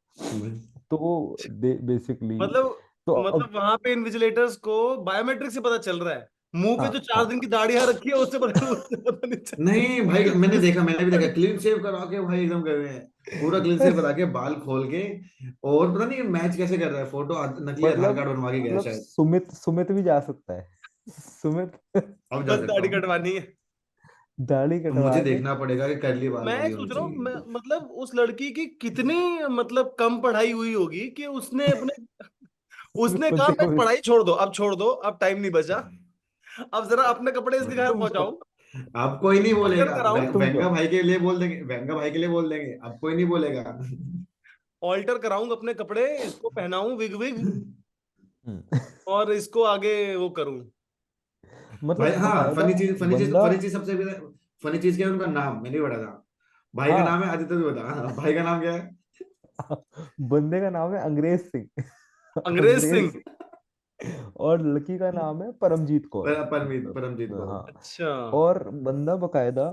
तो बेसिकली मतलब तो अब मतलब वहां पे इन्विजिलेटर्स को बायोमेट्रिक से पता चल रहा है। मुंह पे हाँ जो 4 दिन की हाँ दाढ़ियां रखी है उससे पता नहीं चल नहीं भाई, मैंने भी देखा क्लीन शेव करा के भाई एकदम कर रहे हैं, पूरा क्लीन शेव करा के बाल खोल के। और पता नहीं मैच कैसे कर रहा है, फोटो नकली आधार मतलब कार्ड बनवा के गया मतलब शायद। सुमित सुमित भी जा सकता है। सुमित अब जा बस सकता दाढ़ी हूँ। कटवानी है। दाढ़ी अब मुझे कटवा के। देखना पड़ेगा कि कर्ली बाल मैं वाली होनी सोच रहा हूँ, चाहिए। मतलब उस लड़की की कितनी मतलब कम पढ़ाई हुई होगी कि उसने अपने उसने कहा बंदे मैं को पढ़ाई छोड़ दो, अब छोड़ दो, अब टाइम नहीं बचा, अब जरा अपने कपड़े इस दिखाए तुम जाओ पहुंचाऊं, अब कोई नहीं ऑल्टर बोलेगा, कराऊं, तुम वेंगा जाओ। भाई के लिए बोल देंगे, वेंगा भाई के लिए बोल देंगे, अब कोई नहीं बोलेगा। ऑल्टर कराऊं अपने कपड़े, इसको पहनाऊं विग विग, हम्म। और इसको आगे वो करूं। भाई मतलब हाँ, बकायदा बंदा। फनी चीज सबसे फनी चीज क्या है, उनका नाम मैंने भी पढ़ा था। भाई का नाम हाँ है आदित्य, भी बता। हाँ, भाई का नाम क्या है? बंदे का नाम है अंग्रेज सिंह। अंग्रेज अंग्रेज सिंह। सिंह। और लड़की का नाम है परमजीत कौर, मतलब परमजीत को। हाँ। अच्छा। और बंदा बकायदा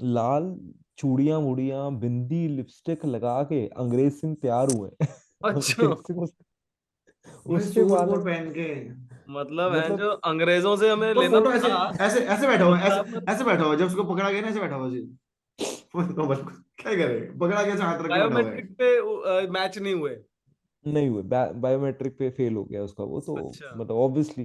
लाल चूड़ियां वूड़ियां बिंदी लिपस्टिक लगा के अंग्रेज सिंह तैयार हुए। अच्छा, अंग्रेज सिंह भाई उसके सूट बाद कोट पहन के। मतलब है जो मतलब अंग्रेजों से हमें और लेना फोटो ऐसे था, ऐसे ऐसे बैठा हुआ है, ऐसे बराबर ऐसे बैठा हुआ है, जब उसको पकड़ा गया ना ऐसे बैठा हुआ जी। क्या करे, पकड़ा गया ऐसे हाथ रख के बैठा हुआ है। बायोमेट्रिक पे मैच नहीं हुए। नहीं हुए, बायोमेट्रिक पे फेल हो गया उसका वो तो, अच्छा। मतलब ऑब्वियसली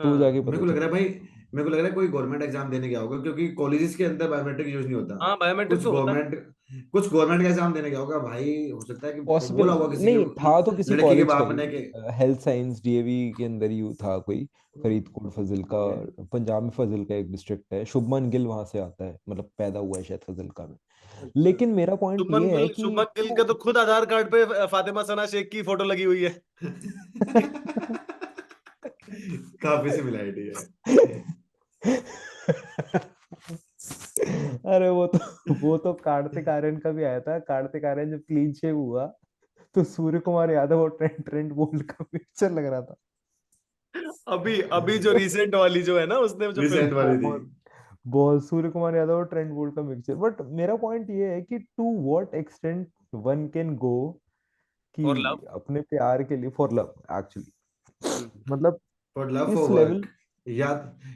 तो हाँ जाके मेरे पता को लग रहा चला। है भाई, मेरे को लग रहा है कोई गवर्नमेंट एग्जाम देने गया होगा, क्योंकि कॉलेजेस के अंदर बायोमेट्रिक यूज नहीं होता। हाँ, बायोमेट्रिक कुछ तो होता है। गवर्नमेंट कुछ गवर्नमेंट का एग्जाम देने गया होगा भाई, हो सकता है कि पॉसिबल बोला होगा किसी नहीं था तो के किसी लड़की के कॉलेज का बाप ही, ने के। हेल्थ साइंस डीएवी के अंदर ही था कोई, फरीदकोट फजिल का। पंजाब में फजिल का एक डिस्ट्रिक्ट है, शुभमन गिल वहां से आता है, मतलब पैदा हुआ है शायद फजिल्का में। अच्छा। लेकिन मेरा पॉइंट ये है कि शुभमन गिल का तो खुद आधार कार्ड पे फातिमा सना शेख की फोटो लगी हुई है। काफी सिमिलैरिटी है। अरे वो तो कार्तिक आर्यन का भी आया था। कार्तिक आर्यन जब क्लीन शेव हुआ तो सूर्य कुमार यादव और ट्रेंट ट्रेंट बोल्ट का पिक्चर लग रहा था। अभी अभी जो रिसेंट वाली जो है ना, उसने जो फिल्म। रिसेंट वाली थी। बहुत बहुत सूर्य कुमार यादव और ट्रेंट बोल्ट का मिक्सचर। बट मेरा पॉइंट ये है कि to what extent one can go, कि और लव। अपने प्यार के लिए, फॉर लव एक्चुअली, मतलब फॉर लव फॉर इस लेवल। वर्क। या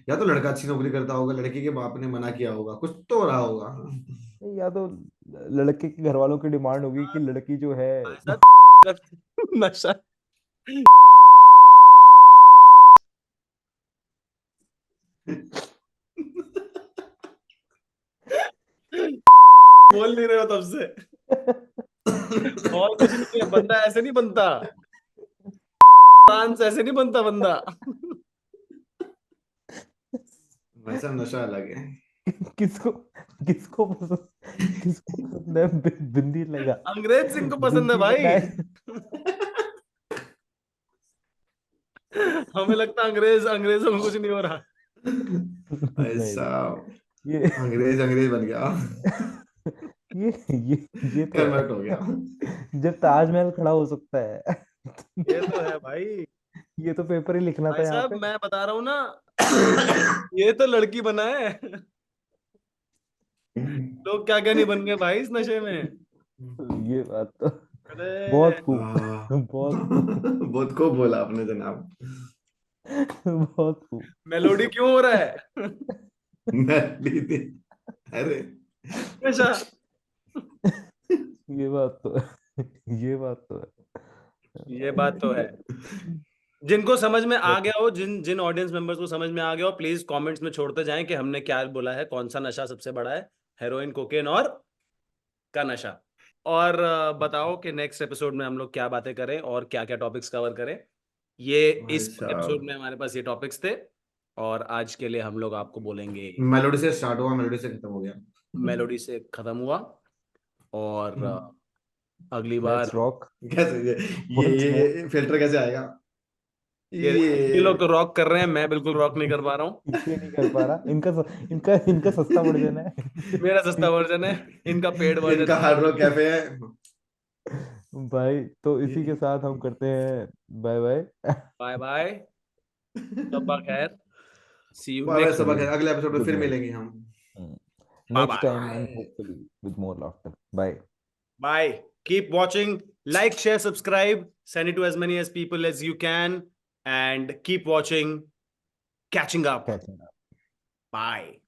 या तो लड़का अच्छी नौकरी करता होगा, लड़की के बाप ने मना किया होगा, कुछ तो हो रहा होगा। या तो लड़के के घर वालों की डिमांड होगी कि लड़की जो है भाई साहब, नशा। बोल नहीं रहे हो तब से। और कुछ नहीं है, बंदा ऐसे नहीं बनता, डांस ऐसे नहीं बनता बंदा। भाई साहब नशा अलग है। किसको किसको पसंद किसको पसंद है बिंदी लगा, अंग्रेज सिंह को पसंद है बिंदी भाई। लगाए। हमें लगता है अंग्रेजों को कुछ नहीं हो रहा। भाई नहीं नहीं, साहब ये अंग्रेज अंग्रेज बन गया। ये ये ये तो है। कन्वर्ट हो गया। जब ताजमहल खड़ा हो सकता है ये तो है भाई। ये तो पेपर ही लिखना था भाई यहाँ साहब पे। मैं बता रहा हूँ ना, ये तो लड़की बना है। लोग क्या क्या नहीं बन गए भाई इस नशे में। ये बात तो अरे बहुत खूब, बहुत खूब। बहुत खूब बोला आपने जनाब। बहुत मेलोडी क्यों हो रहा है? अरे अच्छा, ये बात तो है। ये बात तो है। ये बात तो है। जिनको समझ में आ गया हो, जिन जिन ऑडियंस मेंबर्स को समझ में आ गया हो, प्लीज कमेंट्स में छोड़ते जाएं कि हमने क्या बोला है, कौन सा नशा सबसे बड़ा है, हेरोइन, कोकेन और का नशा। और बताओ कि नेक्स्ट एपिसोड में हम लोग क्या बातें करें और क्या क्या टॉपिक्स कवर करें। ये भाई इस साहब। एपिसोड में हमारे पास ये टॉपिक्स थे, और आज के लिए हम लोग आपको बोलेंगे मेलोडी से स्टार्ट हुआ, मेलोडी से खत्म हो गया। मेलोडी से खत्म हुआ, और अगली बार लेट्स रॉक कैसे ये फिल्टर कैसे आएगा? ये लोग तो रॉक कर रहे हैं, मैं बिल्कुल रॉक नहीं कर पा रहा हूँ। पीछे नहीं कर पा रहा। इनका सस्ता वर्जन है। मेरा सस्ता वर्जन है, इनका पेड वर्जन इनका हार्ड रॉक कैफे है। भाई तो इसी के साथ हम करते हैं बाय बाय। बाय बाय, शब्बा खैर, सी यू बाय बाय, नेक्स्ट, सब अगले एपिसोड में Good फिर night. मिलेंगे हम। Next Bye-bye. time and hopefully with more laughter. Bye. Bye. Keep watching. Like, share, subscribe. Send it to as many as people as you can. And keep watching Catching Up. Catching up. Bye.